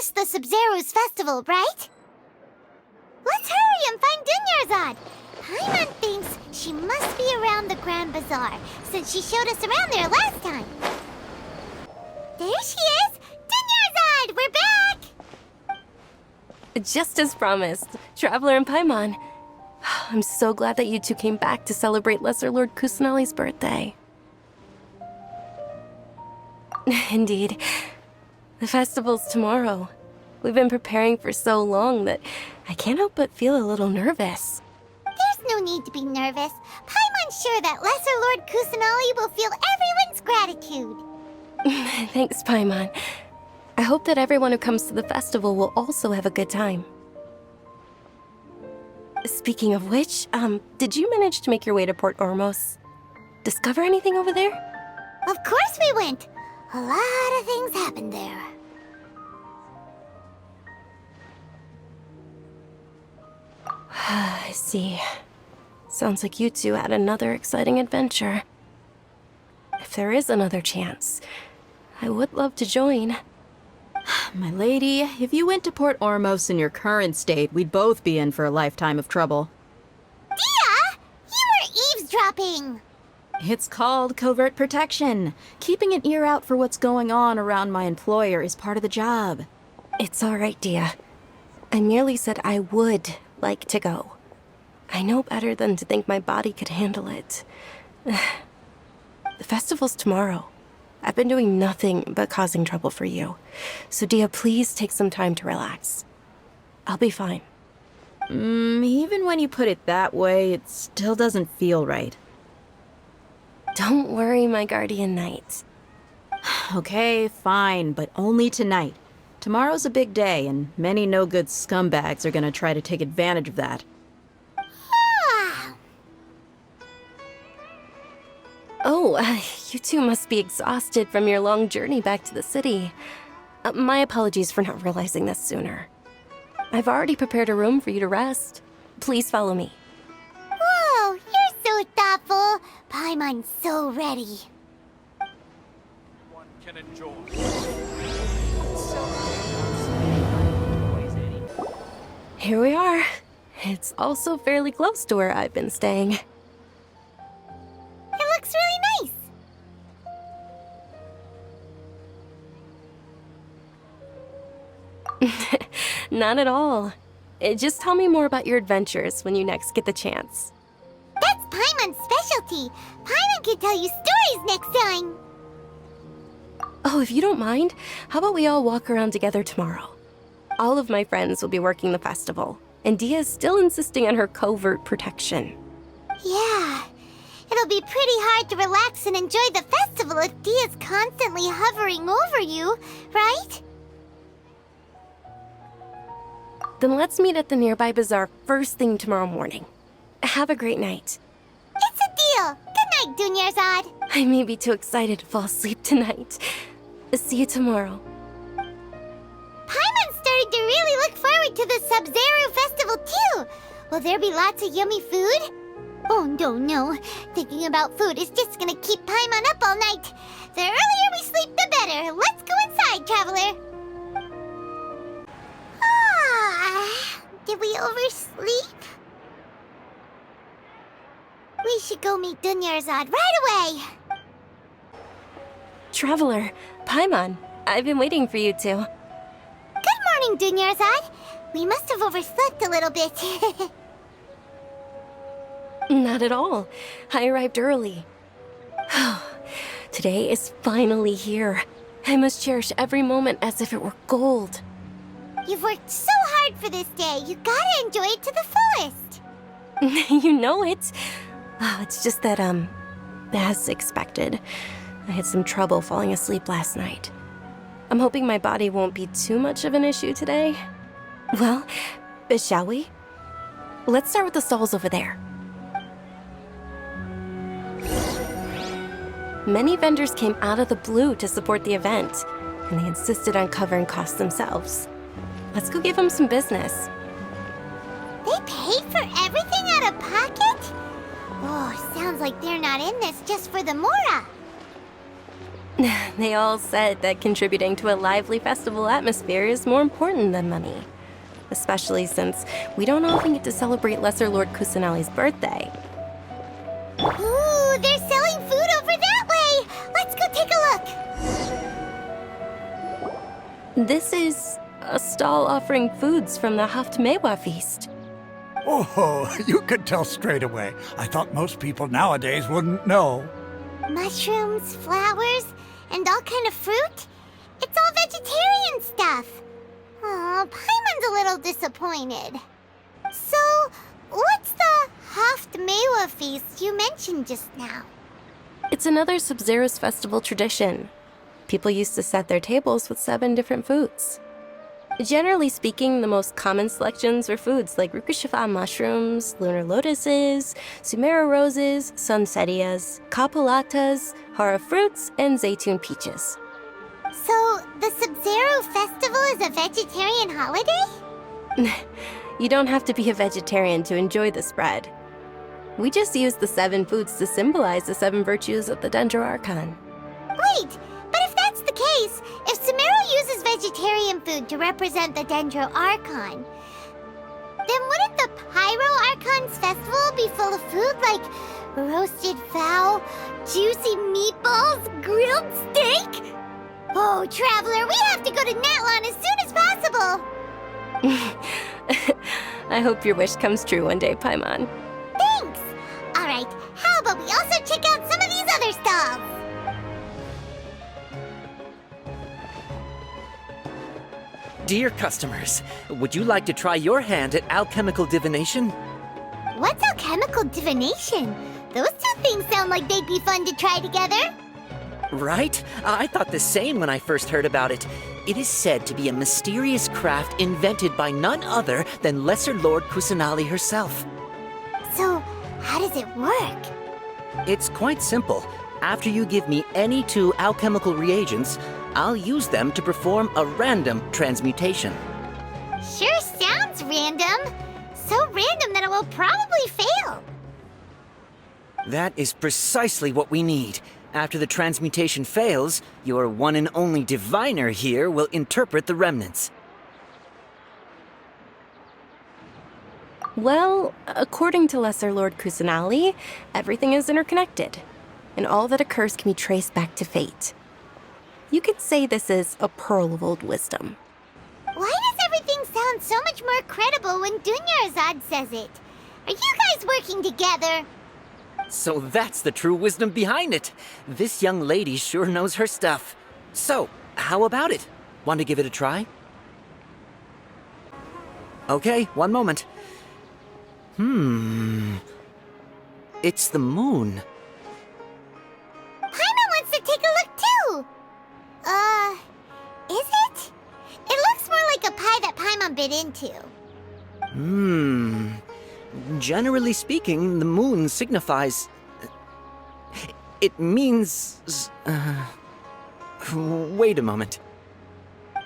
missed the Sub-Zero's festival, right? Let's hurry and find Dunyarzad. Paimon thinks she must be around the Grand Bazaar, since she showed us around there last time. There she is! Dunyarzad, we're back! Just as promised, Traveler and Paimon. I'm so glad that you two came back to celebrate Lesser Lord Kusanali's birthday. Indeed. The festival's tomorrow. We've been preparing for so long that I can't help but feel a little nervous. There's no need to be nervous. Paimon's sure that Lesser Lord Kusanali will feel everyone's gratitude. Thanks, Paimon. I hope that everyone who comes to the festival will also have a good time. Speaking of which, did you manage to make your way to Port Ormos? Discover anything over there? Of course we went. A lot of things happened there. I see. Sounds like you two had another exciting adventure. If there is another chance, I would love to join. My lady, if you went to Port Ormos in your current state, we'd both be in for a lifetime of trouble. Dia! You were eavesdropping! It's called covert protection. Keeping an ear out for what's going on around my employer is part of the job. It's all right, Dia. I merely said I would like to go. I know better than to think my body could handle it. The festival's tomorrow. I've been doing nothing but causing trouble for you. So Dia, please take some time to relax. I'll be fine. Even when you put it that way, it still doesn't feel right. Don't worry, my guardian knight. Okay, fine, but only tonight. Tomorrow's a big day, and many no-good scumbags are gonna try to take advantage of that. Oh, you two must be exhausted from your long journey back to the city. My apologies for not realizing this sooner. I've already prepared a room for you to rest. Please follow me. Whoa, you're so thoughtful. Paimon's so ready. One can enjoy. Here we are. It's also fairly close to where I've been staying. It looks really nice. Not at all. Just tell me more about your adventures when you next get the chance. That's Paimon's specialty. Paimon can tell you stories next time. Oh, if you don't mind, how about we all walk around together tomorrow? All of my friends will be working the festival, and Dia is still insisting on her covert protection. Yeah. It'll be pretty hard to relax and enjoy the festival if Dia's constantly hovering over you, right? Then let's meet at the nearby bazaar first thing tomorrow morning. Have a great night. It's a deal. Good night, Dunyarzad. I may be too excited to fall asleep tonight. See you tomorrow. Paimon's starting to really look forward to the Sub-Zero festival too. Will there be lots of yummy food? Oh, no. Thinking about food is just gonna keep Paimon up all night. The earlier we sleep, the better. Let's go inside, Traveler. Did we oversleep? We should go meet Dunyarzad right away. Traveler, Paimon, I've been waiting for you two. Good morning, Dunyarzad. We must have overslept a little bit. Not at all. I arrived early. Today is finally here. I must cherish every moment as if it were gold. You've worked so hard for this day. You gotta enjoy it to the fullest. You know it. Oh, it's just that, as expected, I had some trouble falling asleep last night. I'm hoping my body won't be too much of an issue today. Well, shall we? Let's start with the stalls over there. Many vendors came out of the blue to support the event, and they insisted on covering costs themselves. Let's go give them some business. They paid for everything out of pocket? Oh, sounds like they're not in this just for the Mora. They all said that contributing to a lively festival atmosphere is more important than money. Especially since we don't often get to celebrate Lesser Lord Kusanali's birthday. Ooh, they're selling food over that way! Let's go take a look! This is a stall offering foods from the Haftmewa feast. Oh, you could tell straight away. I thought most people nowadays wouldn't know. Mushrooms, flowers, and all kind of fruit? It's all vegetarian stuff. Oh, Paimon's a little disappointed. So, what's the Haftmewa feast you mentioned just now? It's another Sub-Zero's festival tradition. People used to set their tables with 7 different foods. Generally speaking, the most common selections were foods like Rukushifa mushrooms, lunar lotuses, Sumera roses, sunsetias, kapulatas, hara fruits, and zaytun peaches. So, the Sub-Zero festival is a vegetarian holiday? You don't have to be a vegetarian to enjoy the spread. We just use the 7 foods to symbolize the 7 virtues of the Dendro Archon. Wait, but if that's the case, if Sumero uses vegetarian food to represent the Dendro Archon, then wouldn't the Pyro Archon's festival be full of food like roasted fowl, juicy meatballs, grilled steak? Oh, Traveler, we have to go to Natlan as soon as possible! I hope your wish comes true one day, Paimon. Thanks! Alright, how about we also check out some of these other stalls? Dear customers, would you like to try your hand at alchemical divination? What's alchemical divination? Those two things sound like they'd be fun to try together. Right? I thought the same when I first heard about it. It is said to be a mysterious craft invented by none other than Lesser Lord Kusanali herself. So, how does it work? It's quite simple. After you give me any 2 alchemical reagents, I'll use them to perform a random transmutation. Sure sounds random. So random that it will probably fail. That is precisely what we need. After the transmutation fails, your one and only diviner here will interpret the remnants. Well, according to Lesser Lord Kusanali, everything is interconnected, and all that occurs can be traced back to fate. You could say this is a pearl of old wisdom. Why does everything sound so much more credible when Dunyarzad says it? Are you guys working together? So that's the true wisdom behind it. This young lady sure knows her stuff. So, how about it? Want to give it a try? Okay, one moment. It's the moon. Paimon wants to take a look too! Is it? It looks more like a pie that Paimon bit into. Generally speaking, the moon signifies... It means... Wait a moment.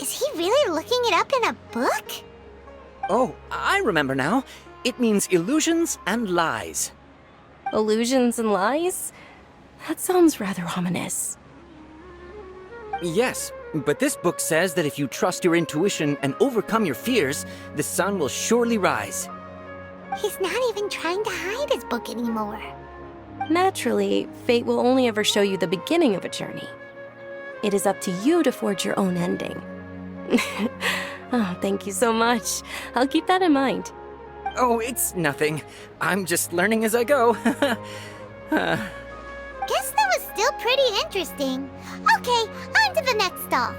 Is he really looking it up in a book? Oh, I remember now. It means illusions and lies. Illusions and lies? That sounds rather ominous. Yes, but this book says that if you trust your intuition and overcome your fears, the sun will surely rise. He's not even trying to hide his book anymore. Naturally, fate will only ever show you the beginning of a journey. It is up to you to forge your own ending. Oh, thank you so much. I'll keep that in mind. Oh, it's nothing. I'm just learning as I go. Guess that was still pretty interesting. Okay, on to the next stall.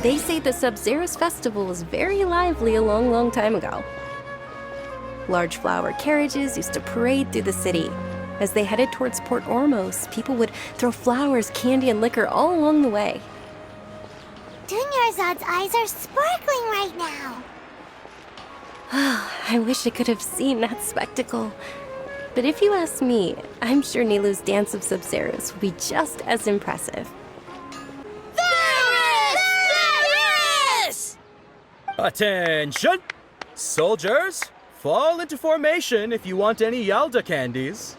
They say the Sub-Zero's festival was very lively a long, long time ago. Large flower carriages used to parade through the city. As they headed towards Port Ormos, people would throw flowers, candy, and liquor all along the way. Dunyarzad's eyes are sparkling right now. I wish I could have seen that spectacle. But if you ask me, I'm sure Nilu's dance of Sub-Zeros will be just as impressive. Attention! Soldiers, fall into formation if you want any Yalda candies.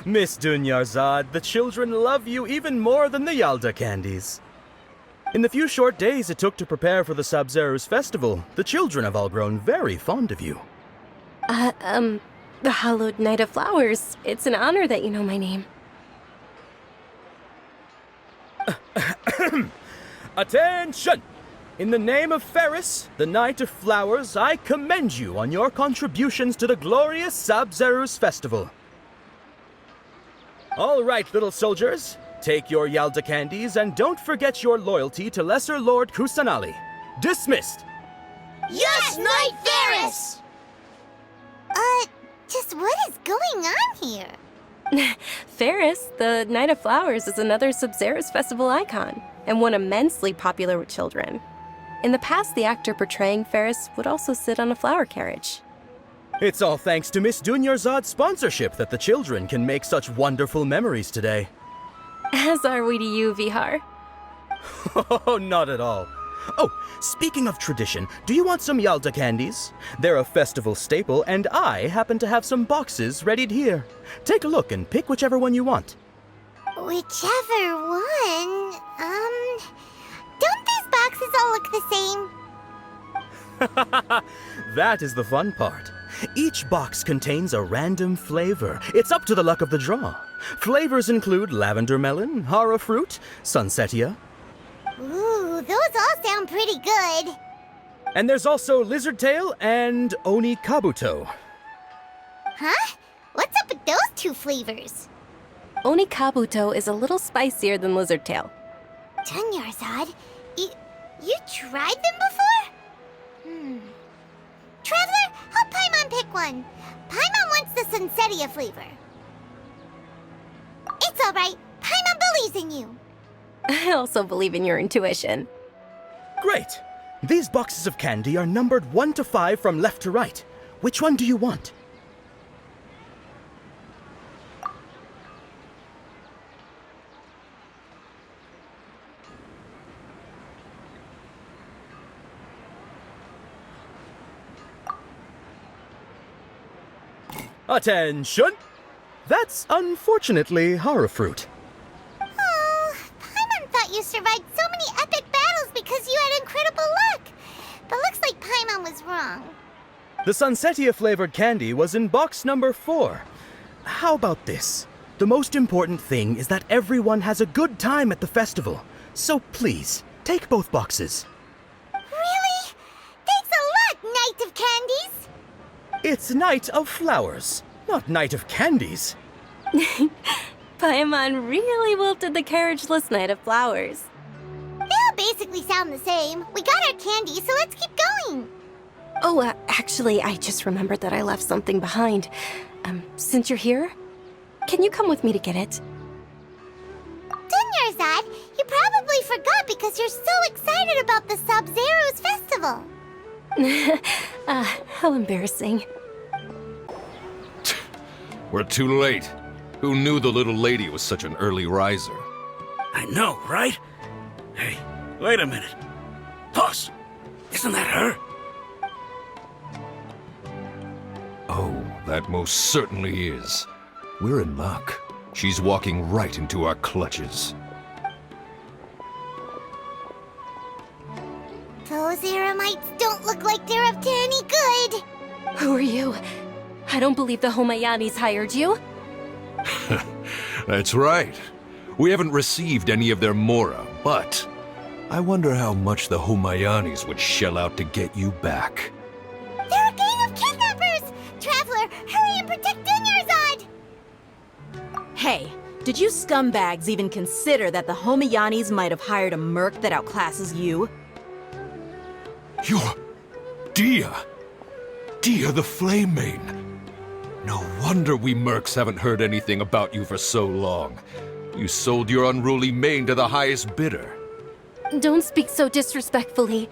Miss Dunyarzad, the children love you even more than the Yalda candies. In the few short days it took to prepare for the Sabzeruz festival, the children have all grown very fond of you. The Hallowed Night of Flowers. It's an honor that you know my name. Attention! In the name of Ferris, the Knight of Flowers, I commend you on your contributions to the glorious Sabzeruz festival. All right, little soldiers, take your Yalda candies and don't forget your loyalty to Lesser Lord Kusanali. Dismissed! Yes, Knight Ferris! Just what is going on here? Ferris, the Night of Flowers, is another Sabzeruz festival icon, and one immensely popular with children. In the past, the actor portraying Ferris would also sit on a flower carriage. It's all thanks to Miss Dunyarzad's sponsorship that the children can make such wonderful memories today. As are we to you, Vihar. Oh, not at all. Oh, speaking of tradition, do you want some Yalda candies? They're a festival staple, and I happen to have some boxes readied here. Take a look and pick whichever one you want. Whichever one, don't these boxes all look the same? That is the fun part. Each box contains a random flavor. It's up to the luck of the draw. Flavors include lavender melon, hara fruit, sunsetia. Ooh, those all sound pretty good. And there's also lizard tail and oni kabuto. Huh? What's up with those two flavors? Oni Kabuto is a little spicier than Lizard Tail. Dunyarzad, you tried them before? Traveler, help Paimon pick one. Paimon wants the Sunsetia flavor. It's all right. Paimon believes in you. I also believe in your intuition. Great! These boxes of candy are numbered 1 to 5 from left to right. Which one do you want? Attention! That's unfortunately hara fruit. Oh, Paimon thought you survived so many epic battles because you had incredible luck. But looks like Paimon was wrong. The Sunsetia flavored candy was in box number 4. How about this? The most important thing is that everyone has a good time at the festival. So please, take both boxes. Really? Thanks a lot, Knight of Candies. It's Night of Flowers, not Night of Candies. Paimon really wilted the carriageless Night of Flowers. They all basically sound the same. We got our candy, so let's keep going. Oh, actually, I just remembered that I left something behind. Since you're here, can you come with me to get it? Dunyarzad, you probably forgot because you're so excited about the Sabzeruz festival. How embarrassing. We're too late. Who knew the little lady was such an early riser? I know, right? Hey, wait a minute. Boss, isn't that her? Oh, that most certainly is. We're in luck. She's walking right into our clutches. Those Eremites don't look like they're up to any good. Who are you? I don't believe the Homayanis hired you. That's right. We haven't received any of their mora, but I wonder how much the Homayanis would shell out to get you back. They're a gang of kidnappers! Traveler, hurry and protect Dunyarzad! Hey, did you scumbags even consider that the Homayanis might have hired a merc that outclasses you? You're... Dia! Dia the Flame Maiden! No wonder we mercs haven't heard anything about you for so long. You sold your unruly mane to the highest bidder. Don't speak so disrespectfully.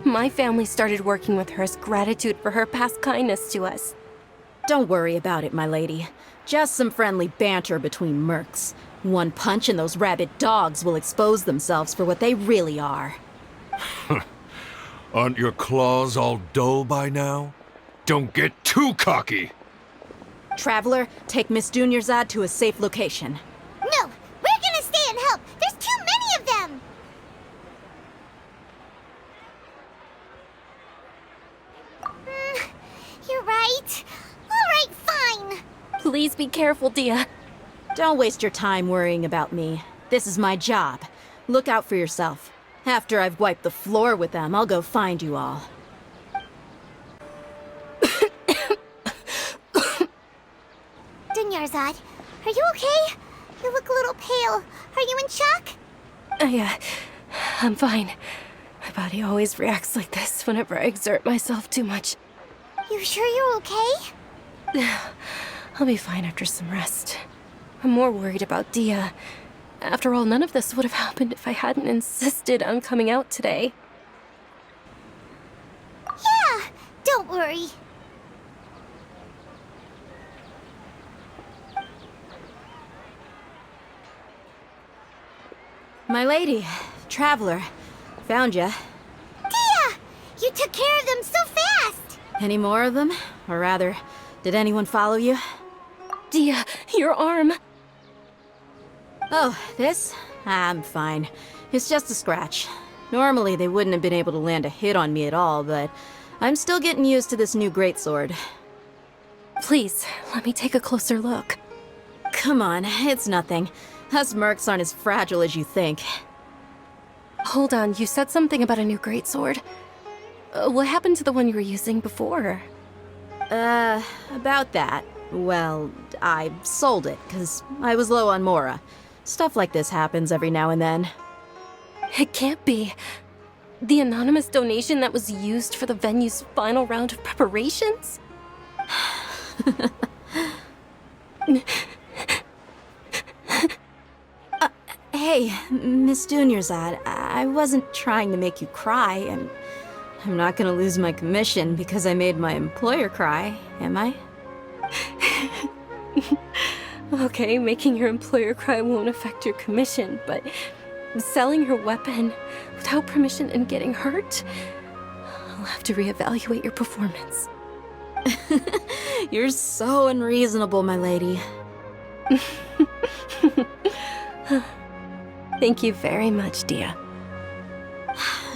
My family started working with her as gratitude for her past kindness to us. Don't worry about it, my lady. Just some friendly banter between mercs. One punch and those rabid dogs will expose themselves for what they really are. Aren't your claws all dull by now? Don't get too cocky! Traveler, take Miss Dunyarzad to a safe location. No, we're gonna stay and help. There's too many of them. You're right. All right, fine. Please be careful, Dia. Don't waste your time worrying about me. This is my job. Look out for yourself. After I've wiped the floor with them, I'll go find you all. Dunyarzad, are you okay? You look a little pale. Are you in shock? I'm fine. My body always reacts like this whenever I exert myself too much. You sure you're okay? I'll be fine after some rest. I'm more worried about Dia. After all, none of this would have happened if I hadn't insisted on coming out today. Yeah, don't worry. My lady, Traveler, found ya. Dia! You took care of them so fast! Any more of them? Or rather, did anyone follow you? Dia, your arm! Oh, this? I'm fine. It's just a scratch. Normally, they wouldn't have been able to land a hit on me at all, but I'm still getting used to this new greatsword. Please, let me take a closer look. Come on, it's nothing. Us mercs aren't as fragile as you think. Hold on, you said something about a new greatsword. What happened to the one you were using before? About that. Well, I sold it, 'cause I was low on Mora. Stuff like this happens every now and then. It can't be. The anonymous donation that was used for the venue's final round of preparations? Hey, Miss Dunyarzad, I wasn't trying to make you cry, and I'm not gonna lose my commission because I made my employer cry, am I? Okay, making your employer cry won't affect your commission, but selling your weapon without permission and getting hurt? I'll have to reevaluate your performance. You're so unreasonable, my lady. Thank you very much, Dia.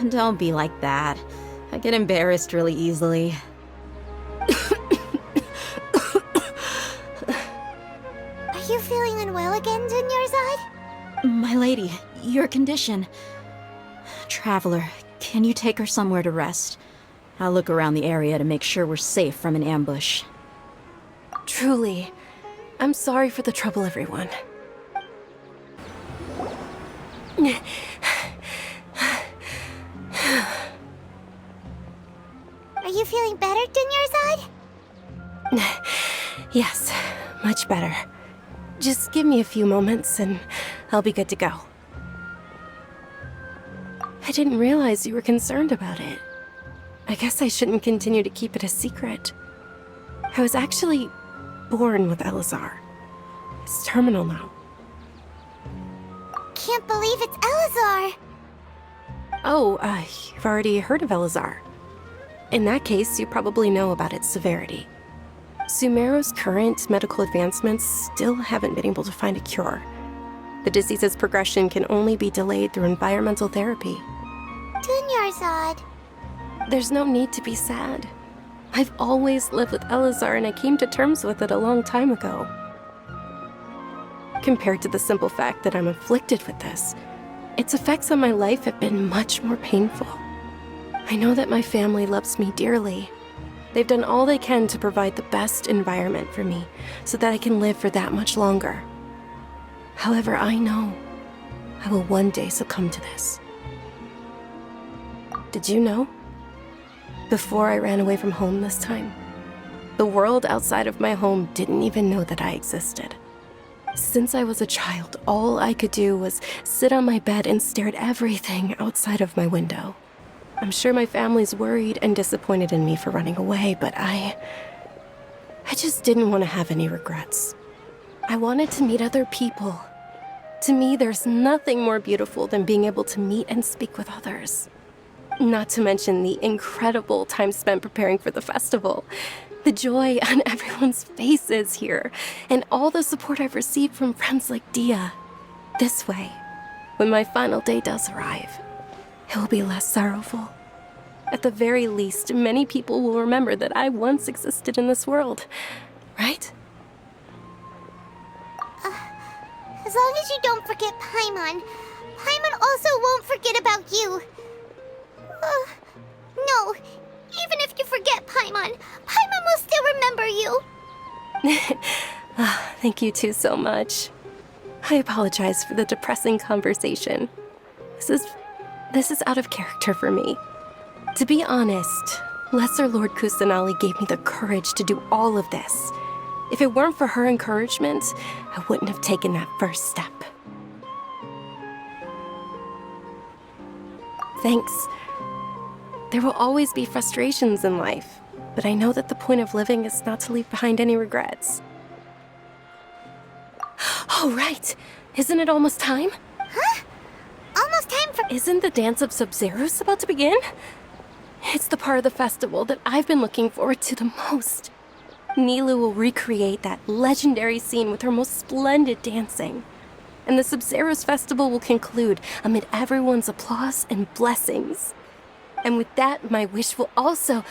Don't be like that. I get embarrassed really easily. Are you feeling unwell again, Dunyarzad? My lady, your condition. Traveler, can you take her somewhere to rest? I'll look around the area to make sure we're safe from an ambush. Truly, I'm sorry for the trouble, everyone. Are you feeling better, Dunyarzad? Yes, much better. Just give me a few moments and I'll be good to go. I didn't realize you were concerned about it. I guess I shouldn't continue to keep it a secret. I was actually born with Elazar. It's terminal now. Can't believe it's Elazar! Oh, you've already heard of Elazar. In that case, you probably know about its severity. Sumeru's current medical advancements still haven't been able to find a cure. The disease's progression can only be delayed through environmental therapy. Dunyarzad. There's no need to be sad. I've always lived with Elazar and I came to terms with it a long time ago. Compared to the simple fact that I'm afflicted with this, its effects on my life have been much more painful. I know that my family loves me dearly. They've done all they can to provide the best environment for me so that I can live for that much longer. However, I know I will one day succumb to this. Did you know? Before I ran away from home this time, the world outside of my home didn't even know that I existed. Since I was a child, all I could do was sit on my bed and stare at everything outside of my window. I'm sure my family's worried and disappointed in me for running away, but I just didn't want to have any regrets. I wanted to meet other people. To me, there's nothing more beautiful than being able to meet and speak with others. Not to mention the incredible time spent preparing for the festival. The joy on everyone's faces here, and all the support I've received from friends like Dia. This way, when my final day does arrive, it will be less sorrowful. At the very least, many people will remember that I once existed in this world, right? As long as you don't forget Paimon, Paimon also won't forget about you. No, even if you forget Paimon, Paimon will still remember you. Thank you two so much. I apologize for the depressing conversation. This is out of character for me. To be honest, Lesser Lord Kusanali gave me the courage to do all of this. If it weren't for her encouragement, I wouldn't have taken that first step. Thanks. There will always be frustrations in life, but I know that the point of living is not to leave behind any regrets. Oh, right. Isn't it almost time? Huh? Almost time for— Isn't the Dance of Sub-Zeros about to begin? It's the part of the festival that I've been looking forward to the most. Nilu will recreate that legendary scene with her most splendid dancing. And the Sub-Zeros festival will conclude amid everyone's applause and blessings. And with that, my wish will also—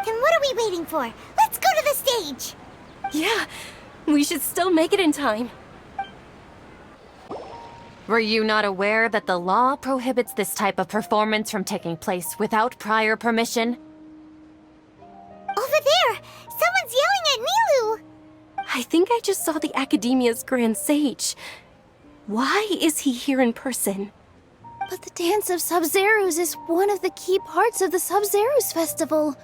Then what are we waiting for? Let's go to the stage! Yeah, we should still make it in time. Were you not aware that the law prohibits this type of performance from taking place without prior permission? Over there! Someone's yelling at Nilu! I think I just saw the Academia's Grand Sage. Why is he here in person? But the Dance of Sub-Zeros is one of the key parts of the Sub-Zeros Festival.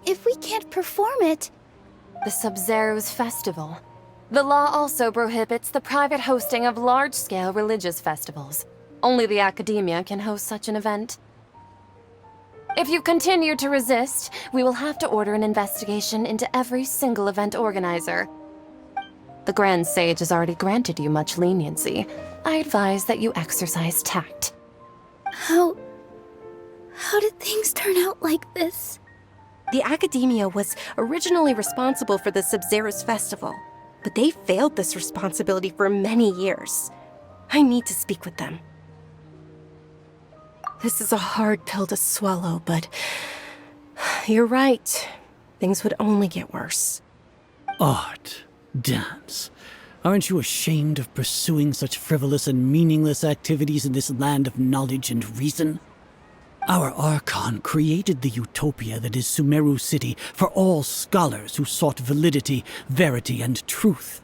If we can't perform it... The Sub-Zeros Festival. The law also prohibits the private hosting of large-scale religious festivals. Only the Academia can host such an event. If you continue to resist, we will have to order an investigation into every single event organizer. The Grand Sage has already granted you much leniency. I advise that you exercise tact. How did things turn out like this? The Academia was originally responsible for the Sub-Zeros Festival, but they failed this responsibility for many years. I need to speak with them. This is a hard pill to swallow, but you're right. Things would only get worse. Art, dance. Aren't you ashamed of pursuing such frivolous and meaningless activities in this land of knowledge and reason? Our Archon created the utopia that is Sumeru City for all scholars who sought validity, verity, and truth,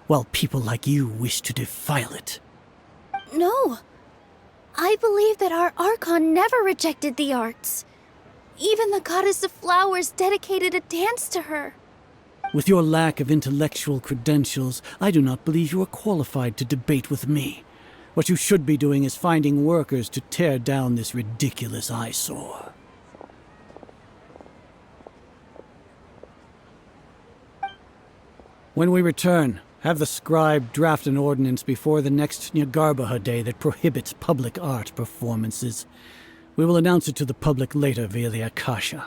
while people like you wish to defile it. No. I believe that our Archon never rejected the arts. Even the Goddess of Flowers dedicated a dance to her. With your lack of intellectual credentials, I do not believe you are qualified to debate with me. What you should be doing is finding workers to tear down this ridiculous eyesore. When we return, have the scribe draft an ordinance before the next Nyargarbaha Day that prohibits public art performances. We will announce it to the public later via the Akasha.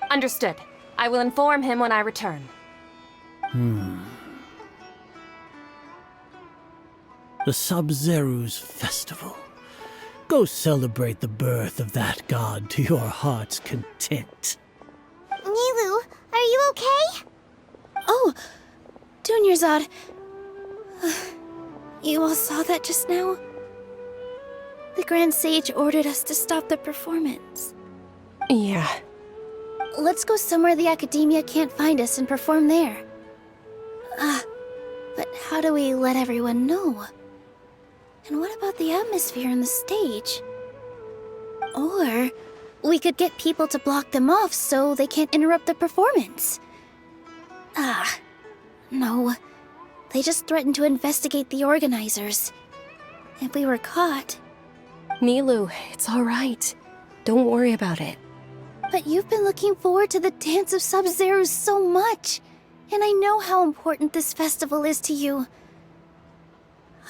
Understood. I will inform him when I return. The Sub-Zeros Festival. Go celebrate the birth of that god to your heart's content. Nilu, are you okay? Oh, Dunyarzad. You all saw that just now? The Grand Sage ordered us to stop the performance. Yeah. Let's go somewhere the Academia can't find us and perform there. But how do we let everyone know? And what about the atmosphere on the stage? Or we could get people to block them off so they can't interrupt the performance. No. They just threatened to investigate the organizers. If we were caught... Nilu, it's all right. Don't worry about it. But you've been looking forward to the Dance of Sub-Zeros so much, and I know how important this festival is to you.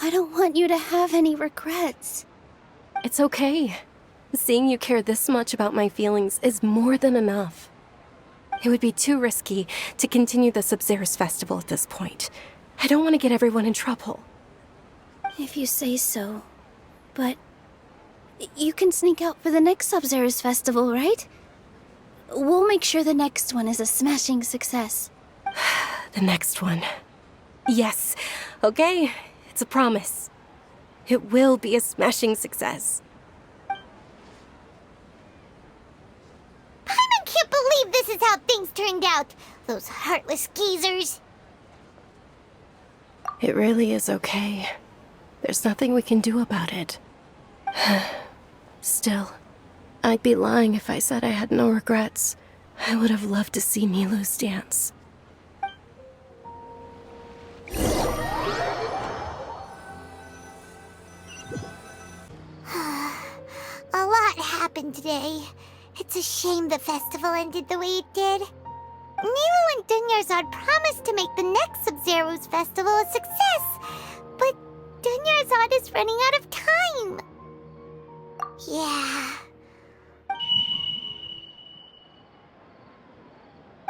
I don't want you to have any regrets. It's okay. Seeing you care this much about my feelings is more than enough. It would be too risky to continue the Sub-Zerus festival at this point. I don't want to get everyone in trouble. If you say so. But you can sneak out for the next Sub-Zerus festival, right? We'll make sure the next one is a smashing success. The next one. Yes. Okay, it's a promise. It will be a smashing success. Paimon can't believe this is how things turned out. Those heartless geezers. It really is okay. There's nothing we can do about it. Still, I'd be lying if I said I had no regrets. I would have loved to see Milu's dance. A lot happened today. It's a shame the festival ended the way it did. Milu and Dunyarzad promised to make the next Sub-Zerus festival a success, but Dunyarzad is running out of time. Yeah.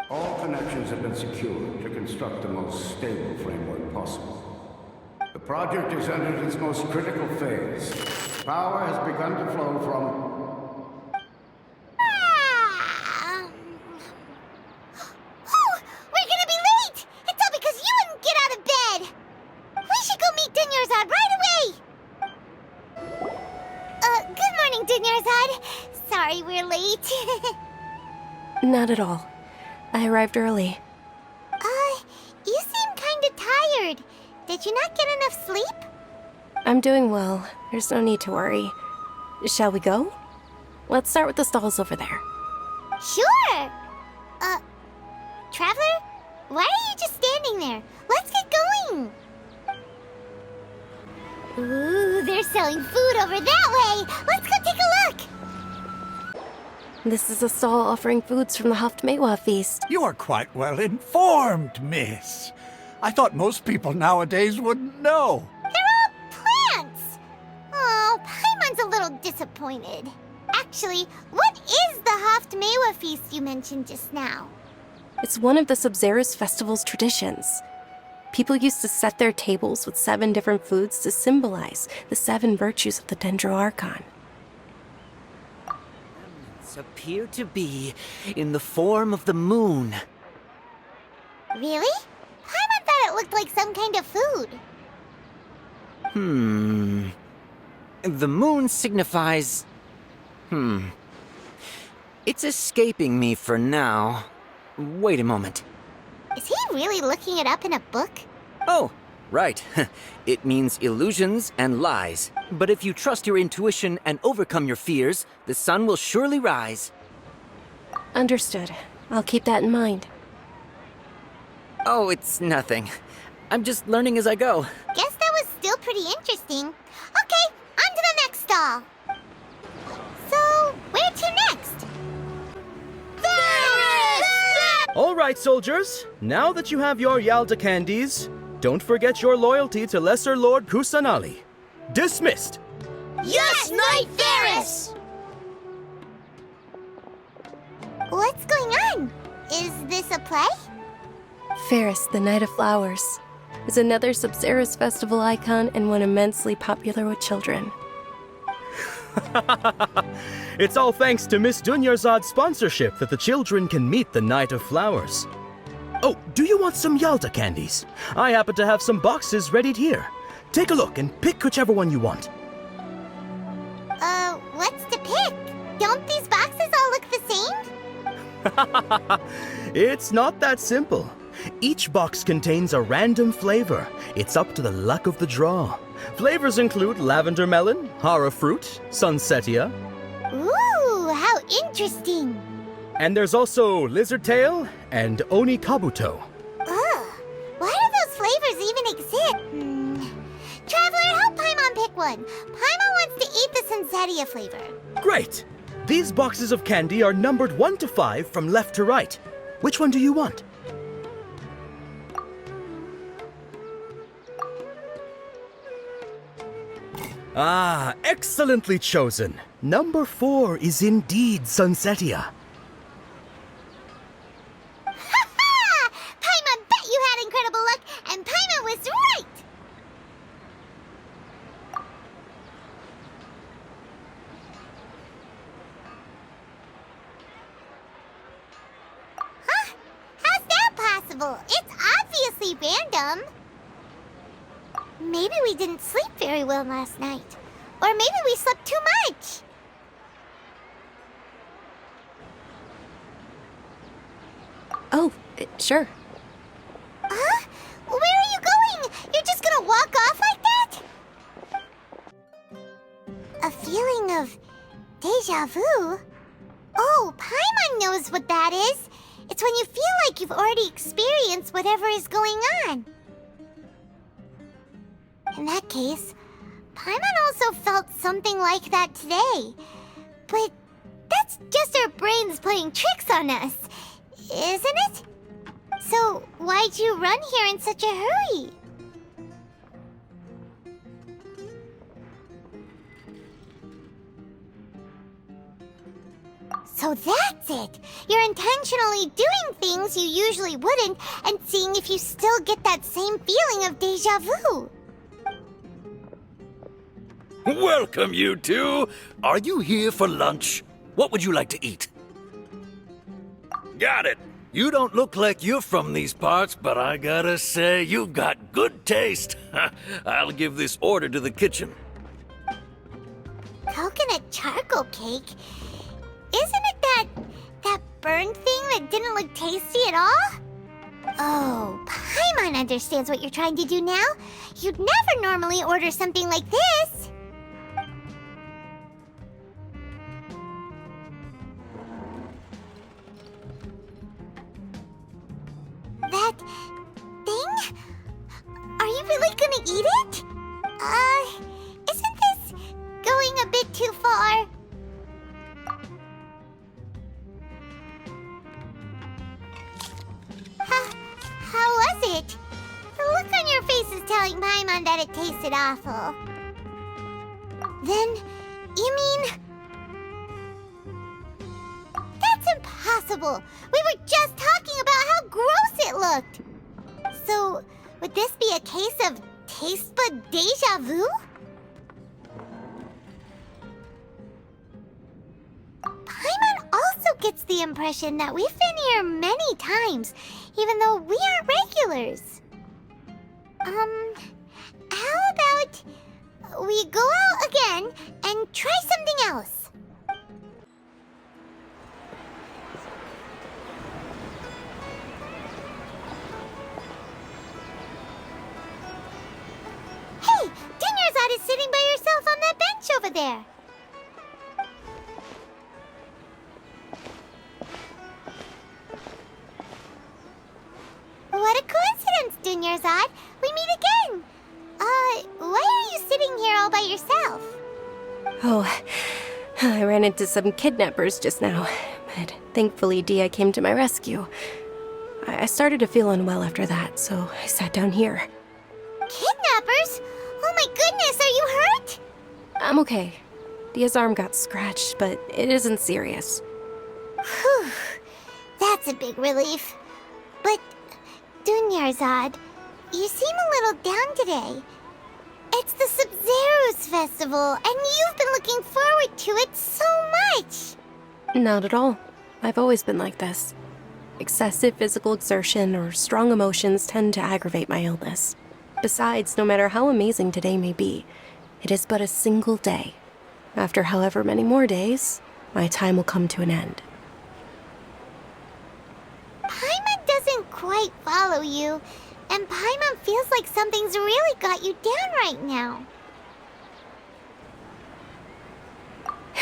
All connections have been secured to construct the most stable framework possible. The project has entered its most critical phase. Power has begun to flow from... Oh, we're gonna be late! It's all because you wouldn't get out of bed! We should go meet Dunyarzad right away! Good morning, Dunyarzad. Sorry we're late. Not at all. I arrived early. You seem kinda tired. Did you not get enough sleep? I'm doing well. There's no need to worry. Shall we go? Let's start with the stalls over there. Sure! Traveler? Why are you just standing there? Let's get going! Ooh, they're selling food over that way! Let's go take a look! This is a stall offering foods from the Haftmewa feast. You are quite well informed, miss. I thought most people nowadays wouldn't know. They're all plants! Oh, Paimon's a little disappointed. Actually, what is the Haftmewa feast you mentioned just now? It's one of the Sub-Zerus festival's traditions. People used to set their tables with 7 different foods to symbolize the 7 virtues of the Dendroarchon. Appear to be in the form of the moon. Really? Paimon thought it looked like some kind of food. The moon signifies... It's escaping me for now. Wait a moment. Is he really looking it up in a book? Oh, right. It means illusions and lies. But if you trust your intuition and overcome your fears, the sun will surely rise. Understood. I'll keep that in mind. Oh, it's nothing. I'm just learning as I go. Guess that was still pretty interesting. Okay, on to the next stall. So, where to next? All right, soldiers. Now that you have your Yalda candies, don't forget your loyalty to Lesser Lord Kusanali. Dismissed! Yes, Knight Varys! What's going on? Is this a play? Ferris, the Knight of Flowers, is another Sub-Zerus festival icon and one immensely popular with children. It's all thanks to Miss Dunyarzad's sponsorship that the children can meet the Knight of Flowers. Oh, do you want some Yalda candies? I happen to have some boxes readied here. Take a look and pick whichever one you want. What's to pick? Don't these boxes all look the same? It's not that simple. Each box contains a random flavor. It's up to the luck of the draw. Flavors include lavender melon, hara fruit, sunsetia. Ooh, how interesting. And there's also lizard tail and oni kabuto. Ugh, why do those flavors even exist? Traveler, help Paimon pick one. Paimon wants to eat the sunsetia flavor. Great! These boxes of candy are numbered 1 to 5 from left to right. Which one do you want? Ah, excellently chosen. Number 4 is indeed Sunsetia. festival. It's obviously random. Maybe we didn't sleep very well last night. Or maybe we slept too much. Oh, sure. Huh? Where are you going? You're just gonna walk off like that? A feeling of deja vu? Oh, Paimon knows what that is. It's when you feel like you've already experienced whatever is going on. In that case, Paimon also felt something like that today. But that's just our brains playing tricks on us, isn't it? So why'd you run here in such a hurry? So that's it! You're intentionally doing things you usually wouldn't and seeing if you still get that same feeling of deja vu. Welcome, you two. Are you here for lunch? What would you like to eat? Got it. You don't look like you're from these parts, but I gotta say, you got good taste. I'll give this order to the kitchen. Coconut charcoal cake? Isn't it that burned thing that didn't look tasty at all? Oh, Paimon understands what you're trying to do now. You'd never normally order something like this. That thing? Are you really gonna eat it? Isn't this going a bit too far? How was it? The look on your face is telling Paimon that it tasted awful. Then, you mean... That's impossible! We were just talking about how gross it looked! So, would this be a case of taste bud deja vu? Paimon also gets the impression that we've been here many times, even though we aren't regulars. How about we go out again and try something else? Hey, Dinyarzad is sitting by herself on that bench over there. What a coincidence, Dinyarzad. We meet again. Why are you sitting here all by yourself? Oh, I ran into some kidnappers just now, but thankfully Dia came to my rescue. I started to feel unwell after that, so I sat down here. Kidnappers? Oh my goodness, are you hurt? I'm okay. Dia's arm got scratched, but it isn't serious. Whew, that's a big relief. But, Dunyarzad, you seem a little down today. It's the Sub-Zero's festival, and you've been looking forward to it so much! Not at all. I've always been like this. Excessive physical exertion or strong emotions tend to aggravate my illness. Besides, no matter how amazing today may be, it is but a single day. After however many more days, my time will come to an end. Paimon doesn't quite follow you, and Paimon feels like something's really got you down right now.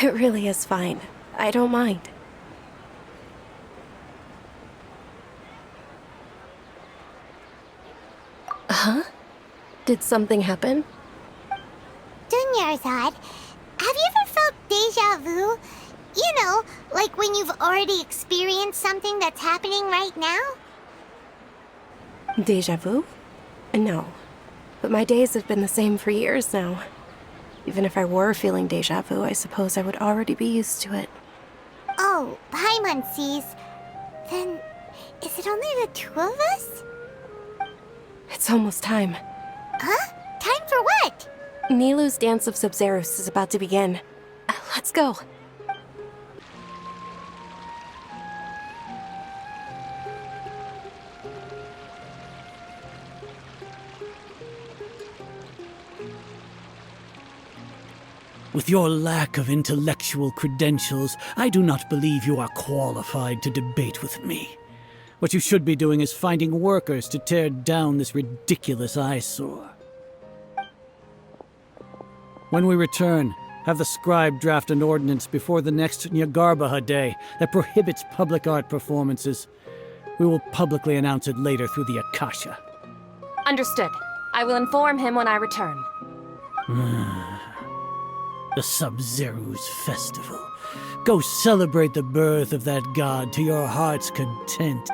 It really is fine. I don't mind. Huh? Did something happen? Dunyarzad, have you ever felt deja vu? You know, like when you've already experienced something that's happening right now? Deja vu? No. But my days have been the same for years now. Even if I were feeling deja vu, I suppose I would already be used to it. Oh, Paimon sees. Then, is it only the two of us? It's almost time. Huh? Time for what? Nilou's Dance of Sub-Zeros is about to begin. Let's go. With your lack of intellectual credentials, I do not believe you are qualified to debate with me. What you should be doing is finding workers to tear down this ridiculous eyesore. When we return, have the scribe draft an ordinance before the next Nyagarbha Day that prohibits public art performances. We will publicly announce it later through the Akasha. Understood. I will inform him when I return. The Sub-Zeru's festival. Go celebrate the birth of that god to your heart's content.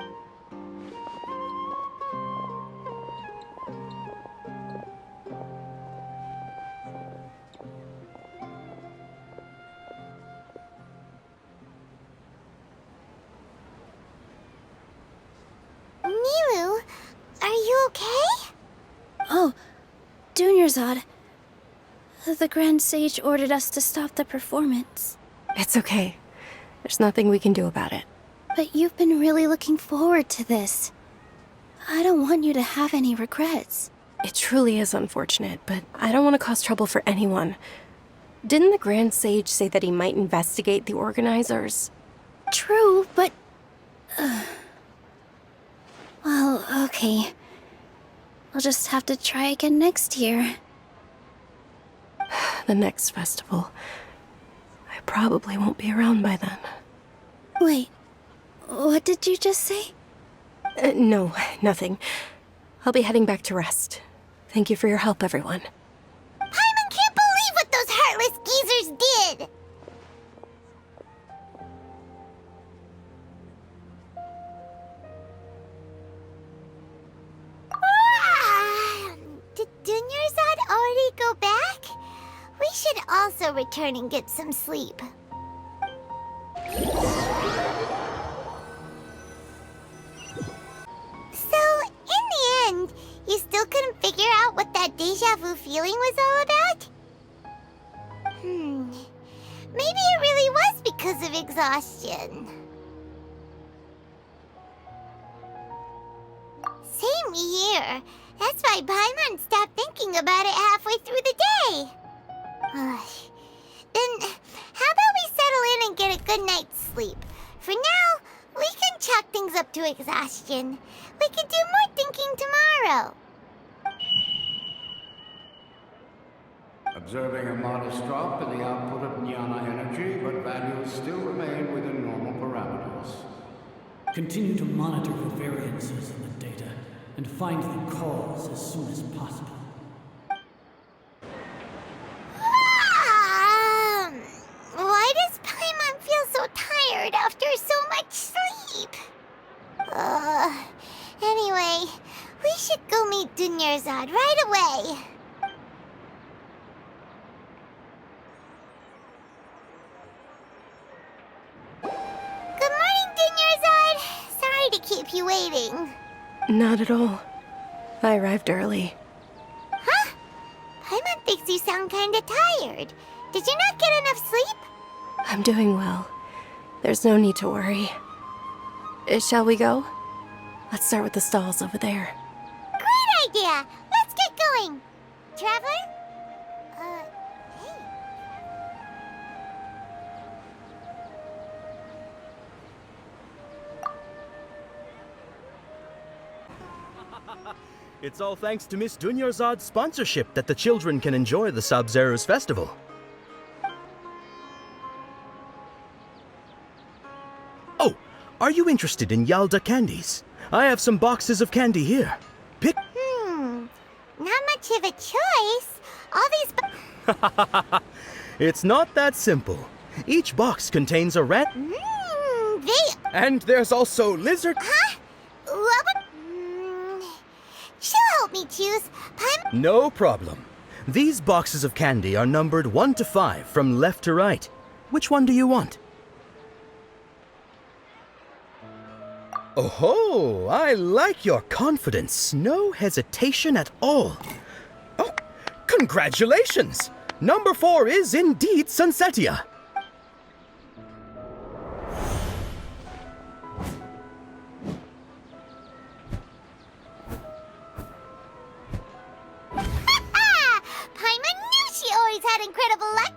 Nilu, are you okay? Oh, Dunyarzad. The Grand Sage ordered us to stop the performance. It's okay. There's nothing we can do about it. But you've been really looking forward to this. I don't want you to have any regrets. It truly is unfortunate, but I don't want to cause trouble for anyone. Didn't the Grand Sage say that he might investigate the organizers? True, but... Well, okay. We'll just have to try again next year. The next festival. I probably won't be around by then. Wait, what did you just say? No, nothing. I'll be heading back to rest. Thank you for your help, everyone. Paimon can't believe what those heartless geezers did! Did Dunyarzad already go back? We should also return and get some sleep. So, in the end, you still couldn't figure out what that deja vu feeling was all about? Maybe it really was because of exhaustion. Same here. That's why Paimon stopped thinking about it halfway through the day. Then, how about we settle in and get a good night's sleep? For now, we can chalk things up to exhaustion. We can do more thinking tomorrow. Observing a modest drop in the output of jnana energy, but values still remain within normal parameters. Continue to monitor the variances in the data and find the cause as soon as possible. Why does Paimon feel so tired after so much sleep? Anyway, we should go meet Dunyarzad right away. Good morning, Dunyarzad. Sorry to keep you waiting. Not at all. I arrived early. Huh? Paimon thinks you sound kinda tired. Did you not get enough sleep? I'm doing well. There's no need to worry. Shall we go? Let's start with the stalls over there. Great idea! Let's get going! Traveler? Hey. It's all thanks to Miss Dunyarzad's sponsorship that the children can enjoy the Sub-Zeru's festival. Oh, are you interested in Yalda candies? I have some boxes of candy here. Pick. Not much of a choice. All these. It's not that simple. Each box contains a rat. And there's also lizard. Huh? What would... She'll help me choose. No problem. These boxes of candy are numbered 1 to 5 from left to right. Which one do you want? Oh, I like your confidence. No hesitation at all. Oh, congratulations! Number 4 is indeed Sunsetia. Paimon knew she always had incredible luck.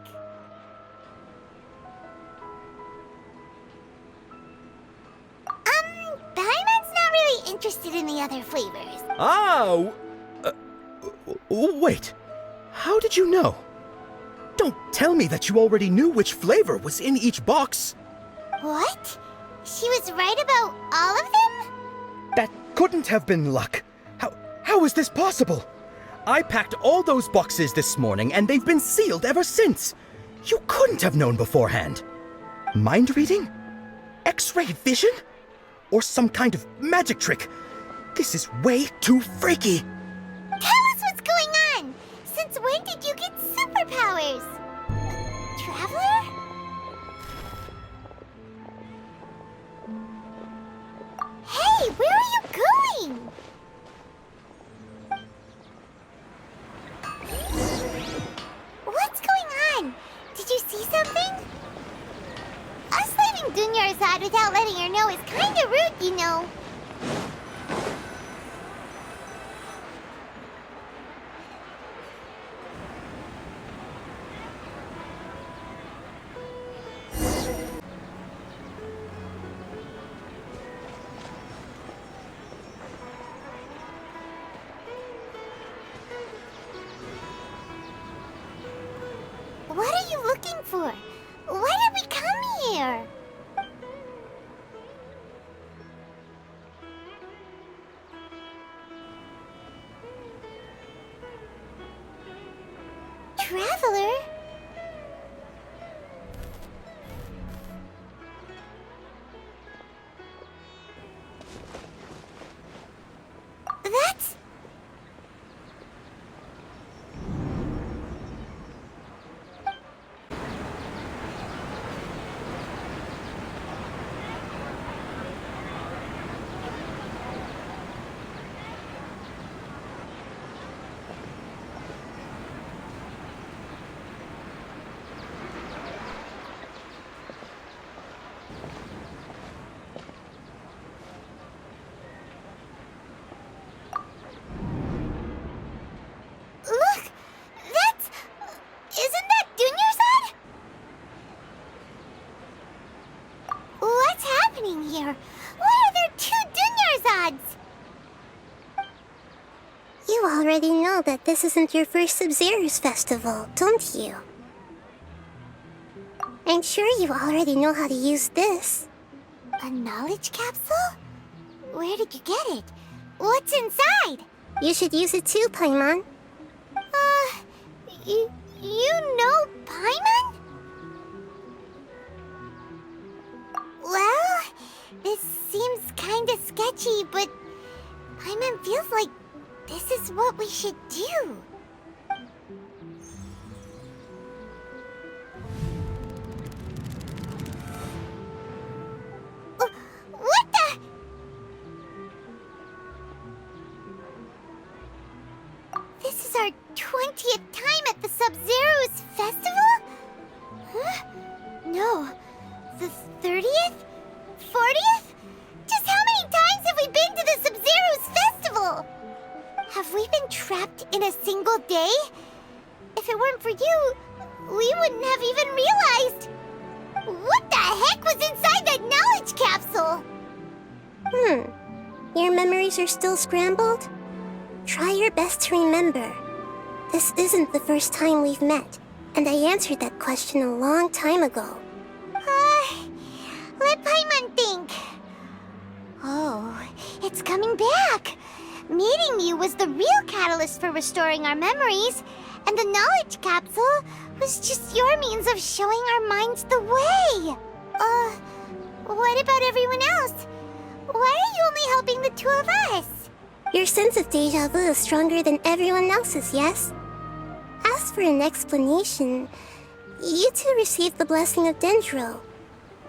interested in the other flavors. Ah! Wait. How did you know? Don't tell me that you already knew which flavor was in each box. What? She was right about all of them? That couldn't have been luck. How is this possible? I packed all those boxes this morning and they've been sealed ever since. You couldn't have known beforehand. Mind reading? X-ray vision? Or some kind of magic trick? This is way too freaky. Tell us what's going on! Since when did you get superpowers? Traveler? Hey, where are you going? What's going on? Did you see something? Us leaving Dunyarzad without letting her know is kinda rude, you know. What are you looking for? Why did we come here? Traveler? That's... Look! That's... Isn't that Dunyarzad? What's happening here? Why are there two Dunyarzads? You already know that this isn't your first Sub-Zero's festival, don't you? I'm sure you already know how to use this. A knowledge capsule? Where did you get it? What's inside? You should use it too, Paimon. You know Paimon? Well, this seems kinda sketchy, but Paimon feels like this is what we should do. What the? This is our 20th time at the Sub-Zero's festival? Huh? No. The 30th? 40th? Just how many times have we been to the Sub-Zero's festival? Have we been trapped in a single day? If it weren't for you, we wouldn't have even realized. What the heck was inside that knowledge capsule? Your memories are still scrambled? Try your best to remember. This isn't the first time we've met, and I answered that question a long time ago. Let Paimon think. Oh, it's coming back. Meeting you was the real catalyst for restoring our memories, and the knowledge capsule was just your means of showing our minds the way. What about everyone else? Why are you only helping the two of us? Your sense of deja vu is stronger than everyone else's, yes? As for an explanation, you two received the blessing of Dendro,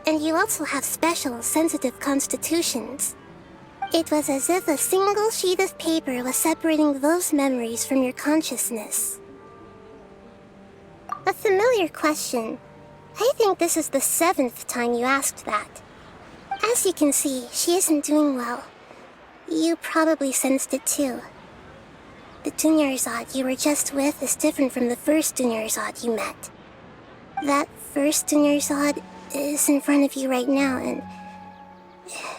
and you also have special, sensitive constitutions. It was as if a single sheet of paper was separating those memories from your consciousness. A familiar question. I think this is the 7th time you asked that. As you can see, she isn't doing well. You probably sensed it too. The Dunyarzad you were just with is different from the first Dunyarzad you met. That first Dunyarzad is in front of you right now, and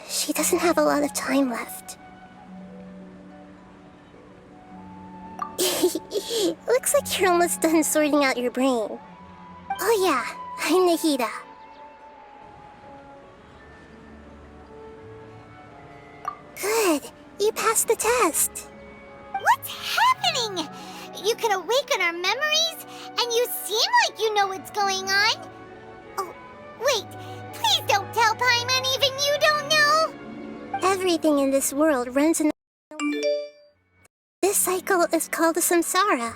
she doesn't have a lot of time left. Looks like you're almost done sorting out your brain. Oh yeah, I'm Nahida. Good, you passed the test. What's happening? You can awaken our memories, and you seem like you know what's going on. Oh, wait, please don't tell Paimon even you don't know. Everything in this world runs in This cycle is called the samsara.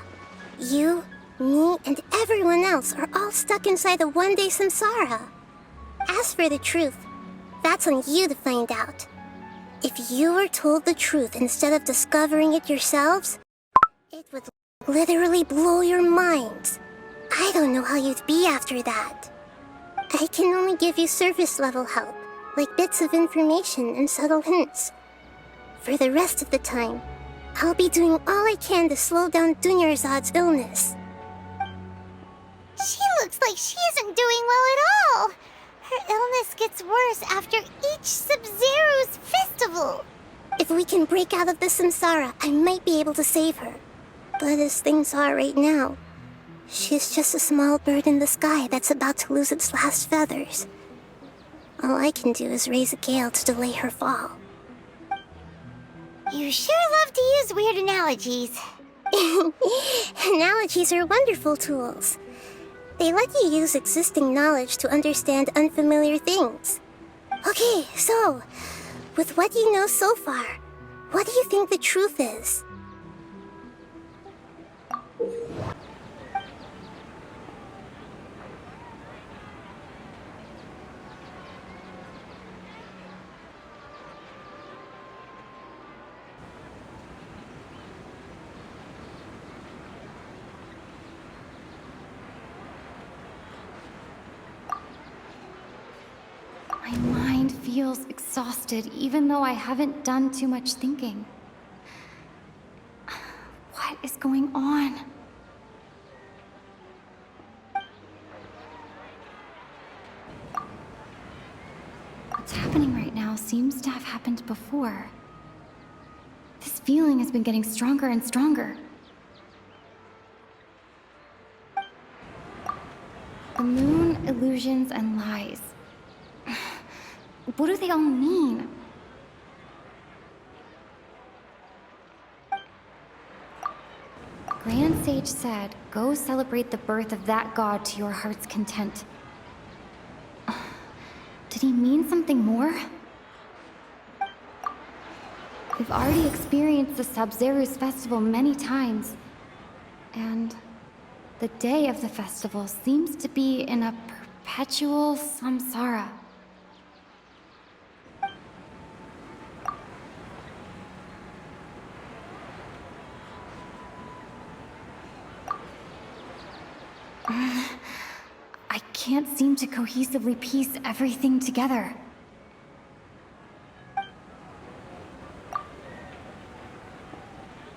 You, me, and everyone else are all stuck inside the one-day samsara. As for the truth, that's on you to find out. If you were told the truth instead of discovering it yourselves, it would literally blow your minds. I don't know how you'd be after that. I can only give you surface-level help, like bits of information and subtle hints. For the rest of the time, I'll be doing all I can to slow down Dunyarzad's illness. She looks like she isn't doing well at all. Her illness gets worse after each Sub-Zero's festival. If we can break out of the samsara, I might be able to save her. But as things are right now, she's just a small bird in the sky that's about to lose its last feathers. All I can do is raise a gale to delay her fall. You sure love to use weird analogies. Analogies are wonderful tools. They let you use existing knowledge to understand unfamiliar things. Okay, so, with what you know so far, what do you think the truth is? My mind feels exhausted, even though I haven't done too much thinking. What is going on? What's happening right now seems to have happened before. This feeling has been getting stronger and stronger. The moon, illusions, and lies. What do they all mean? Grand Sage said, go celebrate the birth of that god to your heart's content. Did he mean something more? We've already experienced the Sub-Zero's festival many times. And the day of the festival seems to be in a perpetual samsara. I can't seem to cohesively piece everything together.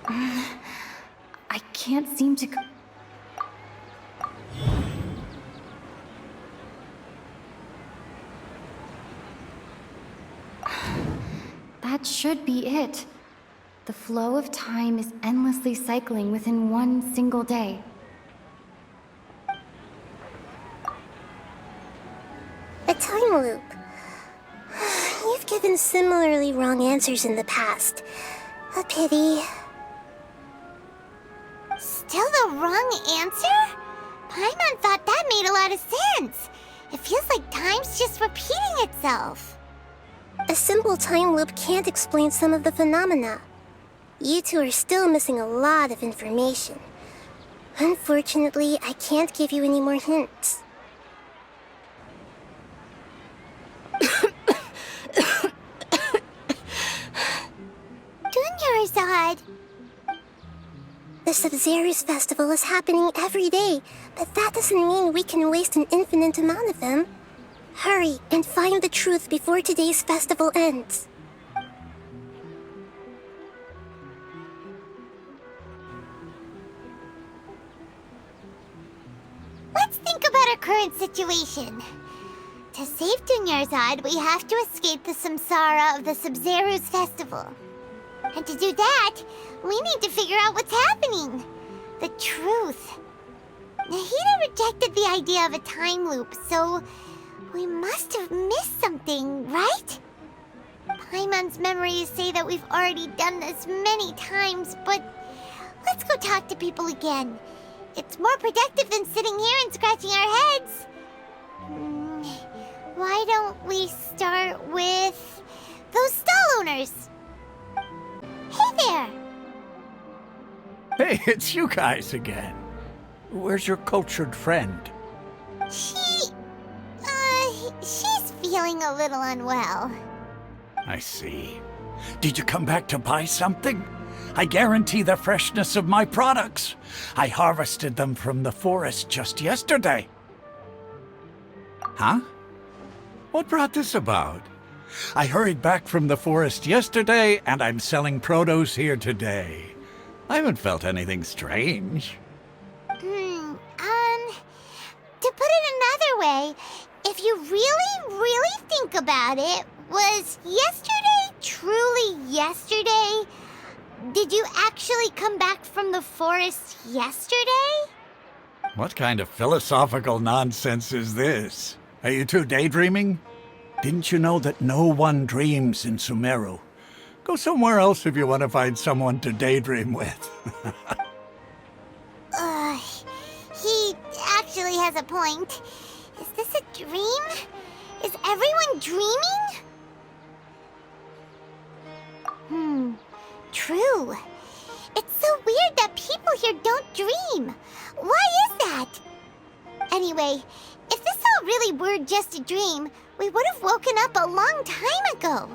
I can't seem to... That should be it. The flow of time is endlessly cycling within one single day. A time loop. You've given similarly wrong answers in the past. A pity. Still the wrong answer? Paimon thought that made a lot of sense. It feels like time's just repeating itself. A simple time loop can't explain some of the phenomena. You two are still missing a lot of information. Unfortunately, I can't give you any more hints. Dunyarzad! The Sub-Zero's festival is happening every day, but that doesn't mean we can waste an infinite amount of them. Hurry and find the truth before today's festival ends. Let's think about our current situation. To save Dunyarzad, we have to escape the samsara of the Sub-Zero's festival. And to do that, we need to figure out what's happening. The truth. Nahida rejected the idea of a time loop, so we must have missed something, right? Paimon's memories say that we've already done this many times, but let's go talk to people again. It's more productive than sitting here and scratching our heads. Why don't we start with those stall owners? Hey there! Hey, it's you guys again. Where's your cultured friend? She's feeling a little unwell. I see. Did you come back to buy something? I guarantee the freshness of my products. I harvested them from the forest just yesterday. Huh? What brought this about? I hurried back from the forest yesterday, and I'm selling produce here today. I haven't felt anything strange. To put it another way, if you really think about it, was yesterday truly yesterday? Did you actually come back from the forest yesterday? What kind of philosophical nonsense is this? Are you two daydreaming? Didn't you know that no one dreams in Sumeru? Go somewhere else if you want to find someone to daydream with. He actually has a point. Is this a dream? Is everyone dreaming? True. It's so weird that people here don't dream. Why is that? Anyway, if this all really were just a dream, we would have woken up a long time ago.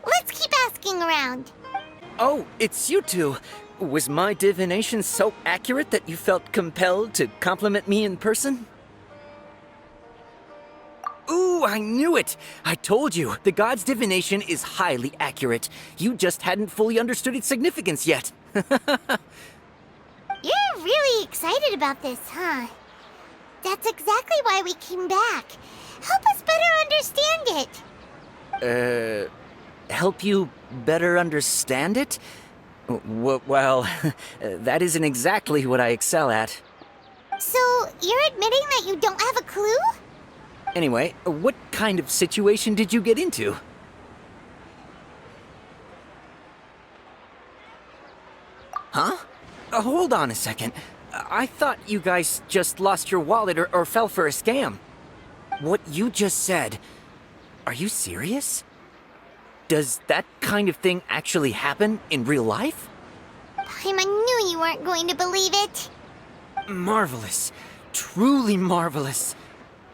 Let's keep asking around. Oh, it's you two. Was my divination so accurate that you felt compelled to compliment me in person? Ooh, I knew it! I told you, the god's divination is highly accurate. You just hadn't fully understood its significance yet. You're really excited about this, huh? That's exactly why we came back. Help us better understand it. Help you better understand it? Well, that isn't exactly what I excel at. So, you're admitting that you don't have a clue? Anyway, what kind of situation did you get into? Huh? Hold on a second. I thought you guys just lost your wallet or fell for a scam. What you just said, are you serious? Does that kind of thing actually happen in real life? Paimon knew you weren't going to believe it. Marvelous. Truly marvelous.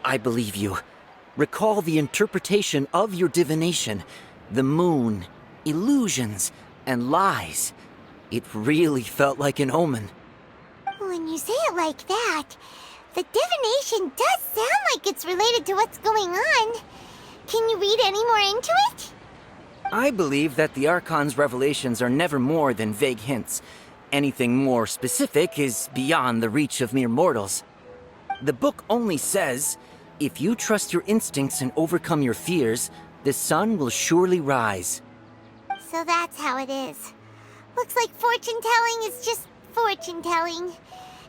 I believe you. Recall the interpretation of your divination. The moon, illusions, and lies. It really felt like an omen. When you say it like that, the divination does sound like it's related to what's going on. Can you read any more into it? I believe that the Archon's revelations are never more than vague hints. Anything more specific is beyond the reach of mere mortals. The book only says, if you trust your instincts and overcome your fears, the sun will surely rise. So that's how it is. Looks like fortune-telling is just fortune-telling.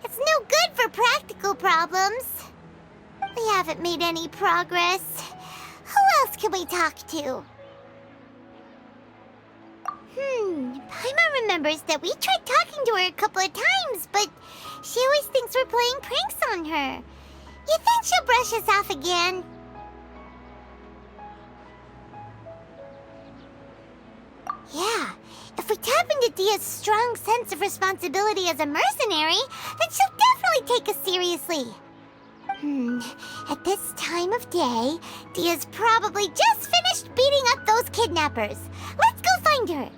It's no good for practical problems. We haven't made any progress. Who else can we talk to? Paimon remembers that we tried talking to her a couple of times, but she always thinks we're playing pranks on her. You think she'll brush us off again? Yeah, if we tap into Dia's strong sense of responsibility as a mercenary, then she'll definitely take us seriously. At this time of day, Dia's probably just finished beating up those kidnappers. Let's go find her.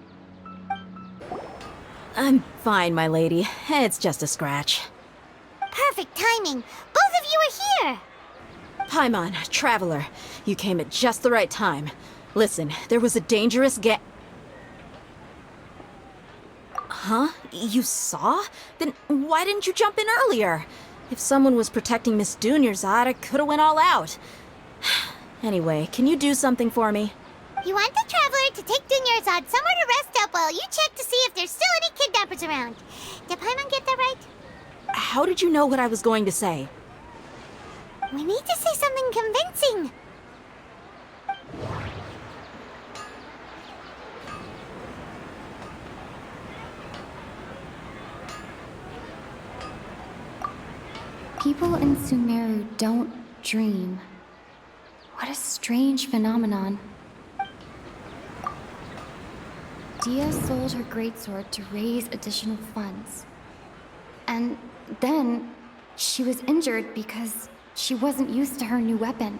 I'm fine, my lady. It's just a scratch. Perfect timing. Both of you are here. Paimon, Traveler, you came at just the right time. Listen, there was a dangerous Huh? You saw? Then why didn't you jump in earlier? If someone was protecting Miss Dunyarzad, I could've went all out. Anyway, can you do something for me? You want the Traveler decided to take Dunyarzad somewhere to rest up while you check to see if there's still any kidnappers around. Did Paimon get that right? How did you know what I was going to say? We need to say something convincing. People in Sumeru don't dream. What a strange phenomenon. Dia sold her greatsword to raise additional funds. And then she was injured because she wasn't used to her new weapon.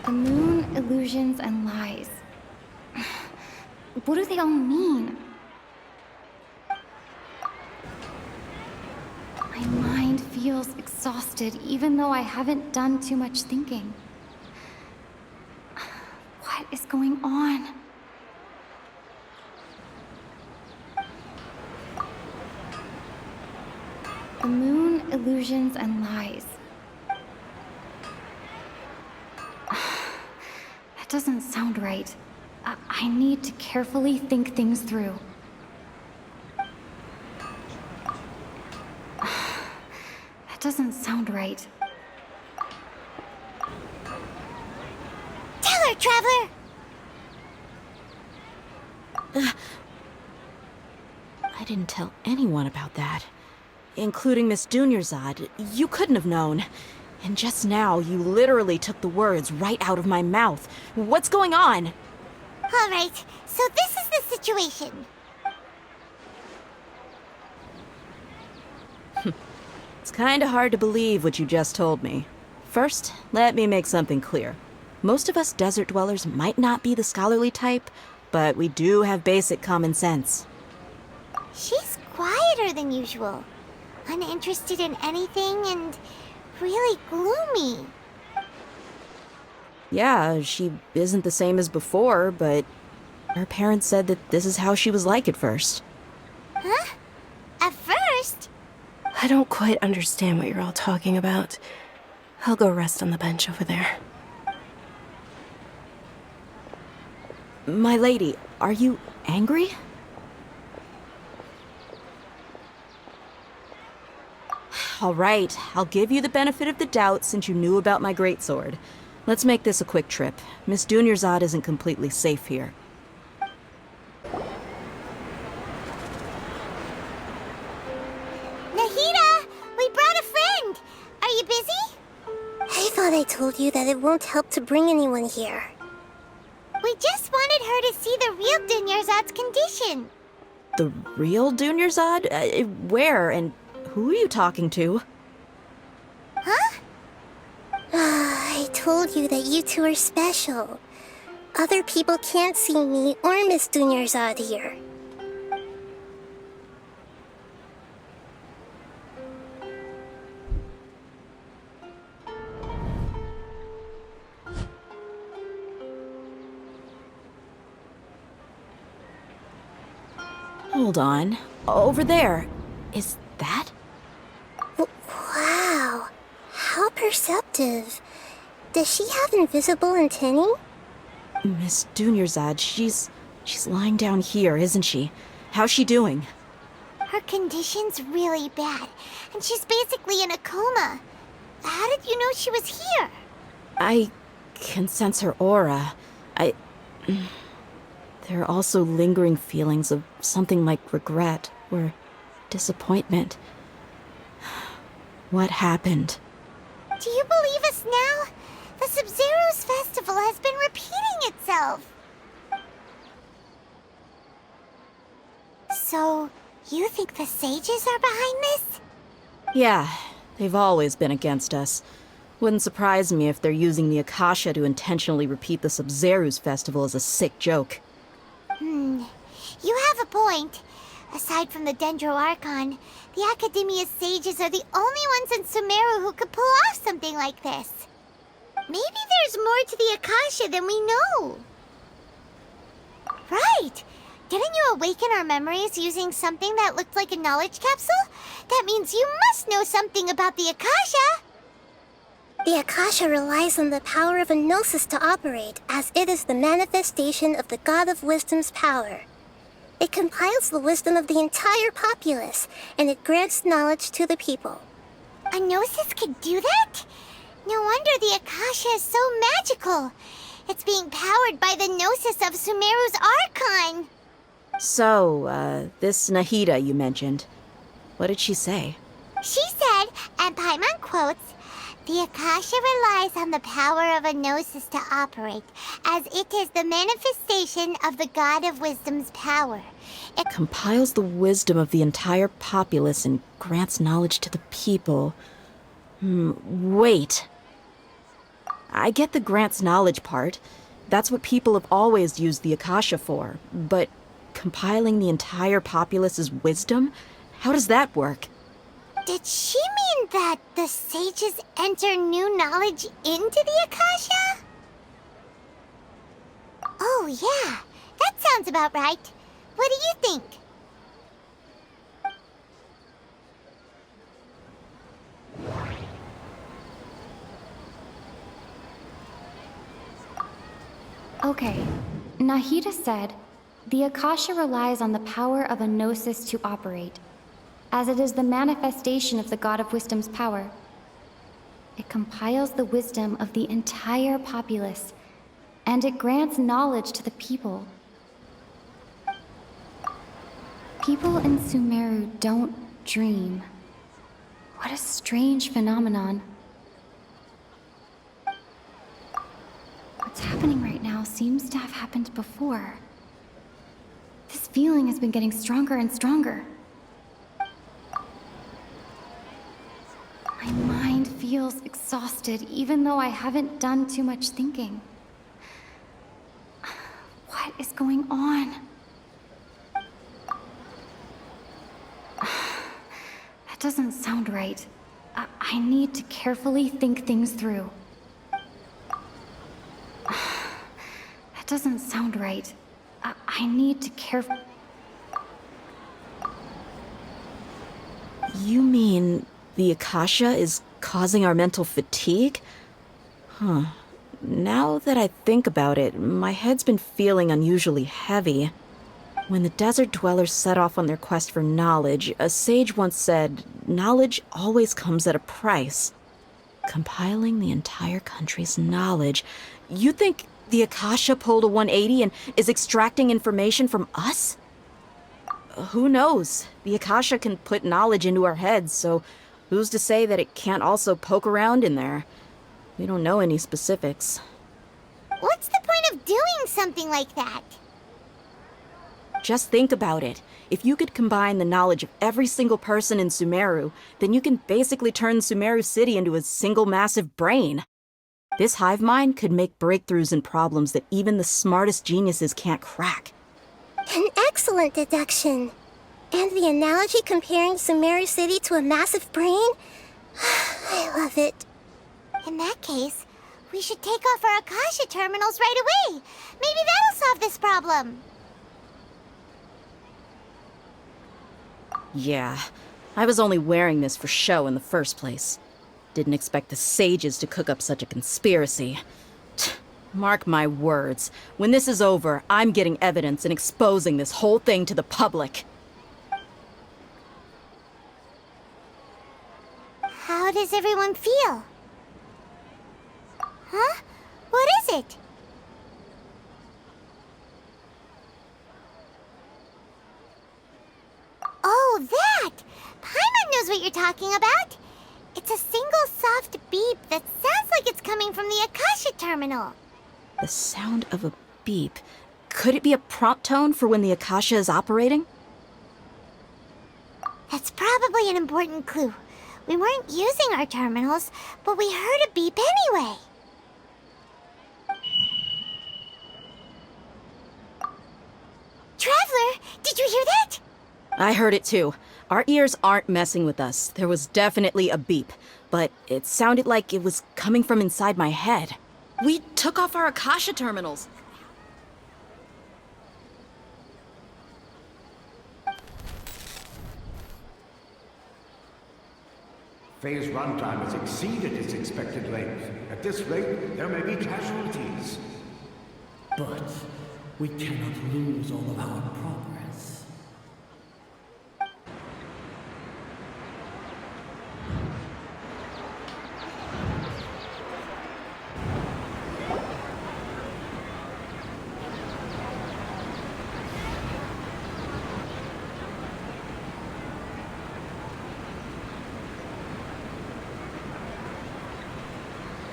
The moon, illusions, and lies. What do they all mean? My mind feels exhausted, even though I haven't done too much thinking. What is going on? The moon, illusions, and lies. That doesn't sound right. I need to carefully think things through. That doesn't sound right. Tell her, Traveler! I didn't tell anyone about that. Including Miss Dunyarzad. You couldn't have known. And just now, you literally took the words right out of my mouth. What's going on? All right, so this is the situation. It's kinda hard to believe what you just told me. First, let me make something clear. Most of us desert dwellers might not be the scholarly type, but we do have basic common sense. She's quieter than usual. Uninterested in anything and really gloomy. Yeah, she isn't the same as before, but her parents said that this is how she was like at first. Huh? At first? I don't quite understand what you're all talking about. I'll go rest on the bench over there. My lady, are you angry? All right, I'll give you the benefit of the doubt since you knew about my greatsword. Let's make this a quick trip. Miss Dunyarzad isn't completely safe here. Nahida! We brought a friend! Are you busy? I thought I told you that it won't help to bring anyone here. We just wanted her to see the real Dunyarzad's condition. The real Dunyarzad? Where and who are you talking to? Huh? I told you that you two are special. Other people can't see me or Miss Dunyarzad here. Hold on. Over there. Is that? Wow. How perceptive. Does she have invisible antennae? Miss Dunyarzad, she's lying down here, isn't she? How's she doing? Her condition's really bad, and she's basically in a coma. How did you know she was here? I can sense her aura. There are also lingering feelings of something like regret or disappointment. What happened? Do you believe us now? The Sub-Zero's festival has been repeating itself. So, you think the sages are behind this? Yeah, they've always been against us. Wouldn't surprise me if they're using the Akasha to intentionally repeat the Sub-Zero's festival as a sick joke. You have a point. Aside from the Dendro Archon, the Academia's sages are the only ones in Sumeru who could pull off something like this. Maybe there's more to the Akasha than we know. Right! Didn't you awaken our memories using something that looked like a knowledge capsule? That means you must know something about the Akasha! The Akasha relies on the power of a gnosis to operate, as it is the manifestation of the God of Wisdom's power. It compiles the wisdom of the entire populace, and it grants knowledge to the people. A gnosis could do that? No wonder the Akasha is so magical. It's being powered by the gnosis of Sumeru's Archon. So, this Nahida you mentioned, what did she say? She said, and Paimon quotes, "The Akasha relies on the power of a gnosis to operate, as it is the manifestation of the God of Wisdom's power. It Compiles the wisdom of the entire populace and grants knowledge to the people. Wait. I get the grants knowledge part. That's what people have always used the Akasha for. But compiling the entire populace's wisdom? How does that work? Did she mean that the sages enter new knowledge into the Akasha? Oh, yeah. That sounds about right. What do you think? Okay, Nahida said, the Akasha relies on the power of a gnosis to operate, as it is the manifestation of the God of Wisdom's power. It compiles the wisdom of the entire populace, and it grants knowledge to the people. People in Sumeru don't dream. What a strange phenomenon. What's happening right now seems to have happened before. This feeling has been getting stronger and stronger. My mind feels exhausted, even though I haven't done too much thinking. What is going on? That doesn't sound right. I need to carefully think things through. That doesn't sound right. I need to carefully... You mean the Akasha is causing our mental fatigue? Huh. Now that I think about it, my head's been feeling unusually heavy. When the desert dwellers set off on their quest for knowledge, a sage once said, knowledge always comes at a price. Compiling the entire country's knowledge. You think the Akasha pulled a 180 and is extracting information from us? Who knows? The Akasha can put knowledge into our heads, so who's to say that it can't also poke around in there? We don't know any specifics. What's the point of doing something like that? Just think about it. If you could combine the knowledge of every single person in Sumeru, then you can basically turn Sumeru City into a single massive brain. This hive mind could make breakthroughs in problems that even the smartest geniuses can't crack. An excellent deduction. And the analogy comparing Sumeru City to a massive brain? I love it. In that case, we should take off our Akasha terminals right away. Maybe that'll solve this problem. Yeah, I was only wearing this for show in the first place. Didn't expect the sages to cook up such a conspiracy. Mark my words, when this is over, I'm getting evidence and exposing this whole thing to the public. How does everyone feel? Huh? What is it? Oh, that! Paimon knows what you're talking about. It's a single soft beep that sounds like it's coming from the Akasha terminal. The sound of a beep. Could it be a prompt tone for when the Akasha is operating? That's probably an important clue. We weren't using our terminals, but we heard a beep anyway. Traveler, did you hear that? I heard it too. Our ears aren't messing with us. There was definitely a beep, but it sounded like it was coming from inside my head. We took off our Akasha terminals. Phase runtime has exceeded its expected length. At this rate, there may be casualties. But we cannot lose all of our progress.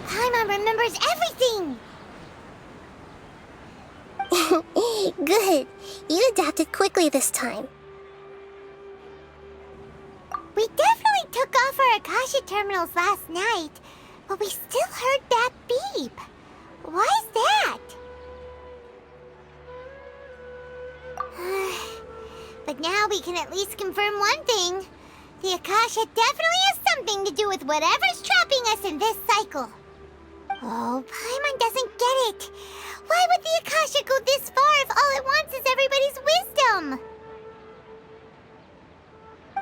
Paimon remembers everything! Good. You adapted quickly this time. We definitely took off our Akasha terminals last night, but we still heard that beep. Why is that? But now we can at least confirm one thing. The Akasha definitely has something to do with whatever's trapping us in this cycle. Oh, Paimon doesn't get it. Why would the Akasha go this far if all it wants is everybody's wisdom?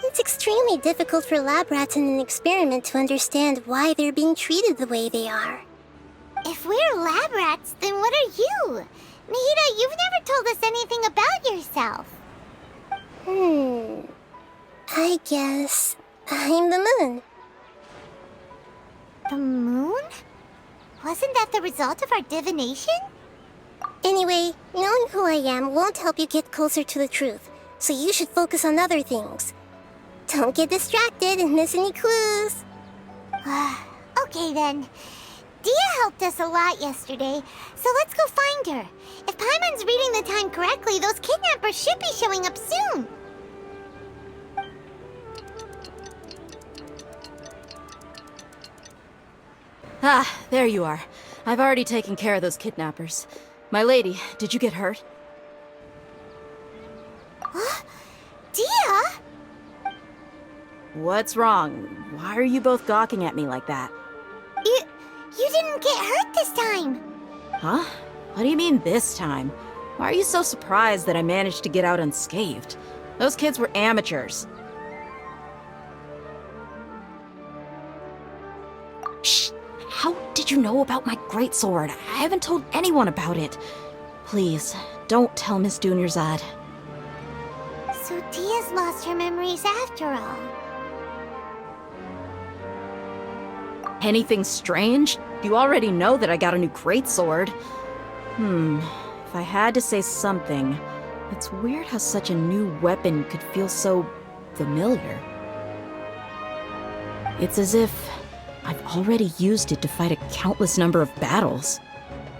It's extremely difficult for lab rats in an experiment to understand why they're being treated the way they are. If we're lab rats, then what are you? Nahida, you've never told us anything about yourself. I guess I'm the moon. The moon? Wasn't that the result of our divination? Anyway, knowing who I am won't help you get closer to the truth, so you should focus on other things. Don't get distracted and miss any clues. Okay then. Dia helped us a lot yesterday, so let's go find her. If Paimon's reading the time correctly, those kidnappers should be showing up soon. Ah, there you are. I've already taken care of those kidnappers. My lady, did you get hurt? Dia? What's wrong? Why are you both gawking at me like that? You didn't get hurt this time. Huh? What do you mean this time? Why are you so surprised that I managed to get out unscathed? Those kids were amateurs. Shh! How did you know about my greatsword? I haven't told anyone about it. Please, don't tell Miss Dunyarzad. So Dia's lost her memories after all. Anything strange? You already know that I got a new greatsword. If I had to say something, it's weird how such a new weapon could feel so familiar. It's as if I've already used it to fight a countless number of battles.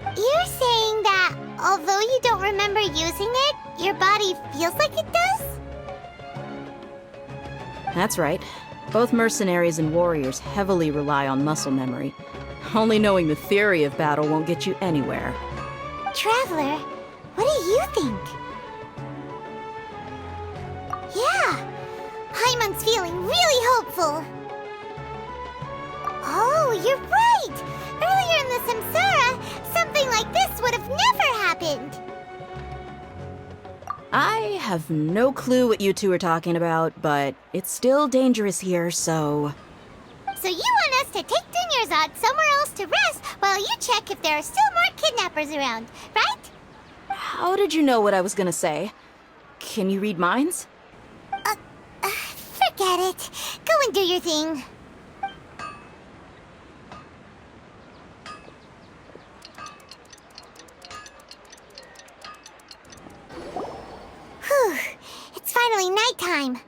You're saying that although you don't remember using it, your body feels like it does? That's right. Both mercenaries and warriors heavily rely on muscle memory. Only knowing the theory of battle won't get you anywhere. Traveler, what do you think? Yeah, Paimon's feeling really hopeful. Oh, you're right! Earlier in the Samsara, something like this would have never happened. I have no clue what you two are talking about, but it's still dangerous here, so... So you want us to take Dunyarzad somewhere else to rest while you check if there are still more kidnappers around, right? How did you know what I was gonna say? Can you read minds? Forget it. Go and do your thing. Whew. It's finally nighttime.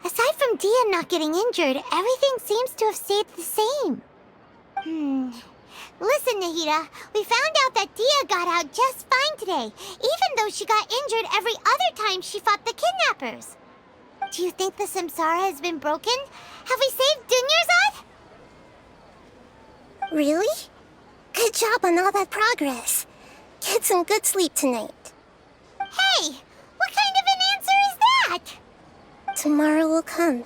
Aside from Dia not getting injured, everything seems to have stayed the same. Listen, Nahida, we found out that Dia got out just fine today, even though she got injured every other time she fought the kidnappers. Do you think the Samsara has been broken? Have we saved Dunyarzad? Really? Good job on all that progress. Get some good sleep tonight. Hey, what kind of an answer is that? Tomorrow will come.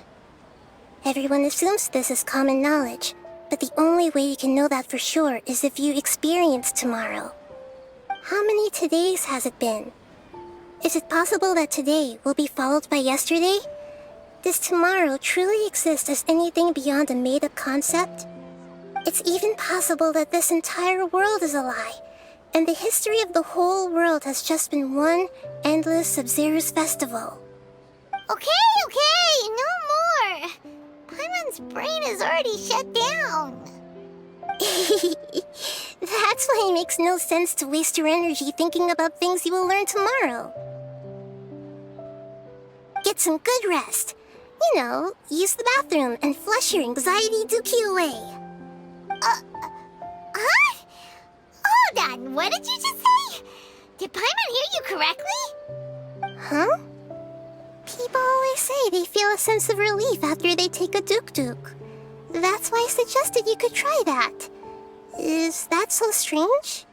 Everyone assumes this is common knowledge, but the only way you can know that for sure is if you experience tomorrow. How many todays has it been? Is it possible that today will be followed by yesterday? Does tomorrow truly exist as anything beyond a made-up concept? It's even possible that this entire world is a lie, and the history of the whole world has just been one endless Sub-Zero's festival. Okay, no more. Paimon's brain is already shut down. That's why it makes no sense to waste your energy thinking about things you will learn tomorrow. Get some good rest. You know, use the bathroom and flush your anxiety dookie away. Huh? Hold on, what did you just say? Did Paimon hear you correctly? Huh? People always say they feel a sense of relief after they take a duk-duk. That's why I suggested you could try that. Is that so strange?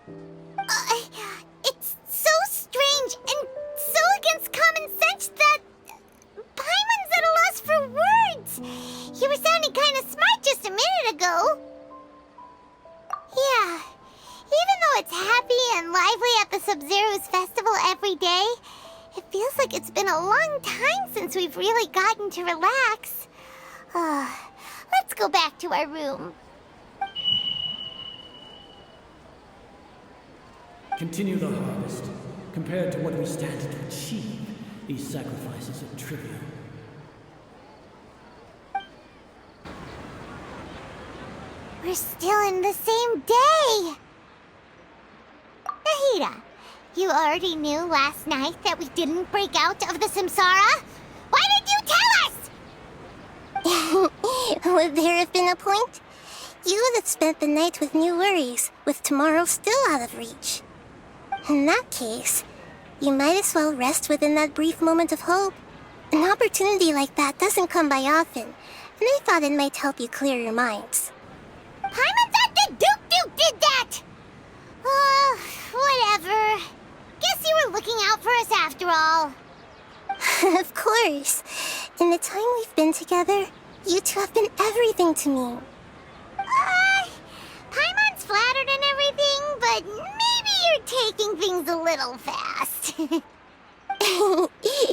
It's so strange and so against common sense that Paimon's at a loss for words. You were sounding kind of smart just a minute ago. Yeah, even though it's happy and lively at the Sub-Zero's festival every day, it feels like it's been a long time since we've really gotten to relax. Let's go back to our room. Continue the harvest. Compared to what we stand to achieve, these sacrifices are trivial. We're still in the same day! Nahida, you already knew last night that we didn't break out of the samsara? Why did you tell us? Would there have been a point? You would have spent the night with new worries, with tomorrow still out of reach. In that case, you might as well rest within that brief moment of hope. An opportunity like that doesn't come by often, and I thought it might help you clear your minds. Paimon thought the Duke did that! Whatever. Guess you were looking out for us after all. Of course. In the time we've been together, you two have been everything to me. Paimon's flattered and everything, but maybe you're taking things a little fast.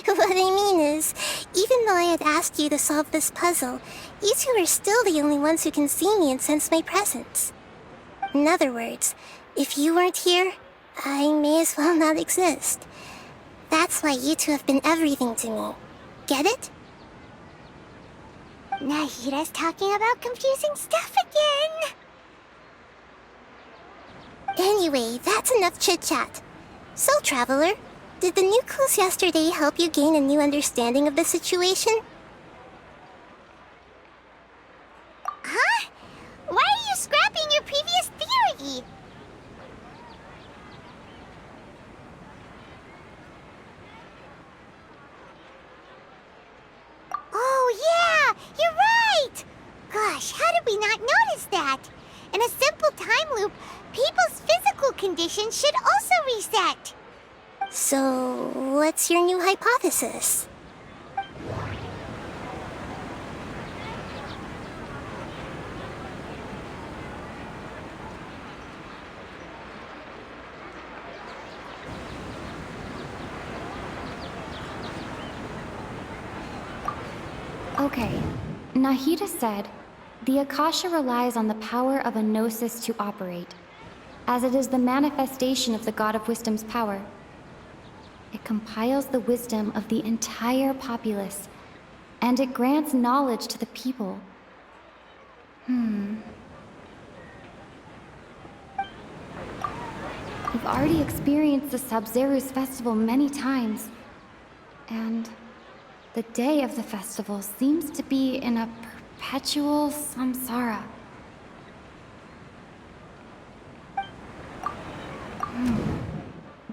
What I mean is, even though I had asked you to solve this puzzle, you two are still the only ones who can see me and sense my presence. In other words, if you weren't here, I may as well not exist. That's why you two have been everything to me. Get it? Nahida's talking about confusing stuff again. Anyway, that's enough chit-chat. So, Traveler, did the new clues yesterday help you gain a new understanding of the situation? Huh? Why are you scrapping your previous theory? Oh yeah, you're right! Gosh, how did we not notice that? In a simple time loop, people's physical conditions should also reset. So, what's your new hypothesis? Okay, Nahida said, the Akasha relies on the power of a gnosis to operate, as it is the manifestation of the God of Wisdom's power. It compiles the wisdom of the entire populace, and it grants knowledge to the people. We've already experienced the Sub-Zero's festival many times, and the day of the festival seems to be in a perpetual samsara.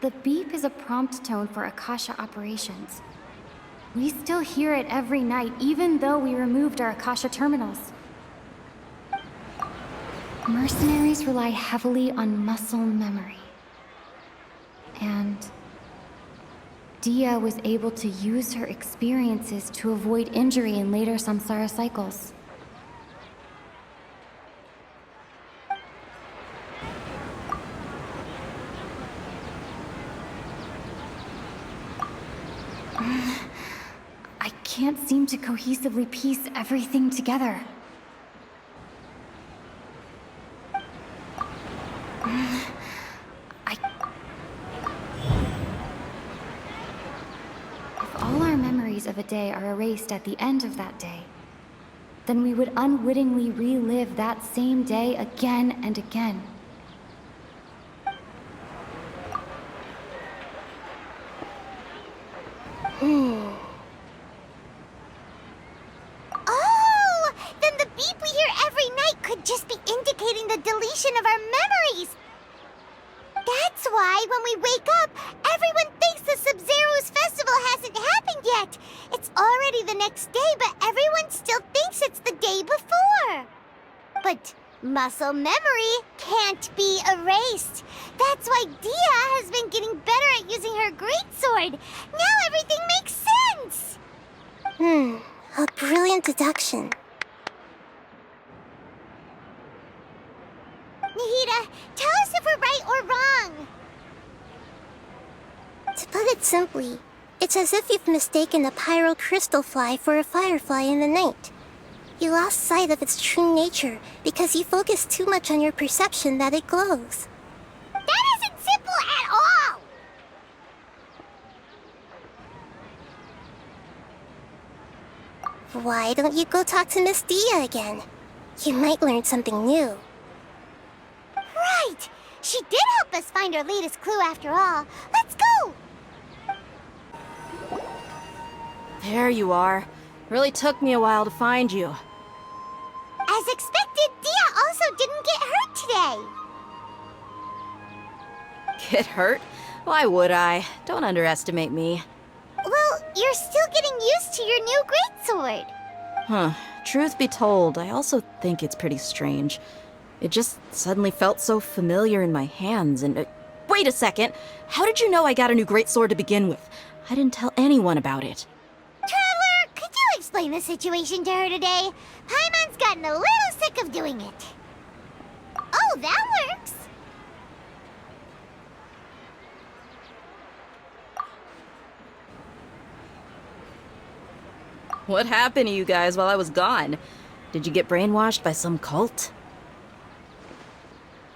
The beep is a prompt tone for Akasha operations. We still hear it every night, even though we removed our Akasha terminals. Mercenaries rely heavily on muscle memory. And Dia was able to use her experiences to avoid injury in later samsara cycles. I can't seem to cohesively piece everything together. If all our memories of a day are erased at the end of that day, then we would unwittingly relive that same day again and again. Oh! Then the beep we hear every night could just be indicating the deletion of our memories! That's why when we wake up, everyone thinks the Sub-Zero's festival hasn't happened yet! It's already the next day, but everyone still thinks it's the day before! But muscle memory can't be erased. That's why Dia has been getting better at using her greatsword. Now everything makes sense! A brilliant deduction. Nahida, tell us if we're right or wrong. To put it simply, it's as if you've mistaken a pyro crystal fly for a firefly in the night. You lost sight of its true nature because you focused too much on your perception that it glows. That isn't simple at all! Why don't you go talk to Miss Dia again? You might learn something new. Right! She did help us find our latest clue after all. Let's go! There you are. Really took me a while to find you. As expected, Dia also didn't get hurt today. Get hurt? Why would I? Don't underestimate me. Well, you're still getting used to your new greatsword. Huh. Truth be told, I also think it's pretty strange. It just suddenly felt so familiar in my hands and... wait a second! How did you know I got a new greatsword to begin with? I didn't tell anyone about it. Traveler, could you explain the situation to her today? Paimon's gotten a little sick of doing it. Oh, that works! What happened to you guys while I was gone? Did you get brainwashed by some cult?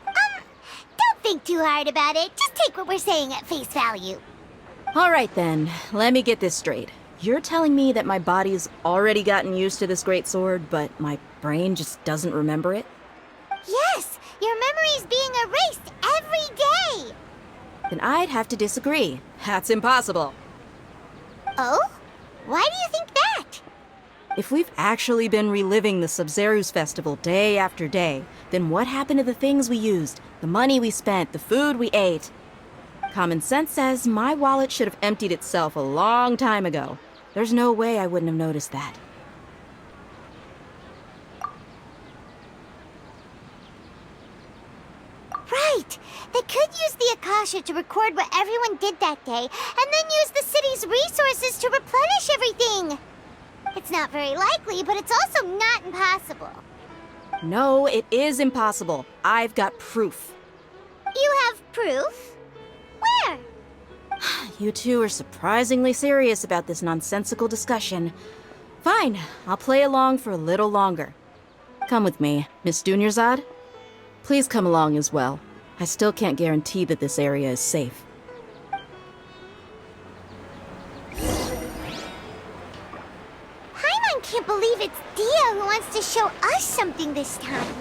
Don't think too hard about it. Just take what we're saying at face value. Alright then, let me get this straight. You're telling me that my body's already gotten used to this greatsword, but my brain just doesn't remember it? Yes, your memory's being erased every day. Then I'd have to disagree. That's impossible. Oh? Why do you think that? If we've actually been reliving the Sub-Zero's festival day after day, then what happened to the things we used, the money we spent, the food we ate? Common sense says my wallet should have emptied itself a long time ago. There's no way I wouldn't have noticed that. Right! They could use the Akasha to record what everyone did that day, and then use the city's resources to replenish everything! It's not very likely, but it's also not impossible. No, it is impossible. I've got proof. You have proof? Where? You two are surprisingly serious about this nonsensical discussion. Fine, I'll play along for a little longer. Come with me, Miss Dunyarzad. Please come along as well. I still can't guarantee that this area is safe. Paimon can't believe it's Dia who wants to show us something this time.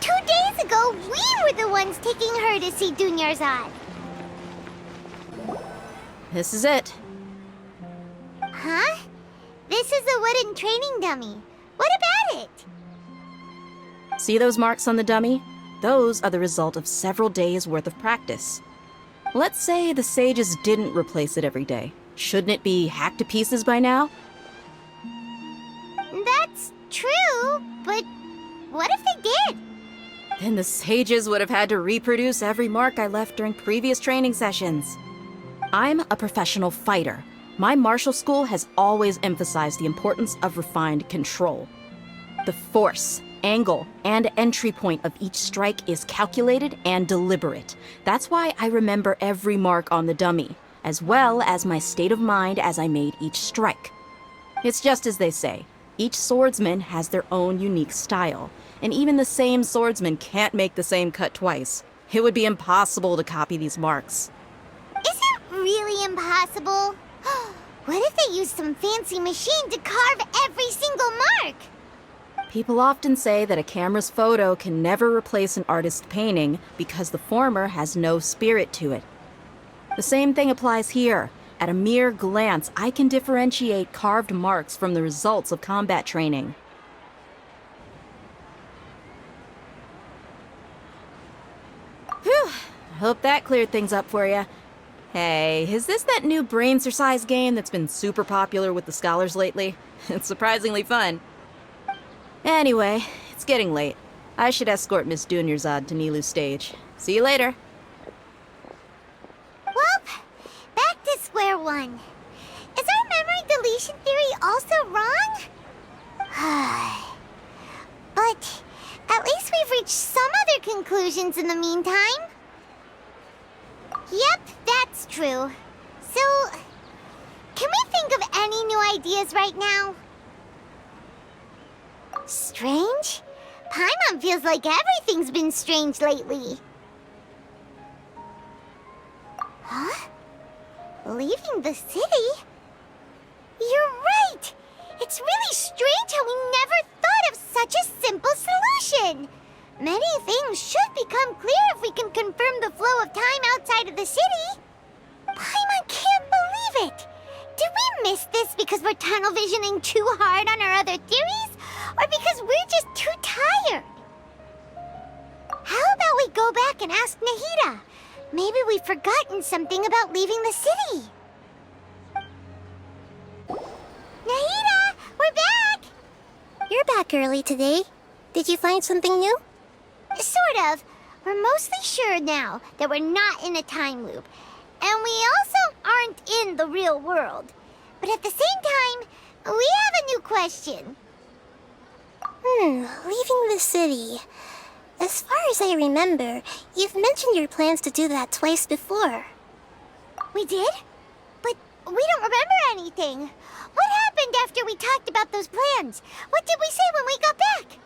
2 days ago, we were the ones taking her to see Dunyarzad. This is it. Huh? This is a wooden training dummy. What about it? See those marks on the dummy? Those are the result of several days' worth of practice. Let's say the sages didn't replace it every day. Shouldn't it be hacked to pieces by now? That's true, but what if they did? Then the sages would have had to reproduce every mark I left during previous training sessions. I'm a professional fighter. My martial school has always emphasized the importance of refined control. The force, angle, and entry point of each strike is calculated and deliberate. That's why I remember every mark on the dummy, as well as my state of mind as I made each strike. It's just as they say. Each swordsman has their own unique style, and even the same swordsman can't make the same cut twice. It would be impossible to copy these marks. Is it really impossible? What if they used some fancy machine to carve every single mark? People often say that a camera's photo can never replace an artist's painting because the former has no spirit to it. The same thing applies here. At a mere glance, I can differentiate carved marks from the results of combat training. Whew, I hope that cleared things up for you. Hey, is this that new brain exercise game that's been super popular with the scholars lately? It's surprisingly fun. Anyway, it's getting late. I should escort Miss Dunyarzad to Nilu's stage. See you later. Well, back to square one. Is our memory deletion theory also wrong? But at least we've reached some other conclusions in the meantime. Yep, that's true. So, can we think of any new ideas right now? Strange? Paimon feels like everything's been strange lately. Huh? Leaving the city? You're right! It's really strange how we never thought of such a simple solution! Many things should become clear if we can confirm the flow of time outside of the city. Paimon can't believe it! Did we miss this because we're tunnel visioning too hard on our other theories? Or because we're just too tired? How about we go back and ask Nahida? Maybe we've forgotten something about leaving the city. Nahida, we're back! You're back early today. Did you find something new? Sort of. We're mostly sure now that we're not in a time loop. And we also aren't in the real world. But at the same time, we have a new question. Leaving the city. As far as I remember, you've mentioned your plans to do that twice before. We did? But we don't remember anything. What happened after we talked about those plans? What did we say when we got back?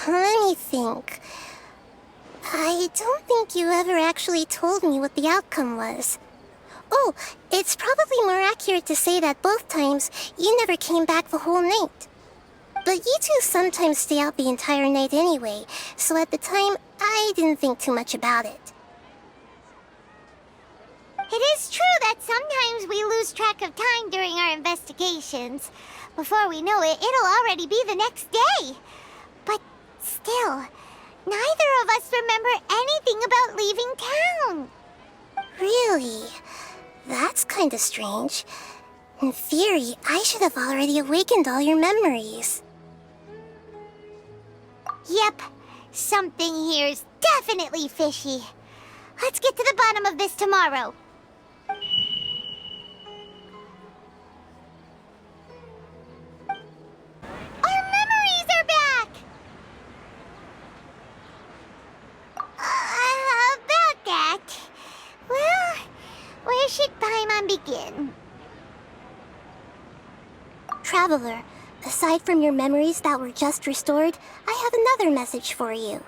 Let me think. I don't think you ever actually told me what the outcome was. Oh, it's probably more accurate to say that both times you never came back the whole night. But you two sometimes stay out the entire night anyway, so at the time, I didn't think too much about it. It is true that sometimes we lose track of time during our investigations. Before we know it, it'll already be the next day. But still, neither of us remember anything about leaving town. Really? That's kinda strange. In theory, I should have already awakened all your memories. Yep, something here's definitely fishy. Let's get to the bottom of this tomorrow. Our memories are back! About that. Well, where should Paimon begin? Traveler, aside from your memories that were just restored, I have another message for you.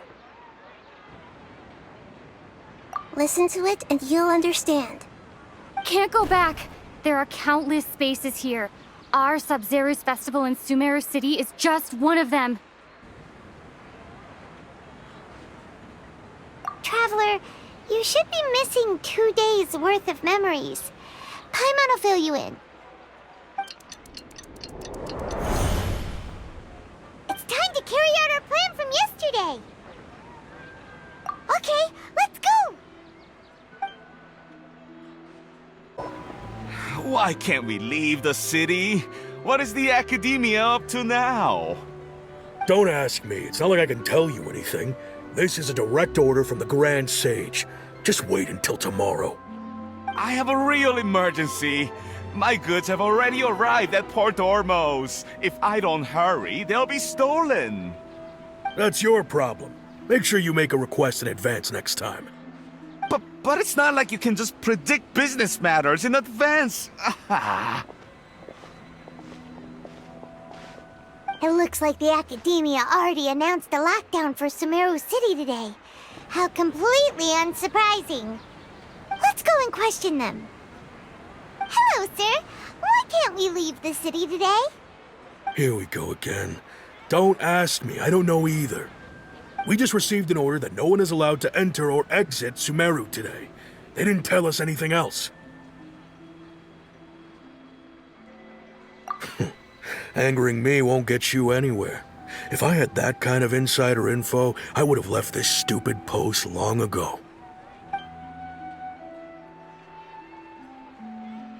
Listen to it and you'll understand. Can't go back. There are countless spaces here. Our Sub-Zero's festival in Sumeru City is just one of them. Traveler, you should be missing 2 days worth of memories. Paimon will fill you in. It's time to carry out our plan from yesterday. Okay, let's go! Why can't we leave the city? What is the Academia up to now? Don't ask me. It's not like I can tell you anything. This is a direct order from the Grand Sage. Just wait until tomorrow. I have a real emergency. My goods have already arrived at Port Ormos. If I don't hurry, they'll be stolen. That's your problem. Make sure you make a request in advance next time. But it's not like you can just predict business matters in advance. It looks like the Academia already announced a lockdown for Sumeru City today. How completely unsurprising. Let's go and question them. Hello, sir. Why can't we leave the city today? Here we go again. Don't ask me, I don't know either. We just received an order that no one is allowed to enter or exit Sumeru today. They didn't tell us anything else. Angering me won't get you anywhere. If I had that kind of insider info, I would have left this stupid post long ago.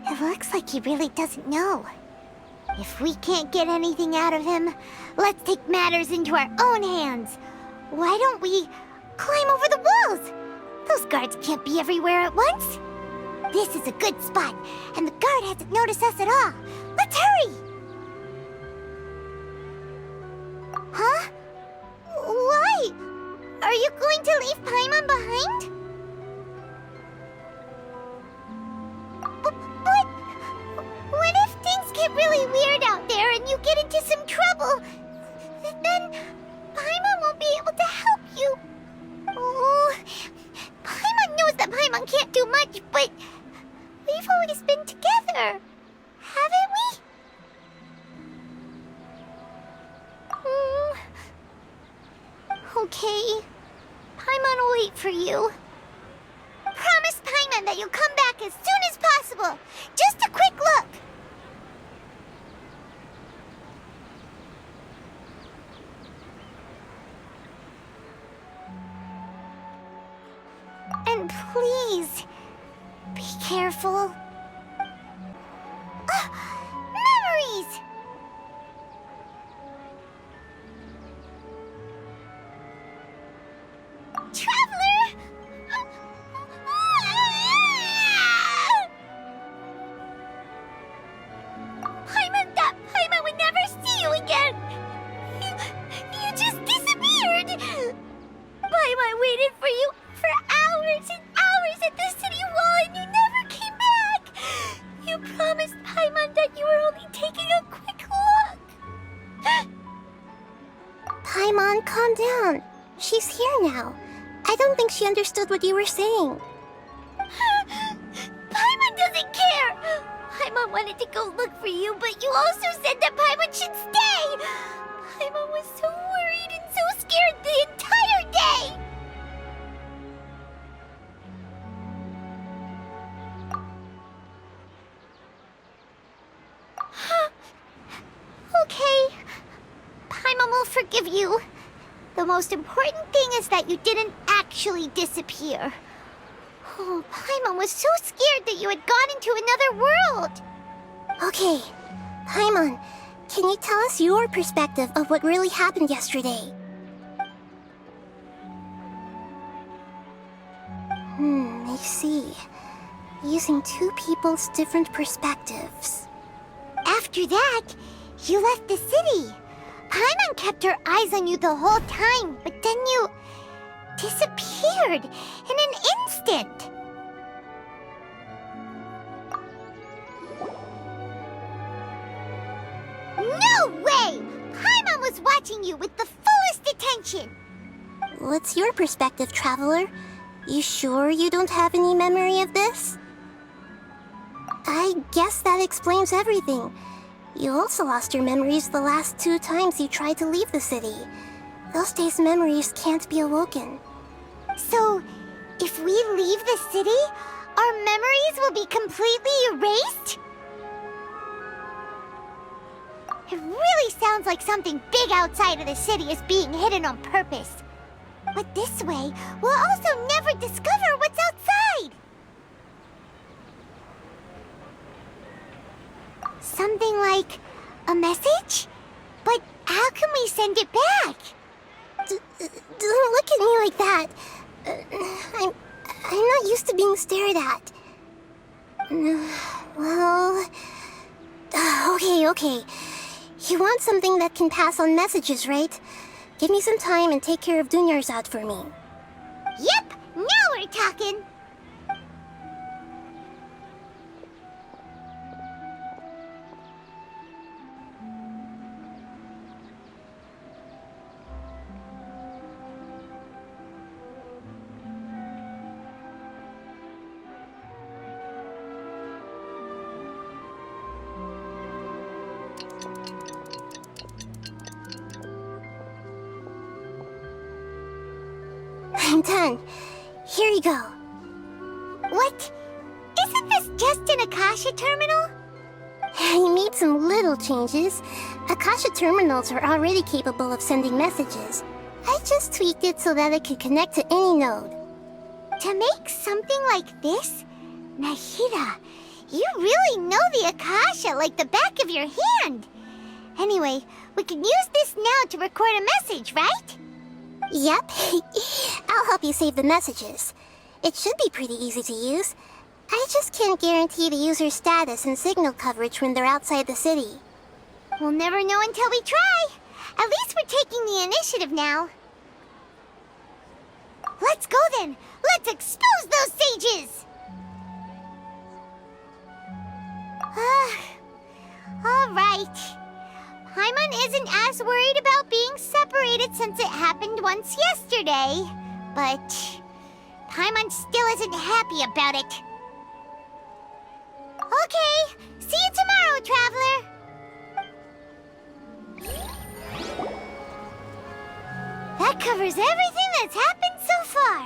It looks like he really doesn't know. If we can't get anything out of him, let's take matters into our own hands. Why don't we climb over the walls? Those guards can't be everywhere at once. This is a good spot, and the guard hasn't noticed us at all. Let's hurry! Huh? Why? Are you going to leave Paimon behind? But what if things get really weird out there and you get into some trouble? Then Paimon won't be able to help you. Oh, Paimon knows that Paimon can't do much, but we've always been together, haven't we? Okay. Paimon will wait for you. Promise Paimon that you'll come back as soon as possible. Just a quick look. And please, be careful. Memories! Traveler! Paimon thought Paimon would never see you again! You just disappeared! Paimon waited for you for hours and hours at the city wall and you never came back! You promised Paimon that you were only taking a quick look! Paimon, calm down. She's here now. I don't think she understood what you were saying. Paimon doesn't care! Paimon wanted to go look for you, but you also said that Paimon should stay! Paimon was so worried and so scared the entire day! Okay. Paimon will forgive you. The most important thing is that you didn't actually disappear. Oh, Paimon was so scared that you had gone into another world. Okay, Paimon, can you tell us your perspective of what really happened yesterday? I see. Using two people's different perspectives. After that, you left the city. Paimon kept her eyes on you the whole time, but then you disappeared in an instant. No way! Paimon was watching you with the fullest attention. What's your perspective, Traveler? You sure you don't have any memory of this? I guess that explains everything. You also lost your memories the last 2 times you tried to leave the city. Those days' memories can't be awoken. So, if we leave the city, our memories will be completely erased? It really sounds like something big outside of the city is being hidden on purpose. But this way, we'll also never discover what's outside. Something like a message? But how can we send it back? Don't look at me like that. I'm not used to being stared at. Well... Okay. You want something that can pass on messages, right? Give me some time and take care of Dunyarzad for me. Yep, now we're talking. 10. Here you go. What? Isn't this just an Akasha terminal? You made some little changes. Akasha terminals are already capable of sending messages. I just tweaked it so that it could connect to any node. To make something like this? Nahida, you really know the Akasha like the back of your hand. Anyway, we can use this now to record a message, right? Yep. I'll help you save the messages. It should be pretty easy to use. I just can't guarantee the user's status and signal coverage when they're outside the city. We'll never know until we try. At least we're taking the initiative now. Let's go then. Let's expose those sages! Alright. Paimon isn't as worried about being separated since it happened once yesterday. But Paimon still isn't happy about it. Okay, see you tomorrow, Traveler! That covers everything that's happened so far.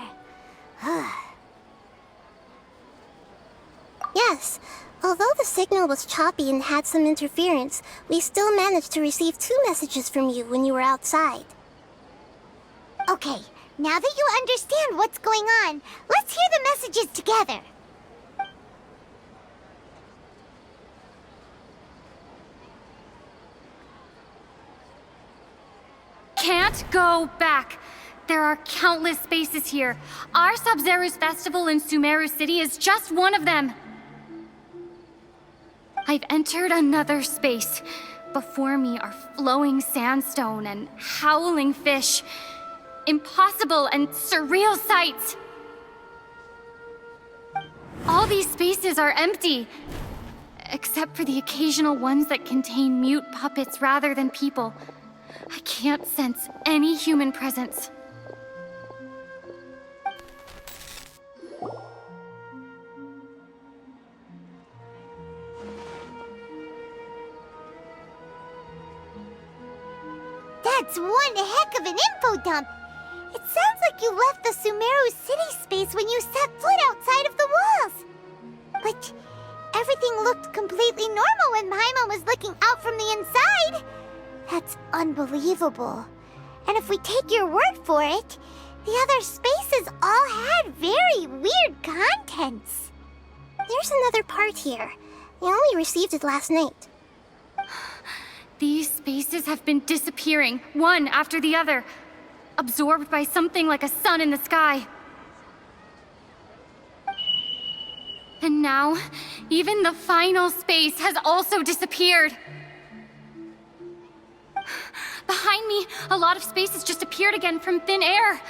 Yes, although the signal was choppy and had some interference, we still managed to receive 2 messages from you when you were outside. Okay, now that you understand what's going on, let's hear the messages together. Can't go back. There are countless spaces here. Our Sub-Zero's festival in Sumeru City is just one of them. I've entered another space. Before me are flowing sandstone and howling fish. Impossible and surreal sights. All these spaces are empty, except for the occasional ones that contain mute puppets rather than people. I can't sense any human presence. That's one heck of an info dump. It sounds like you left the Sumeru city space when you set foot outside of the walls. But everything looked completely normal when Paimon was looking out from the inside. That's unbelievable. And if we take your word for it, the other spaces all had very weird contents. There's another part here. We only received it last night. These spaces have been disappearing, one after the other, absorbed by something like a sun in the sky. And now, even the final space has also disappeared. Behind me, a lot of spaces just appeared again from thin air.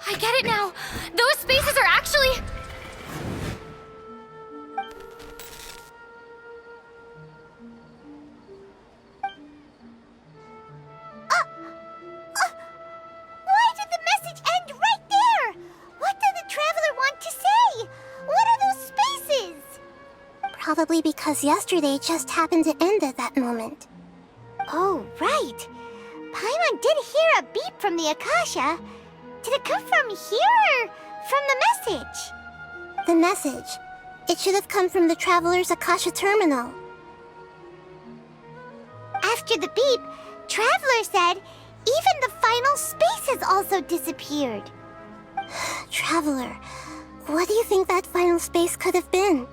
I get it now. Those spaces are actually... Why did the message end right there? What did the Traveler want to say? What are those spaces? Probably because yesterday just happened to end at that moment. Oh, right. Paimon did hear a beep from the Akasha. Did it come from here or from the message? The message. It should have come from the Traveler's Akasha terminal. After the beep, Traveler said even the final space has also disappeared. Traveler, what do you think that final space could have been?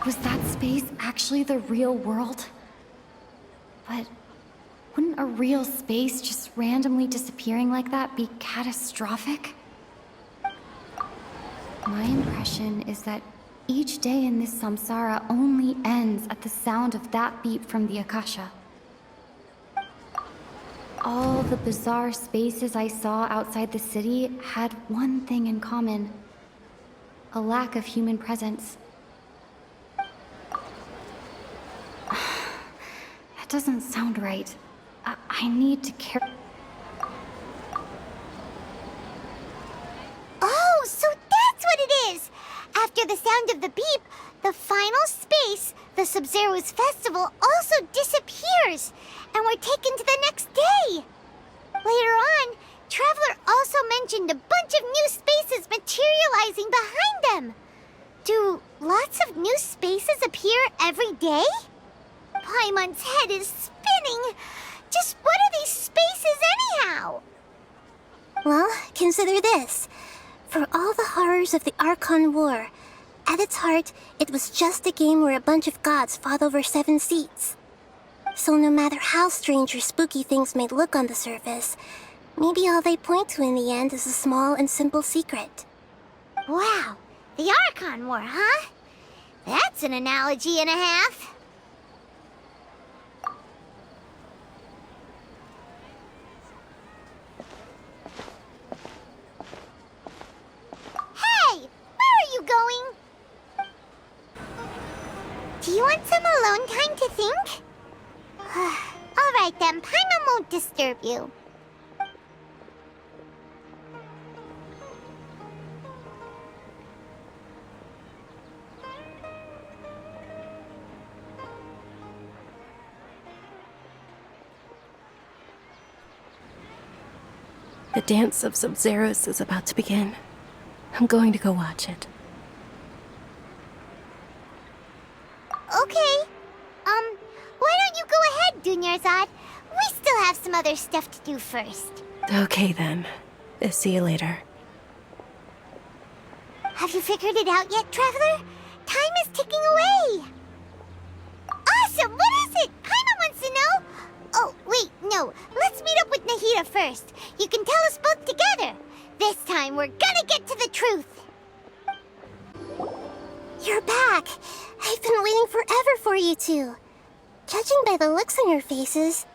Was that space actually the real world? But wouldn't a real space just randomly disappearing like that be catastrophic? My impression is that each day in this samsara only ends at the sound of that beep from the Akasha. All the bizarre spaces I saw outside the city had one thing in common: a lack of human presence. That doesn't sound right. I need to care. Oh, so that's what it is! After the sound of the beep, the final space, the the Sub-Zero's festival also disappears, and we're taken to the next day. Later on, Traveler also mentioned a bunch of new spaces materializing behind them. Do lots of new spaces appear every day? Paimon's head is spinning. Just what are these spaces anyhow? Well, consider this. For all the horrors of the Archon War, at its heart, it was just a game where a bunch of gods fought over 7 seats. So no matter how strange or spooky things may look on the surface, maybe all they point to in the end is a small and simple secret. Wow, the Archon War, huh? That's an analogy and a half. Hey, where are you going? Do you want some alone time to think? All right then, Paimon won't disturb you. The dance of Sub-Zeros is about to begin. I'm going to go watch it. Okay. Why don't you go ahead, Dunyarzad? We still have some other stuff to do first. Okay then. See you later. Have you figured it out yet, Traveler? Time is ticking away. Awesome! What is it? Paimon wants to know. Oh, wait, no. Let's meet up with Nahida first. You can tell us both together. This time, we're gonna get to the truth. You're back. I've been waiting forever for you two. Judging by the looks on your faces,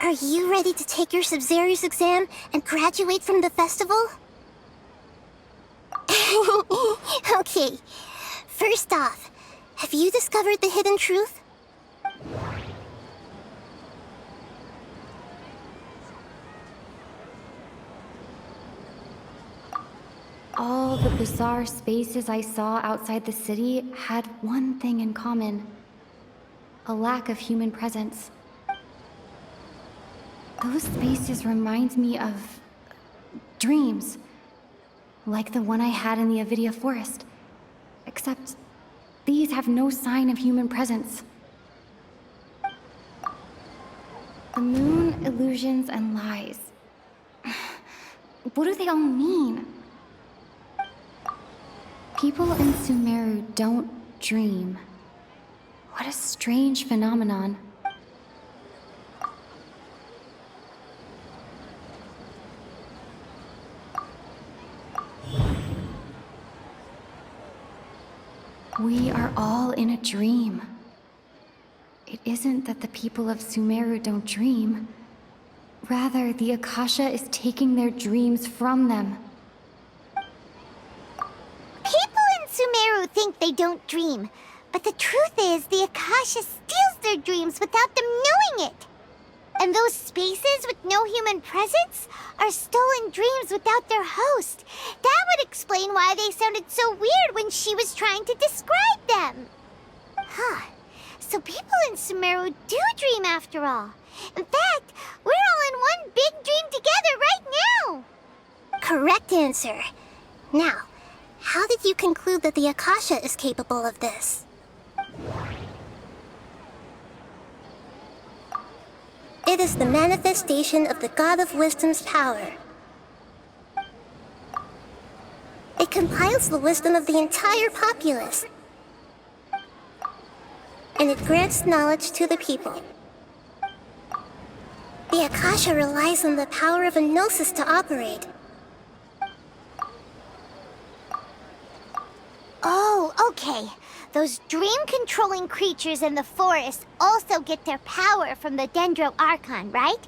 are you ready to take your Sub-Zero's exam and graduate from the festival? Okay. First off, have you discovered the hidden truth? All the bizarre spaces I saw outside the city had one thing in common: a lack of human presence. Those spaces remind me of dreams, like the one I had in the Avidia Forest. Except these have no sign of human presence. The moon, illusions, and lies. What do they all mean? People in Sumeru don't dream. What a strange phenomenon. We are all in a dream. It isn't that the people of Sumeru don't dream. Rather, the Akasha is taking their dreams from them. People in Sumeru think they don't dream, but the truth is the Akasha steals their dreams without them knowing it. And those spaces with no human presence are stolen dreams without their host. That would explain why they sounded so weird when she was trying to describe them. Huh. So people in Sumeru do dream after all. In fact, we're all in one big dream together right now. Correct answer. Now, how did you conclude that the Akasha is capable of this? It is the manifestation of the God of Wisdom's power. It compiles the wisdom of the entire populace, and it grants knowledge to the people. The Akasha relies on the power of a gnosis to operate. Oh, okay. Those dream-controlling creatures in the forest also get their power from the Dendro Archon, right?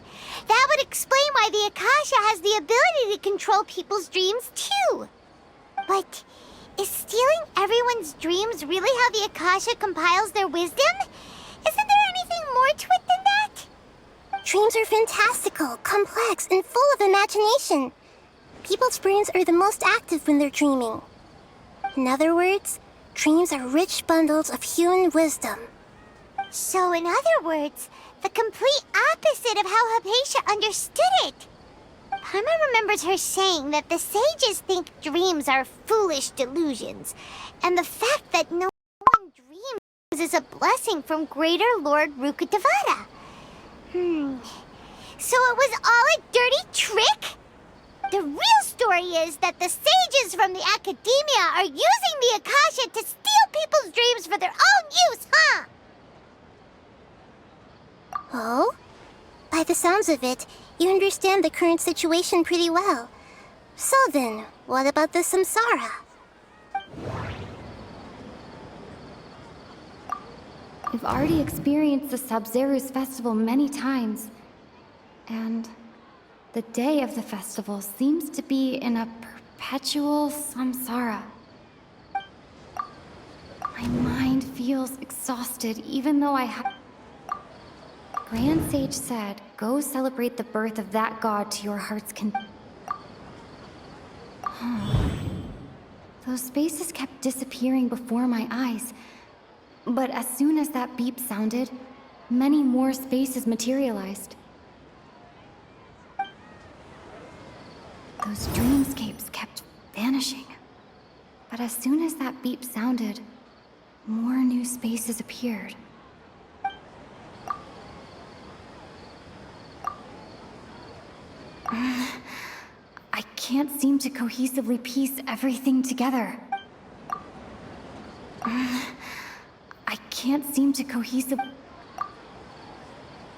That would explain why the Akasha has the ability to control people's dreams, too. But is stealing everyone's dreams really how the Akasha compiles their wisdom? Isn't there anything more to it than that? Dreams are fantastical, complex, and full of imagination. People's brains are the most active when they're dreaming. In other words, dreams are rich bundles of human wisdom. So in other words, the complete opposite of how Hypatia understood it. Paimon remembers her saying that the sages think dreams are foolish delusions, and the fact that no one dreams is a blessing from Greater Lord Rukkhadevata. So it was all a dirty trick? The real story is that the sages from the Academia are using the Akasha to steal people's dreams for their own use, huh? Oh? By the sounds of it, you understand the current situation pretty well. So then, what about the samsara? We've already experienced the Sub-Zeru's festival many times. And the day of the festival seems to be in a perpetual samsara. My mind feels exhausted even though I have... Grand Sage said, go celebrate the birth of that god to your heart's content. Those spaces kept disappearing before my eyes. But as soon as that beep sounded, many more spaces materialized. Those dreamscapes kept vanishing. But as soon as that beep sounded, more new spaces appeared. I can't seem to cohesively piece everything together. I can't seem to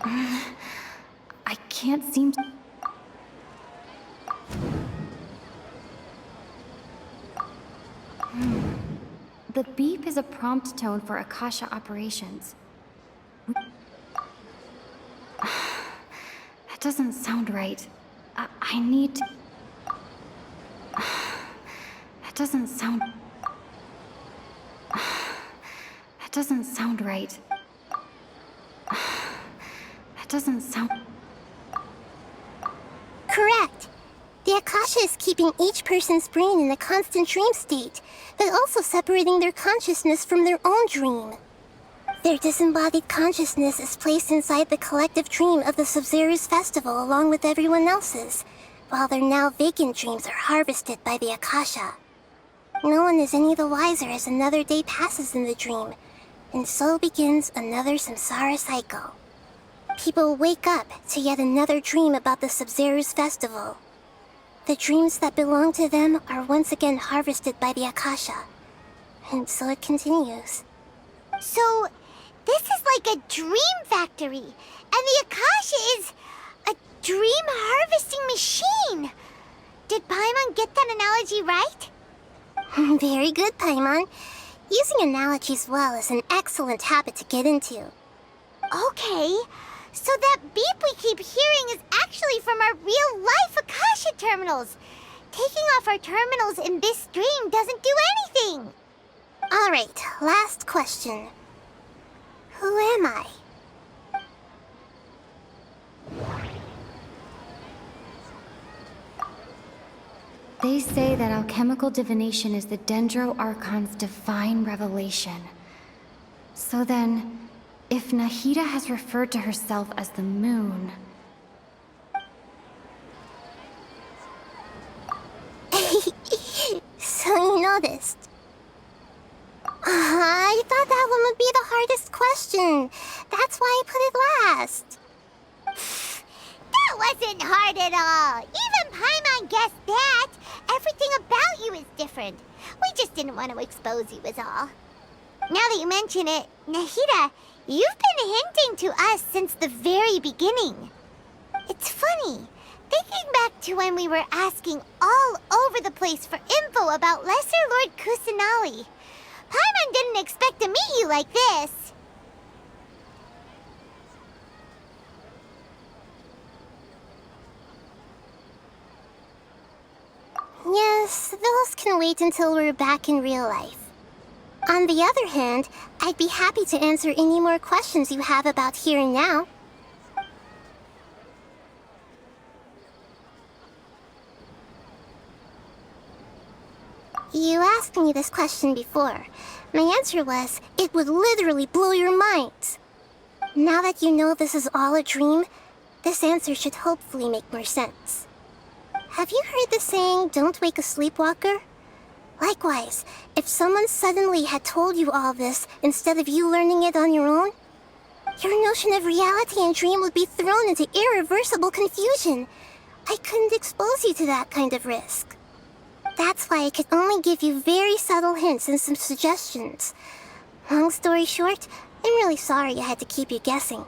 I can't seem to... The beep is a prompt tone for Akasha operations. That doesn't sound right. I need to... That doesn't sound... That doesn't sound right. That doesn't sound... Correct. The Akasha is keeping each person's brain in a constant dream state, but also separating their consciousness from their own dream. Their disembodied consciousness is placed inside the collective dream of the Sub-Zeru's festival along with everyone else's, while their now vacant dreams are harvested by the Akasha. No one is any the wiser as another day passes in the dream, and so begins another samsara cycle. People wake up to yet another dream about the Sub-Zeru's festival. The dreams that belong to them are once again harvested by the Akasha, and so it continues. So, this is like a dream factory, and the Akasha is a dream harvesting machine. Did Paimon get that analogy right? Very good, Paimon. Using analogies well is an excellent habit to get into. Okay, so that beep we keep hearing is actually from our real-life Akasha terminals. Taking off our terminals in this dream doesn't do anything. Alright, last question. Who am I? They say that alchemical divination is the Dendro Archon's divine revelation. So then, if Nahida has referred to herself as the moon... So you noticed. I thought that one would be the hardest question. That's why I put it last. That wasn't hard at all. Even Paimon guessed that. Everything about you is different. We just didn't want to expose you is all. Now that you mention it, Nahida, you've been hinting to us since the very beginning. It's funny, thinking back to when we were asking all over the place for info about Lesser Lord Kusanali. Paimon didn't expect to meet you like this. Yes, those can wait until we're back in real life. On the other hand, I'd be happy to answer any more questions you have about here and now. You asked me this question before. My answer was, it would literally blow your minds. Now that you know this is all a dream, this answer should hopefully make more sense. Have you heard the saying, "Don't wake a sleepwalker"? Likewise, if someone suddenly had told you all this instead of you learning it on your own, your notion of reality and dream would be thrown into irreversible confusion. I couldn't expose you to that kind of risk. That's why I could only give you very subtle hints and some suggestions. Long story short, I'm really sorry I had to keep you guessing.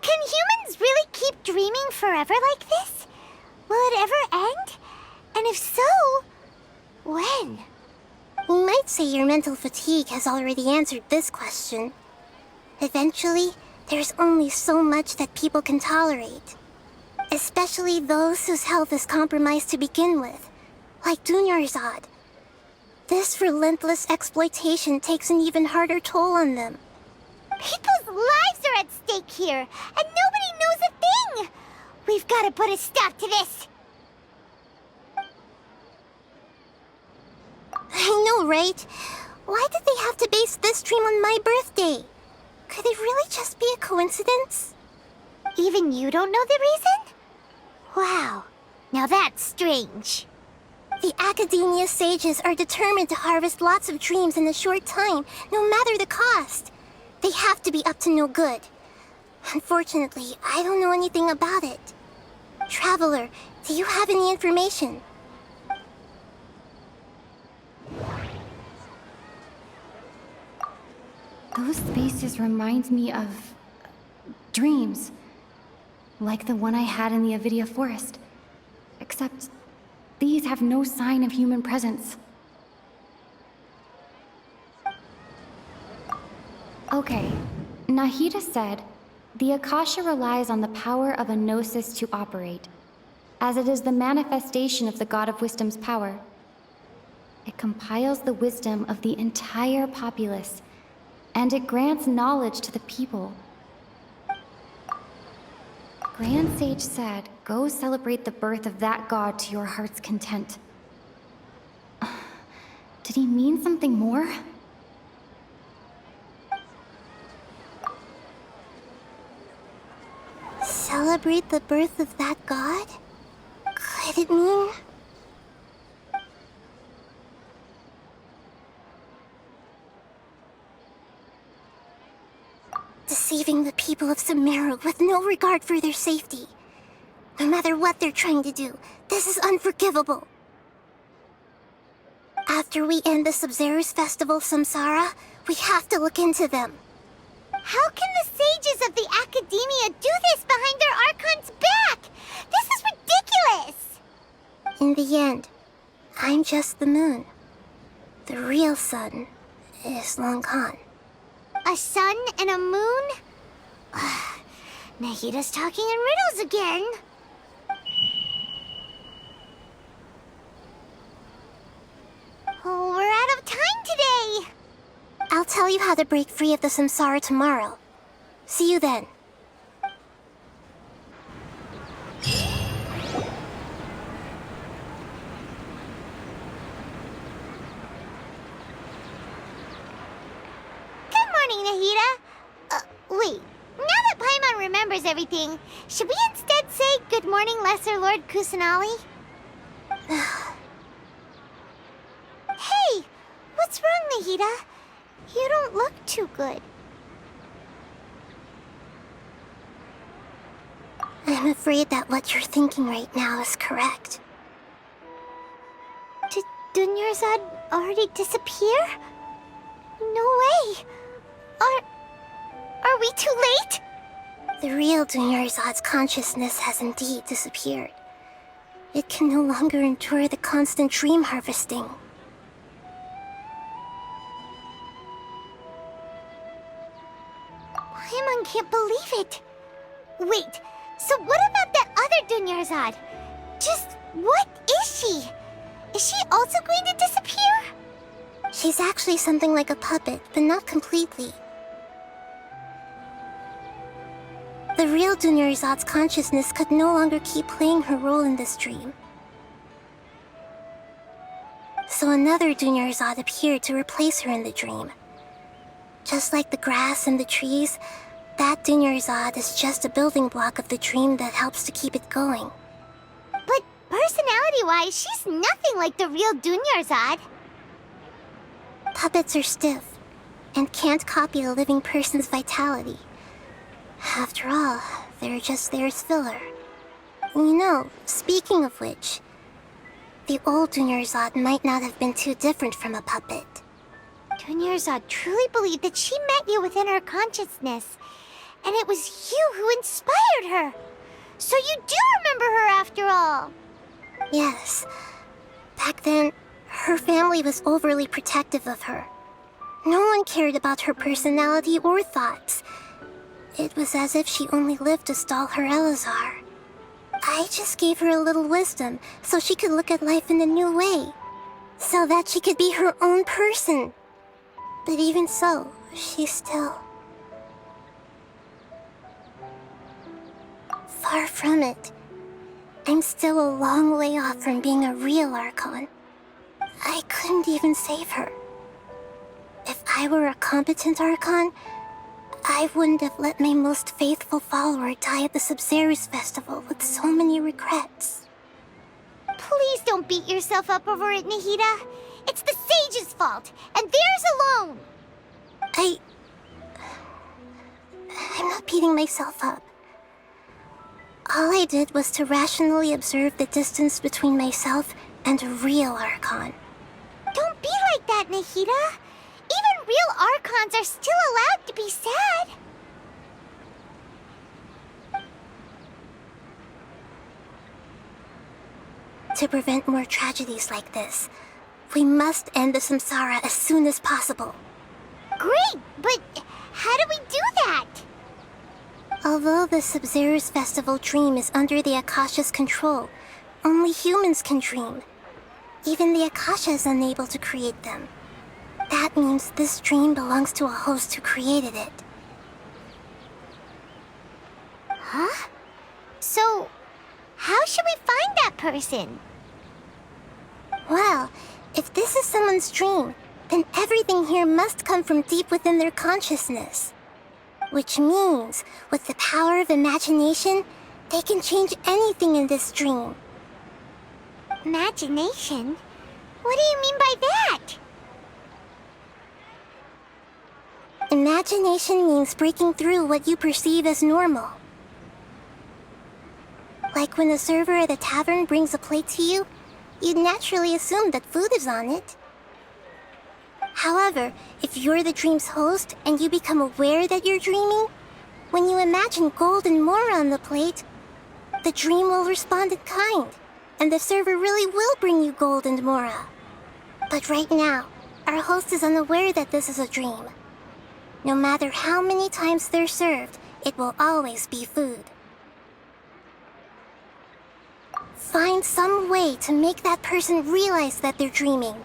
Can humans really keep dreaming forever like this? Will it ever end? And if so, when? You might say your mental fatigue has already answered this question. Eventually, there's only so much that people can tolerate. Especially those whose health is compromised to begin with, like Dunyarzad. This relentless exploitation takes an even harder toll on them. People's lives are at stake here, and nobody knows a thing! We've got to put a stop to this! I know, right? Why did they have to base this dream on my birthday? Could it really just be a coincidence? Even you don't know the reason? Wow, now that's strange. The Academia sages are determined to harvest lots of dreams in a short time, no matter the cost. They have to be up to no good. Unfortunately, I don't know anything about it. Traveler, do you have any information? Those spaces remind me of dreams, like the one I had in the Avidia forest. Except these have no sign of human presence. Okay, Nahida said, the Akasha relies on the power of a gnosis to operate, as it is the manifestation of the God of Wisdom's power. It compiles the wisdom of the entire populace, and it grants knowledge to the people. Grand Sage said, go celebrate the birth of that god to your heart's content. Did he mean something more? Celebrate the birth of that god? Could it mean... deceiving the people of Sumeru with no regard for their safety. No matter what they're trying to do, this is unforgivable. After we end the Sub-Zero's festival, Samsara, we have to look into them. How can the sages of the Academia do this behind their Archon's back? This is ridiculous! In the end, I'm just the moon. The real sun is long gone. A sun and a moon? Nahida's talking in riddles again. Oh, we're out of time today. I'll tell you how to break free of the samsara tomorrow. See you then. Nahida? Wait. Now that Paimon remembers everything, should we instead say good morning, Lesser Lord Kusanali? Hey! What's wrong, Nahida? You don't look too good. I'm afraid that what you're thinking right now is correct. Did Dunyarzad already disappear? No way! Are we too late? The real Dunyarzad's consciousness has indeed disappeared. It can no longer endure the constant dream harvesting. Paimon can't believe it. Wait, so what about that other Dunyarzad? Just what is she? Is she also going to disappear? She's actually something like a puppet, but not completely. The real Dunyarzad's consciousness could no longer keep playing her role in this dream. So another Dunyarzad appeared to replace her in the dream. Just like the grass and the trees, that Dunyarzad is just a building block of the dream that helps to keep it going. But personality-wise, she's nothing like the real Dunyarzad. Puppets are stiff and can't copy a living person's vitality. After all, they're just there as filler. You know, speaking of which, the old Dunyarzad might not have been too different from a puppet. Dunyarzad truly believed that she met you within her consciousness, and it was you who inspired her. So you do remember her after all. Yes. Back then, her family was overly protective of her. No one cared about her personality or thoughts. It was as if she only lived to stall her Elazar. I just gave her a little wisdom so she could look at life in a new way. So that she could be her own person. But even so, she's still... far from it. I'm still a long way off from being a real Archon. I couldn't even save her. If I were a competent Archon, I wouldn't have let my most faithful follower die at the Sabzeruz festival with so many regrets. Please don't beat yourself up over it, Nahida. It's the sage's fault, and theirs alone. I'm not beating myself up. All I did was to rationally observe the distance between myself and a real Archon. Don't be like that, Nahida. Even real Archons are still allowed to be sad. To prevent more tragedies like this, we must end the samsara as soon as possible. Great, but how do we do that? Although the Sabzeruz festival dream is under the Akasha's control, only humans can dream. Even the Akasha is unable to create them. That means this dream belongs to a host who created it. Huh? So, how should we find that person? Well, if this is someone's dream, then everything here must come from deep within their consciousness. Which means, with the power of imagination, they can change anything in this dream. Imagination? What do you mean by that? Imagination means breaking through what you perceive as normal. Like when the server at a tavern brings a plate to you, you'd naturally assume that food is on it. However, if you're the dream's host and you become aware that you're dreaming, when you imagine gold and more on the plate, the dream will respond in kind, and the server really will bring you gold and mora. But right now, our host is unaware that this is a dream. No matter how many times they're served, it will always be food. Find some way to make that person realize that they're dreaming.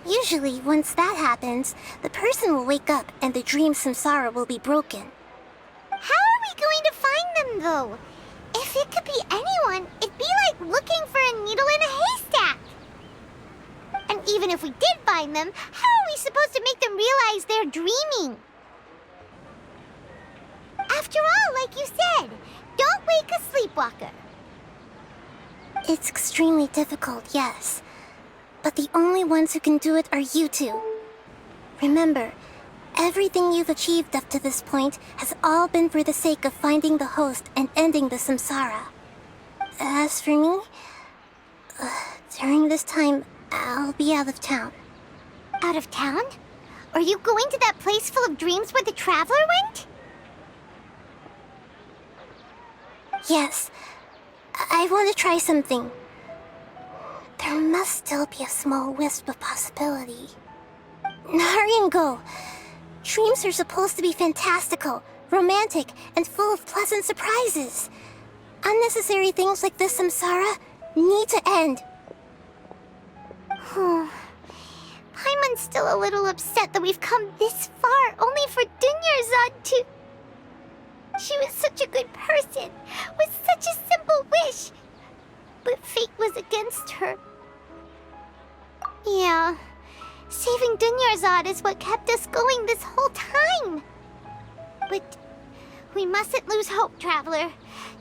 Usually, once that happens, the person will wake up and the dream samsara will be broken. How are we going to find them, though? If it could be anyone, it'd be like looking for a needle in a haystack. And even if we did find them, how are we supposed to make them realize they're dreaming? After all, like you said, don't wake a sleepwalker. It's extremely difficult, yes. But the only ones who can do it are you two. Remember, everything you've achieved up to this point has all been for the sake of finding the host and ending the samsara. As for me, during this time, I'll be out of town. Out of town? Are you going to that place full of dreams where the traveler went? Yes. I want to try something. There must still be a small wisp of possibility. Hurry and go. Dreams are supposed to be fantastical, romantic, and full of pleasant surprises. Unnecessary things like this samsara need to end. Paimon's still a little upset that we've come this far only for Dunyarzad to... She was such a good person, with such a simple wish. But fate was against her. Yeah. Saving Dunyarzad is what kept us going this whole time. But we mustn't lose hope, Traveler.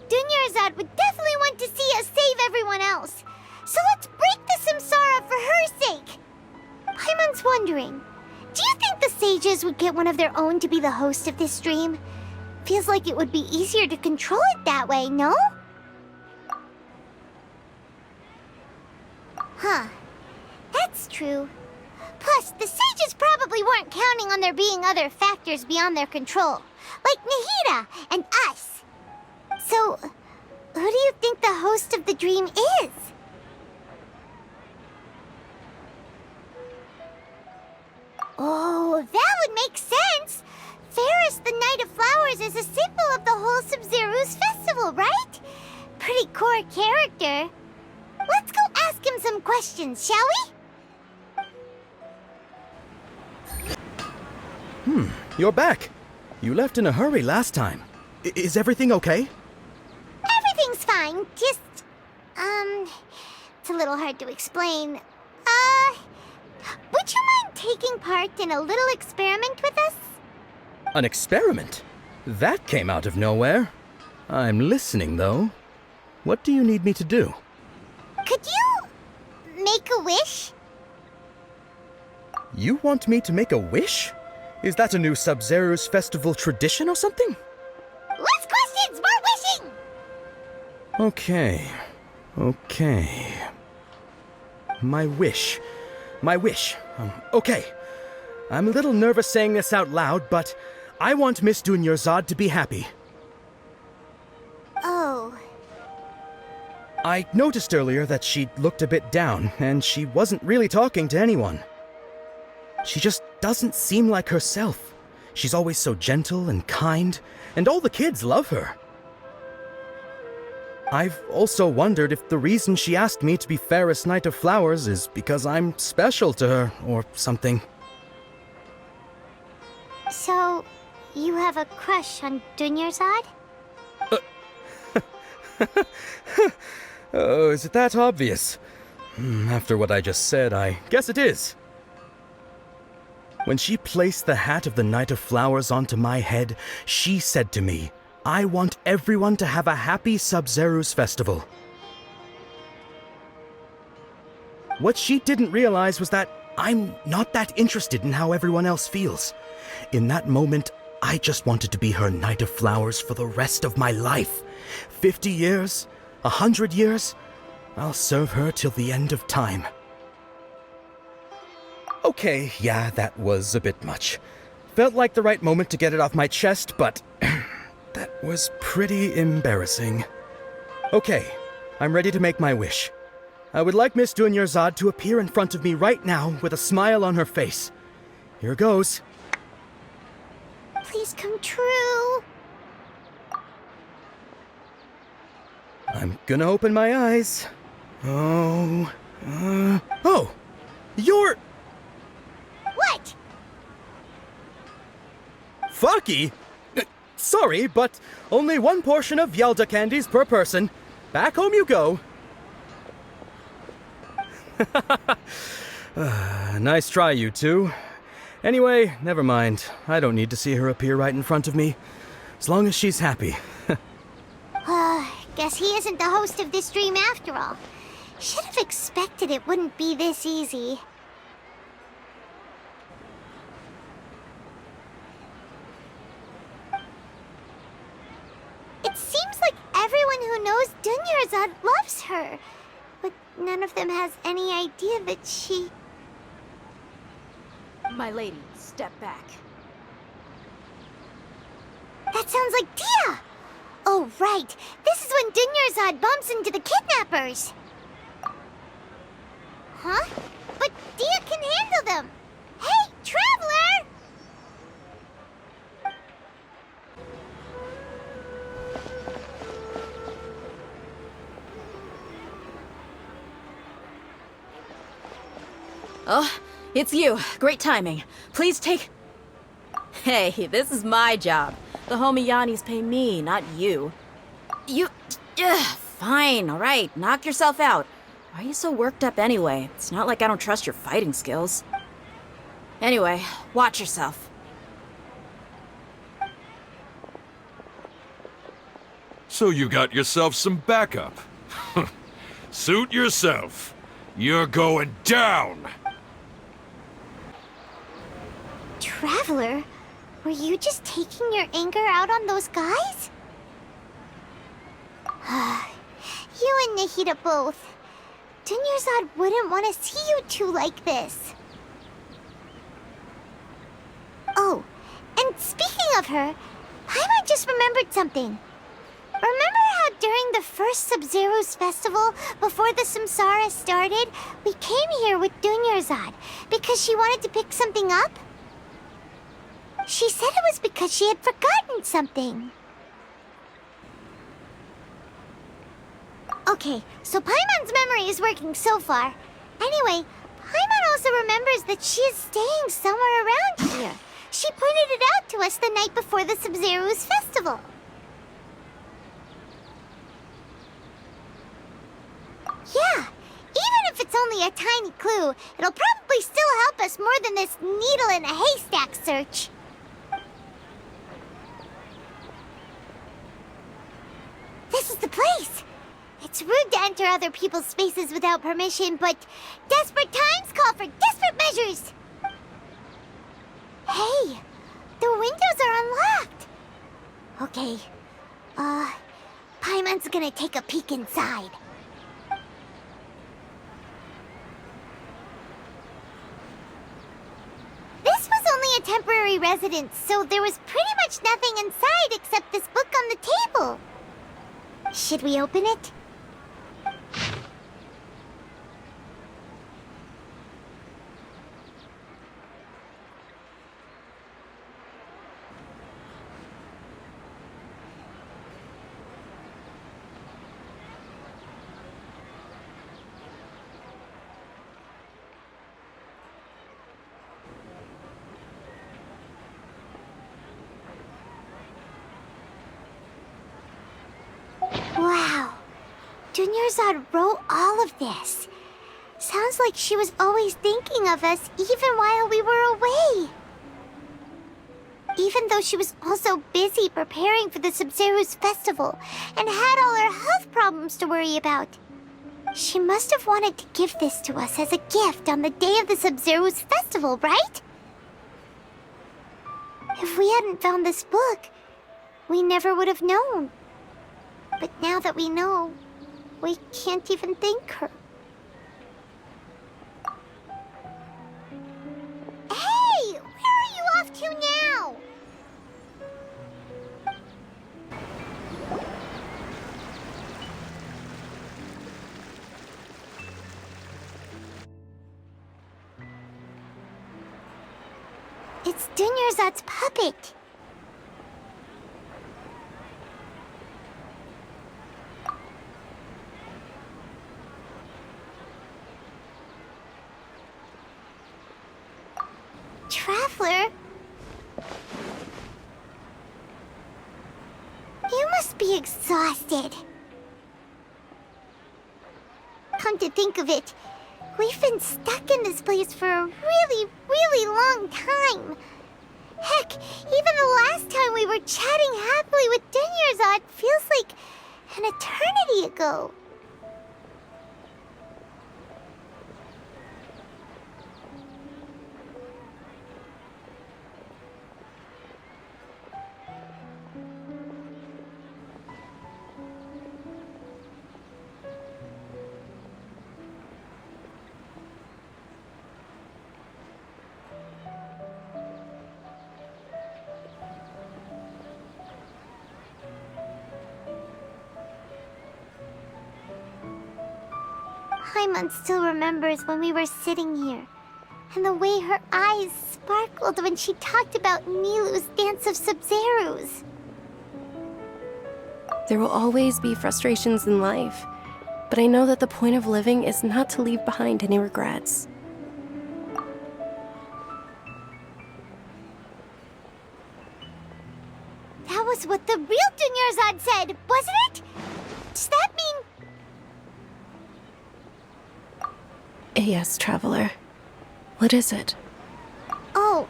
Dunyarzad would definitely want to see us save everyone else. So let's break the Samsara for her sake. Paimon's wondering, do you think the sages would get one of their own to be the host of this stream? Feels like it would be easier to control it that way, no? Huh. That's true. Plus, the sages probably weren't counting on there being other factors beyond their control, like Nahida and us. So, who do you think the host of the dream is? Oh, that would make sense! Ferris, the Knight of Flowers, is a symbol of the whole Sub-Zero's festival, right? Pretty core character. Let's go ask him some questions, shall we? You're back. You left in a hurry last time. Is everything okay? Everything's fine, just... it's a little hard to explain. Would you mind taking part in a little experiment with us? An experiment? That came out of nowhere. I'm listening, though. What do you need me to do? Could you make a wish? You want me to make a wish? Is that a new Sub-Zero's festival tradition or something? Less questions, more wishing! Okay. My wish. Okay. I'm a little nervous saying this out loud, but I want Miss Dunyarzad to be happy. Oh. I noticed earlier that she looked a bit down, and she wasn't really talking to anyone. She just doesn't seem like herself. She's always so gentle and kind, and all the kids love her. I've also wondered if the reason she asked me to be Fairest Knight of Flowers is because I'm special to her, or something. So, you have a crush on Dunyarzad? Oh, is it that obvious? After what I just said, I guess it is. When she placed the hat of the Knight of Flowers onto my head, she said to me, I want everyone to have a happy Sub-Zero's festival. What she didn't realize was that I'm not that interested in how everyone else feels. In that moment, I just wanted to be her Knight of Flowers for the rest of my life. 50 years, 100 years, I'll serve her till the end of time. Okay, yeah, that was a bit much. Felt like the right moment to get it off my chest, but that was pretty embarrassing. Okay, I'm ready to make my wish. I would like Miss Dunyarzad to appear in front of me right now with a smile on her face. Here goes. Please come true. I'm gonna open my eyes. Oh, you're... What? Faki? Sorry, but only one portion of Yalda candies per person. Back home you go. Nice try, you two. Anyway, never mind. I don't need to see her appear right in front of me. As long as she's happy. Guess he isn't the host of this dream after all. Should have expected it wouldn't be this easy. It seems like everyone who knows Dunyarzad loves her. But none of them has any idea that she... My lady, step back. That sounds like Dia! Oh, right. This is when Dunyarzad bumps into the kidnappers. Huh? But Dia can handle them. Hey, Traveler! Oh, it's you. Great timing. Please take... Hey, this is my job. The homie Yannis pay me, not you. You... Fine, alright. Knock yourself out. Why are you so worked up anyway? It's not like I don't trust your fighting skills. Anyway, watch yourself. So you got yourself some backup. Suit yourself. You're going down! Traveler, were you just taking your anger out on those guys? You and Nahida both. Dunyarzad wouldn't want to see you two like this. Oh, and speaking of her, Paimon just remembered something. Remember how during the first Sub-Zero's festival, before the Samsara started, we came here with Dunyarzad because she wanted to pick something up? She said it was because she had forgotten something. Okay, so Paimon's memory is working so far. Anyway, Paimon also remembers that she is staying somewhere around here. She pointed it out to us the night before the Sub-Zero's festival. Yeah, even if it's only a tiny clue, it'll probably still help us more than this needle in a haystack search. This is the place. It's rude to enter other people's spaces without permission, but desperate times call for desperate measures. Hey, the windows are unlocked. Okay, Paimon's gonna take a peek inside. This was only a temporary residence, so there was pretty much nothing inside except this book on the table. Should we open it? Wow. Dunyarzad wrote all of this. Sounds like she was always thinking of us even while we were away. Even though she was also busy preparing for the Sub-Zero's festival and had all her health problems to worry about. She must have wanted to give this to us as a gift on the day of the Sub-Zero's festival, right? If we hadn't found this book, we never would have known. But now that we know, we can't even thank her. Hey! Where are you off to now? It's Dunyarzad's puppet. Traveler? You must be exhausted. Come to think of it, we've been stuck in this place for a really, really long time. Heck, even the last time we were chatting happily with Dunyarzad feels like an eternity ago. Paimon still remembers when we were sitting here, and the way her eyes sparkled when she talked about Nilou's Dance of Sub-Zeros. There will always be frustrations in life, but I know that the point of living is not to leave behind any regrets. That was what the real Dunyarzad said, wasn't it? Does that mean... Yes, Traveler. What is it? Oh,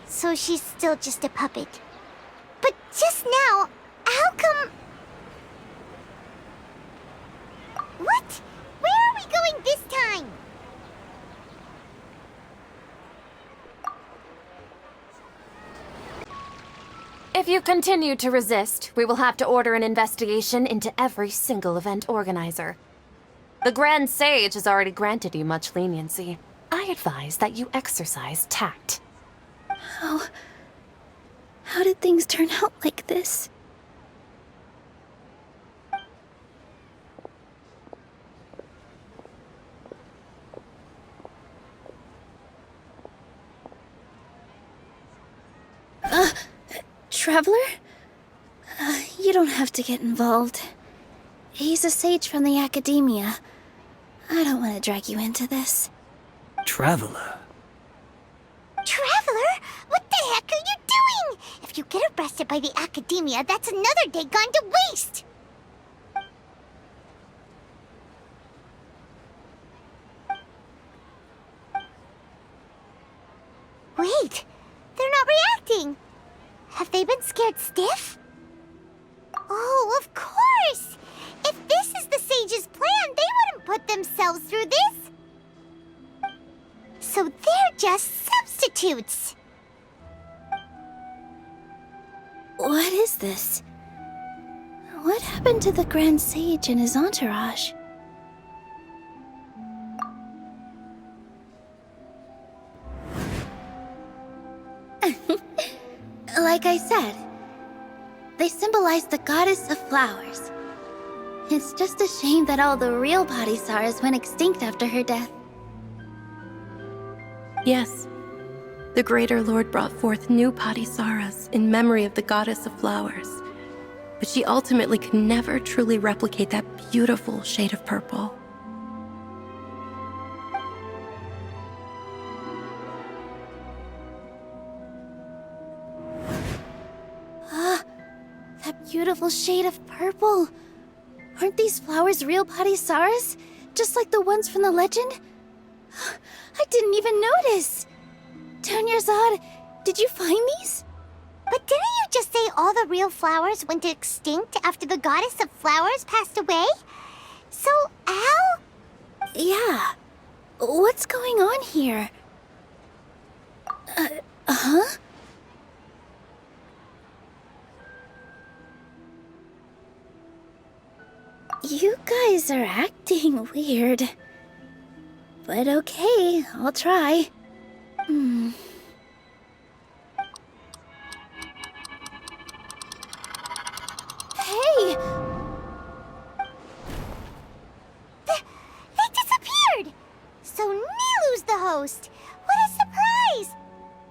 so she's still just a puppet. But just now, how come... What? Where are we going this time? If you continue to resist, we will have to order an investigation into every single event organizer. The Grand Sage has already granted you much leniency. I advise that you exercise tact. How did things turn out like this? Traveler? You don't have to get involved. He's a sage from the Academia. I don't want to drag you into this. Traveler? Traveler? What the heck are you doing? If you get arrested by the Academia, that's another day gone to waste! Wait, they're not reacting. Have they been scared stiff? Oh, of course! If this is the Sage's plan, they wouldn't put themselves through this. So they're just substitutes. What is this? What happened to the Grand Sage and his entourage? Like I said, they symbolize the goddess of flowers. It's just a shame that all the real Padisaras went extinct after her death. Yes. The Greater Lord brought forth new Padisaras in memory of the goddess of flowers. But she ultimately could never truly replicate that beautiful shade of purple. That beautiful shade of purple. Aren't these flowers real Padisaras? Just like the ones from the legend? I didn't even notice. Dunyarzad, did you find these? But didn't you just say all the real flowers went extinct after the goddess of flowers passed away? So, how? Yeah. What's going on here? Huh? You guys are acting weird. But okay, I'll try. Hey! They disappeared! So Nilu's the host! What a surprise!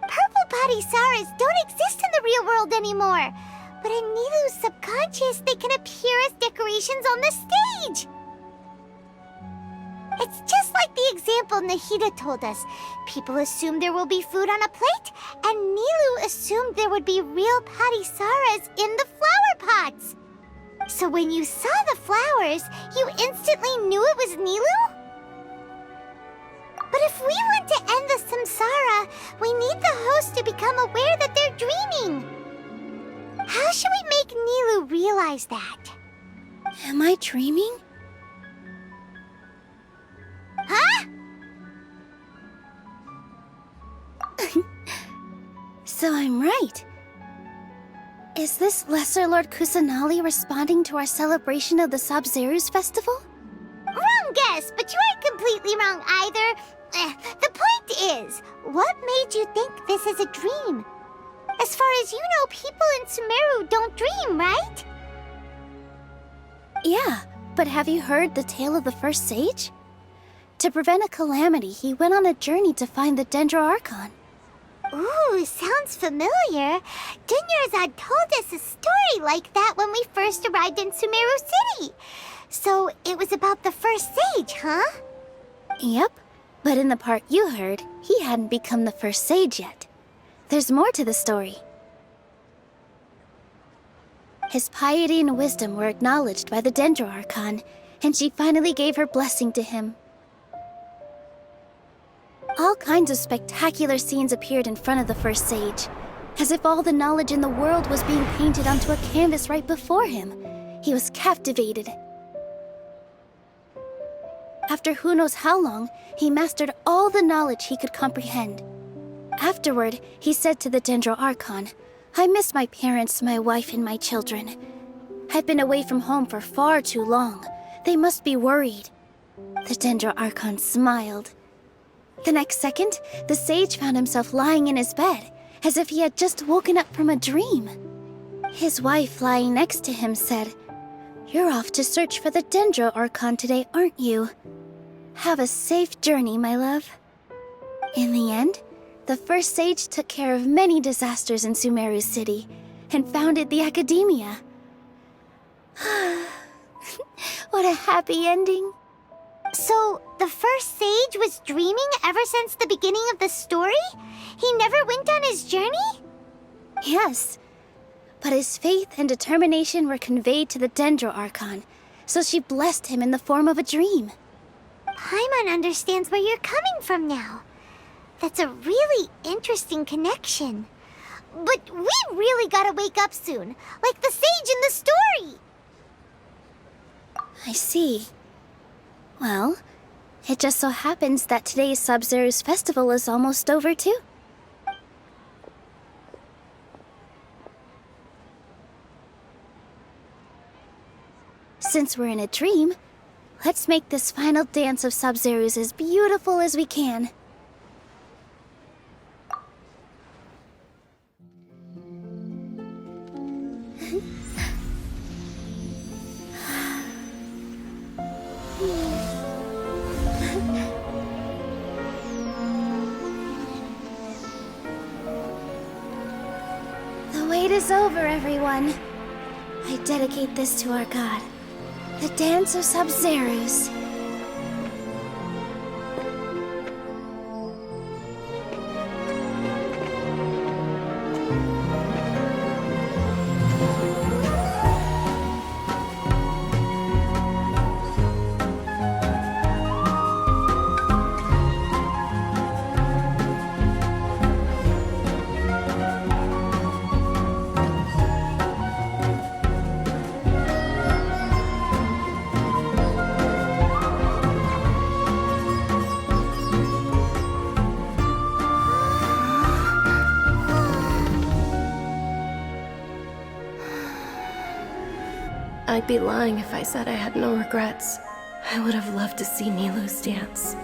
Purple Padisaras don't exist in the real world anymore. But in Nilu's subconscious, they can appear as decorations on the stage! It's just like the example Nahida told us. People assume there will be food on a plate, and Nilu assumed there would be real Padisaras in the flower pots. So when you saw the flowers, you instantly knew it was Nilu? But if we want to end the samsara, we need the host to become aware that they're dreaming. How should we make Nilu realize that? Am I dreaming? Huh? So I'm right. Is this Lesser Lord Kusanali responding to our celebration of the Sabzeruz festival? Wrong guess, but you aren't completely wrong either. The point is, what made you think this is a dream? As far as you know, people in Sumeru don't dream, right? Yeah, but have you heard the tale of the first sage? To prevent a calamity, he went on a journey to find the Dendro Archon. Ooh, sounds familiar. Dunyarzad told us a story like that when we first arrived in Sumeru City. So it was about the first sage, huh? Yep, but in the part you heard, he hadn't become the first sage yet. There's more to the story. His piety and wisdom were acknowledged by the Dendro Archon, and she finally gave her blessing to him. All kinds of spectacular scenes appeared in front of the first sage, as if all the knowledge in the world was being painted onto a canvas right before him. He was captivated. After who knows how long, he mastered all the knowledge he could comprehend. Afterward, he said to the Dendro Archon, "I miss my parents, my wife, and my children. I've been away from home for far too long. They must be worried." The Dendro Archon smiled. The next second, the sage found himself lying in his bed, as if he had just woken up from a dream. His wife, lying next to him, said, "You're off to search for the Dendro Archon today, aren't you? Have a safe journey, my love." In the end, the first sage took care of many disasters in Sumeru City and founded the Academia. What a happy ending. So, the first sage was dreaming ever since the beginning of the story? He never went on his journey? Yes, but his faith and determination were conveyed to the Dendro Archon, so she blessed him in the form of a dream. Paimon understands where you're coming from now. That's a really interesting connection. But we really gotta wake up soon, like the sage in the story! I see. Well, it just so happens that today's Sub-Zero's festival is almost over too. Since we're in a dream, let's make this final dance of Sub-Zero's as beautiful as we can. The wait is over, everyone. I dedicate this to our god, the Dance of Sub-Zeros. I'd be lying if I said I had no regrets. I would have loved to see Nilou's dance.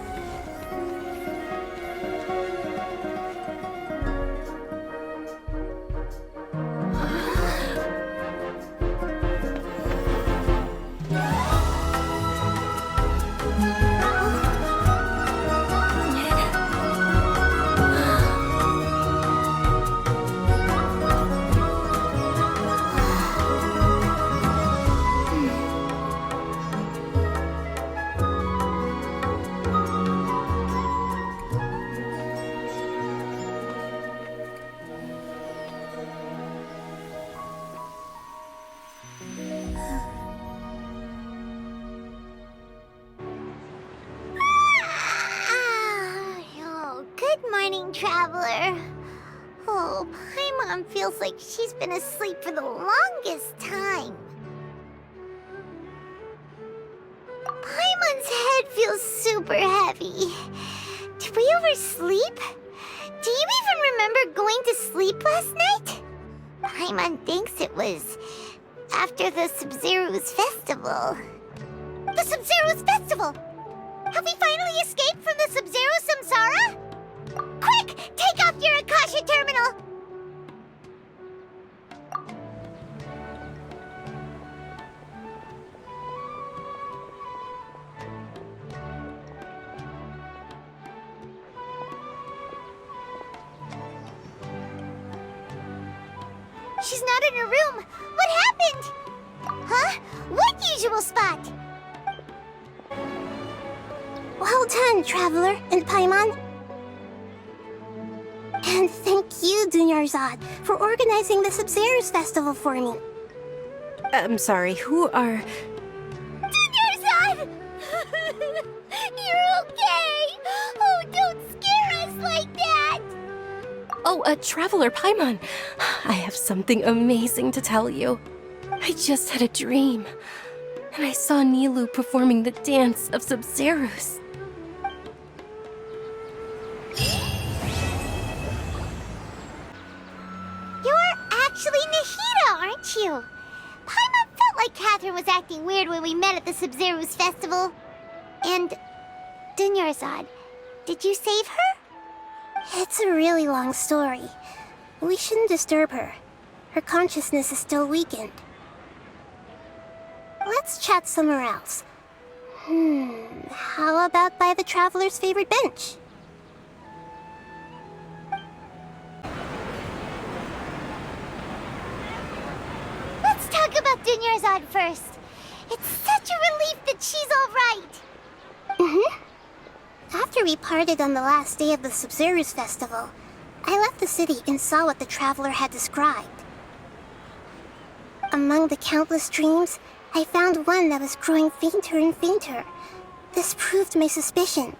Traveler. Oh, Paimon feels like she's been asleep for the longest time. Paimon's head feels super heavy. Did we oversleep? Do you even remember going to sleep last night? Paimon thinks it was after the Sub-Zero's festival. The Sub-Zero's festival! Have we finally escaped from the Sub-Zero samsara? Quick! Take off your Akasha terminal! She's not in her room. What happened? Huh? What usual spot? Well done, Traveler and Paimon. And thank you, Dunyarzad, for organizing the Sub-Zero's festival for me. I'm sorry, who are... Dunyarzad! You're okay! Oh, don't scare like that! Oh, Traveler Paimon, I have something amazing to tell you. I just had a dream, and I saw Nilou performing the dance of Sabzeruz. You're actually Nahida, aren't you? Paimon felt like Catherine was acting weird when we met at the Sabzeruz festival. And Dunyarzad, did you save her? It's a really long story. We shouldn't disturb her. Her consciousness is still weakened. Let's chat somewhere else. How about by the Traveler's favorite bench? Let's talk about Dunyarzad first. It's such a relief that she's all right. After we parted on the last day of the Sabzeruz festival, I left the city and saw what the Traveler had described. Among the countless dreams, I found one that was growing fainter and fainter. This proved my suspicion.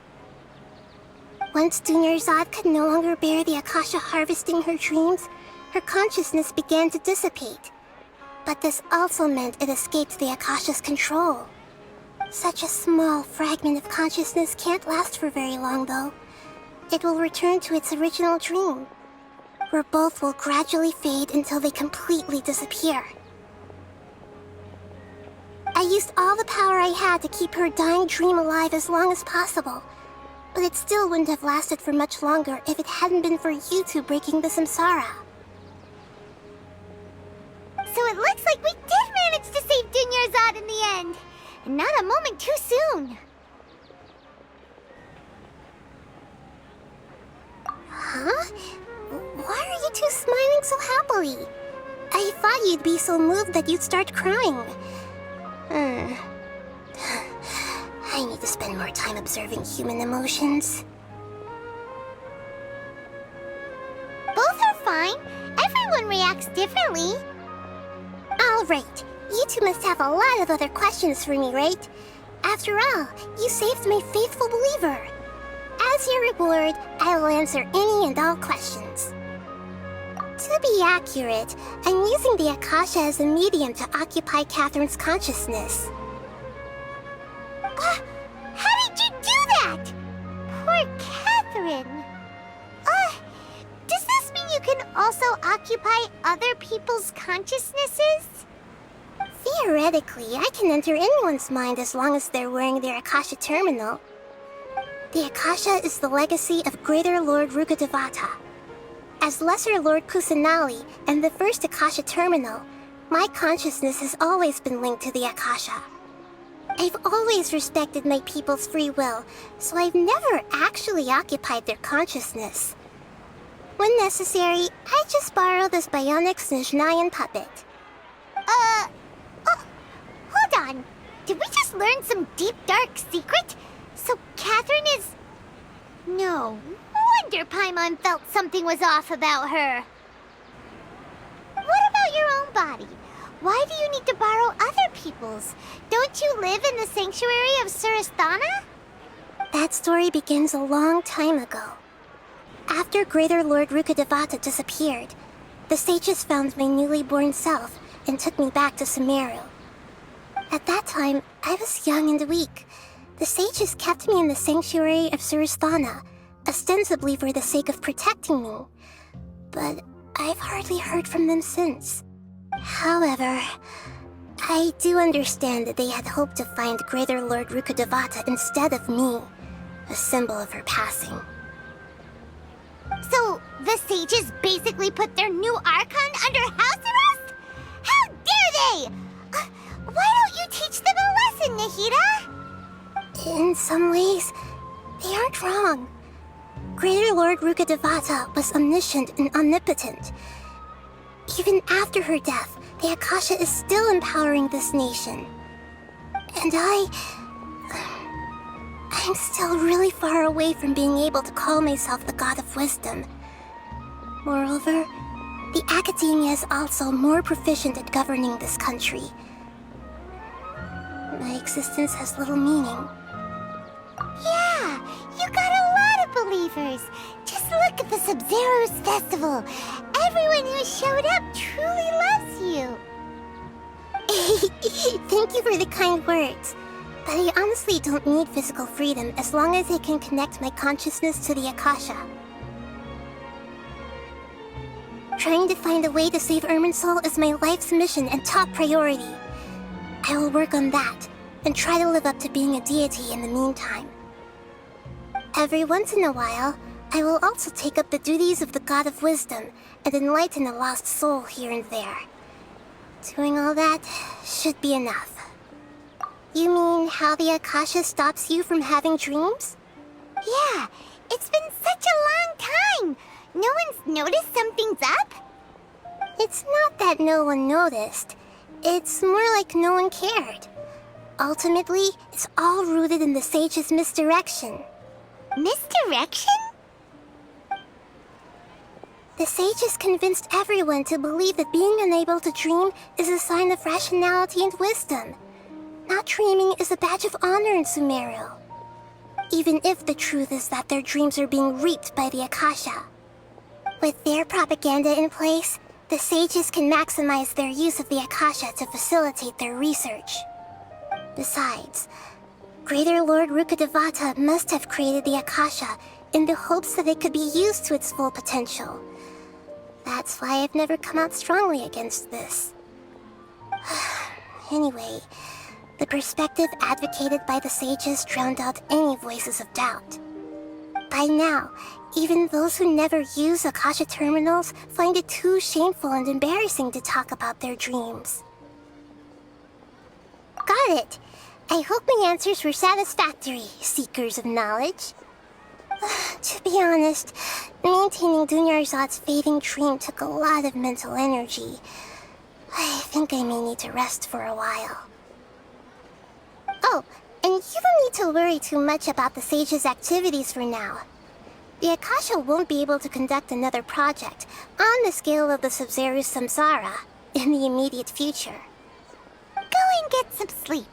Once Dunyarzad could no longer bear the Akasha harvesting her dreams, her consciousness began to dissipate. But this also meant it escaped the Akasha's control. Such a small fragment of consciousness can't last for very long, though. It will return to its original dream, where both will gradually fade until they completely disappear. I used all the power I had to keep her dying dream alive as long as possible, but it still wouldn't have lasted for much longer if it hadn't been for you two breaking the samsara. So it looks like we did manage to save Dunyarzad in the end. And not a moment too soon. Huh? Why are you two smiling so happily? I thought you'd be so moved that you'd start crying. I need to spend more time observing human emotions. Both are fine. Everyone reacts differently. All right. You two must have a lot of other questions for me, right? After all, you saved my faithful believer. As your reward, I will answer any and all questions. To be accurate, I'm using the Akasha as a medium to occupy Catherine's consciousness. How did you do that? Poor Catherine. Does this mean you can also occupy other people's consciousnesses? Theoretically, I can enter anyone's mind as long as they're wearing their Akasha terminal. The Akasha is the legacy of Greater Lord Rukkhadevata. As Lesser Lord Kusanali and the first Akasha terminal, my consciousness has always been linked to the Akasha. I've always respected my people's free will, so I've never actually occupied their consciousness. When necessary, I just borrow this bionic Snezhnayan puppet. Hold on. Did we just learn some deep, dark secret? So Catherine is... No wonder Paimon felt something was off about her. What about your own body? Why do you need to borrow other people's? Don't you live in the sanctuary of Surasthana? That story begins a long time ago. After Greater Lord Rukkhadevata disappeared, the sages found my newly born self and took me back to Sumeru. At that time, I was young and weak. The sages kept me in the sanctuary of Surasthana, ostensibly for the sake of protecting me. But I've hardly heard from them since. However, I do understand that they had hoped to find Greater Lord Rukkhadevata instead of me, a symbol of her passing. So, the sages basically put their new Archon under house arrest? How dare they! Why don't you teach them a lesson, Nahida? In some ways, they aren't wrong. Greater Lord Rukkhadevata was omniscient and omnipotent. Even after her death, the Akasha is still empowering this nation. And I'm still really far away from being able to call myself the God of Wisdom. Moreover, the Academia is also more proficient at governing this country. My existence has little meaning. Yeah, you got a lot of believers. Just Just look at the Sub-Zero's festival. Everyone who showed up truly loves you. Thank you for the kind words. But I honestly don't need physical freedom as long as I can connect my consciousness to the Akasha. Trying to find a way to save Irminsul is my life's mission and top priority. I will work on that, and try to live up to being a deity in the meantime. Every once in a while, I will also take up the duties of the God of Wisdom and enlighten a lost soul here and there. Doing all that should be enough. You mean how the Akasha stops you from having dreams? Yeah, it's been such a long time. No one's noticed something's up? It's not that no one noticed. It's more like no one cared. Ultimately, it's all rooted in the sage's misdirection. Misdirection? The sages convinced everyone to believe that being unable to dream is a sign of rationality and wisdom. Not dreaming is a badge of honor in Sumeru. Even if the truth is that their dreams are being reaped by the Akasha. With their propaganda in place, the sages can maximize their use of the Akasha to facilitate their research. Besides, Greater Lord Rukkhadevata must have created the Akasha in the hopes that it could be used to its full potential. That's why I've never come out strongly against this. Anyway, the perspective advocated by the sages drowned out any voices of doubt. By now, even those who never use Akasha terminals find it too shameful and embarrassing to talk about their dreams. Got it! I hope my answers were satisfactory, seekers of knowledge. To be honest, maintaining Dunyarzad's fading dream took a lot of mental energy. I think I may need to rest for a while. Oh, and you don't need to worry too much about the sage's activities for now. The Akasha won't be able to conduct another project on the scale of the Sub-Zero Samsara in the immediate future. Go and get some sleep.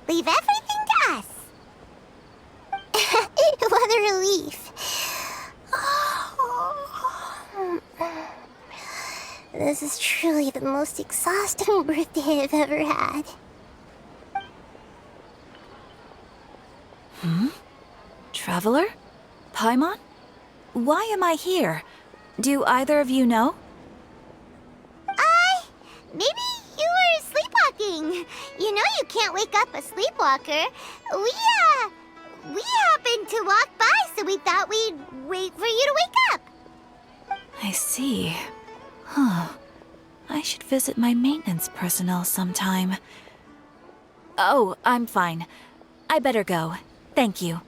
Leave everything to us. What a relief. This is truly the most exhausting birthday I've ever had. Traveler? Paimon? Why am I here? Do either of you know? Maybe you were sleepwalking. You know you can't wake up a sleepwalker. We happened to walk by, so we thought we'd wait for you to wake up. I see. Huh. I should visit my maintenance personnel sometime. Oh, I'm fine. I better go. Thank you.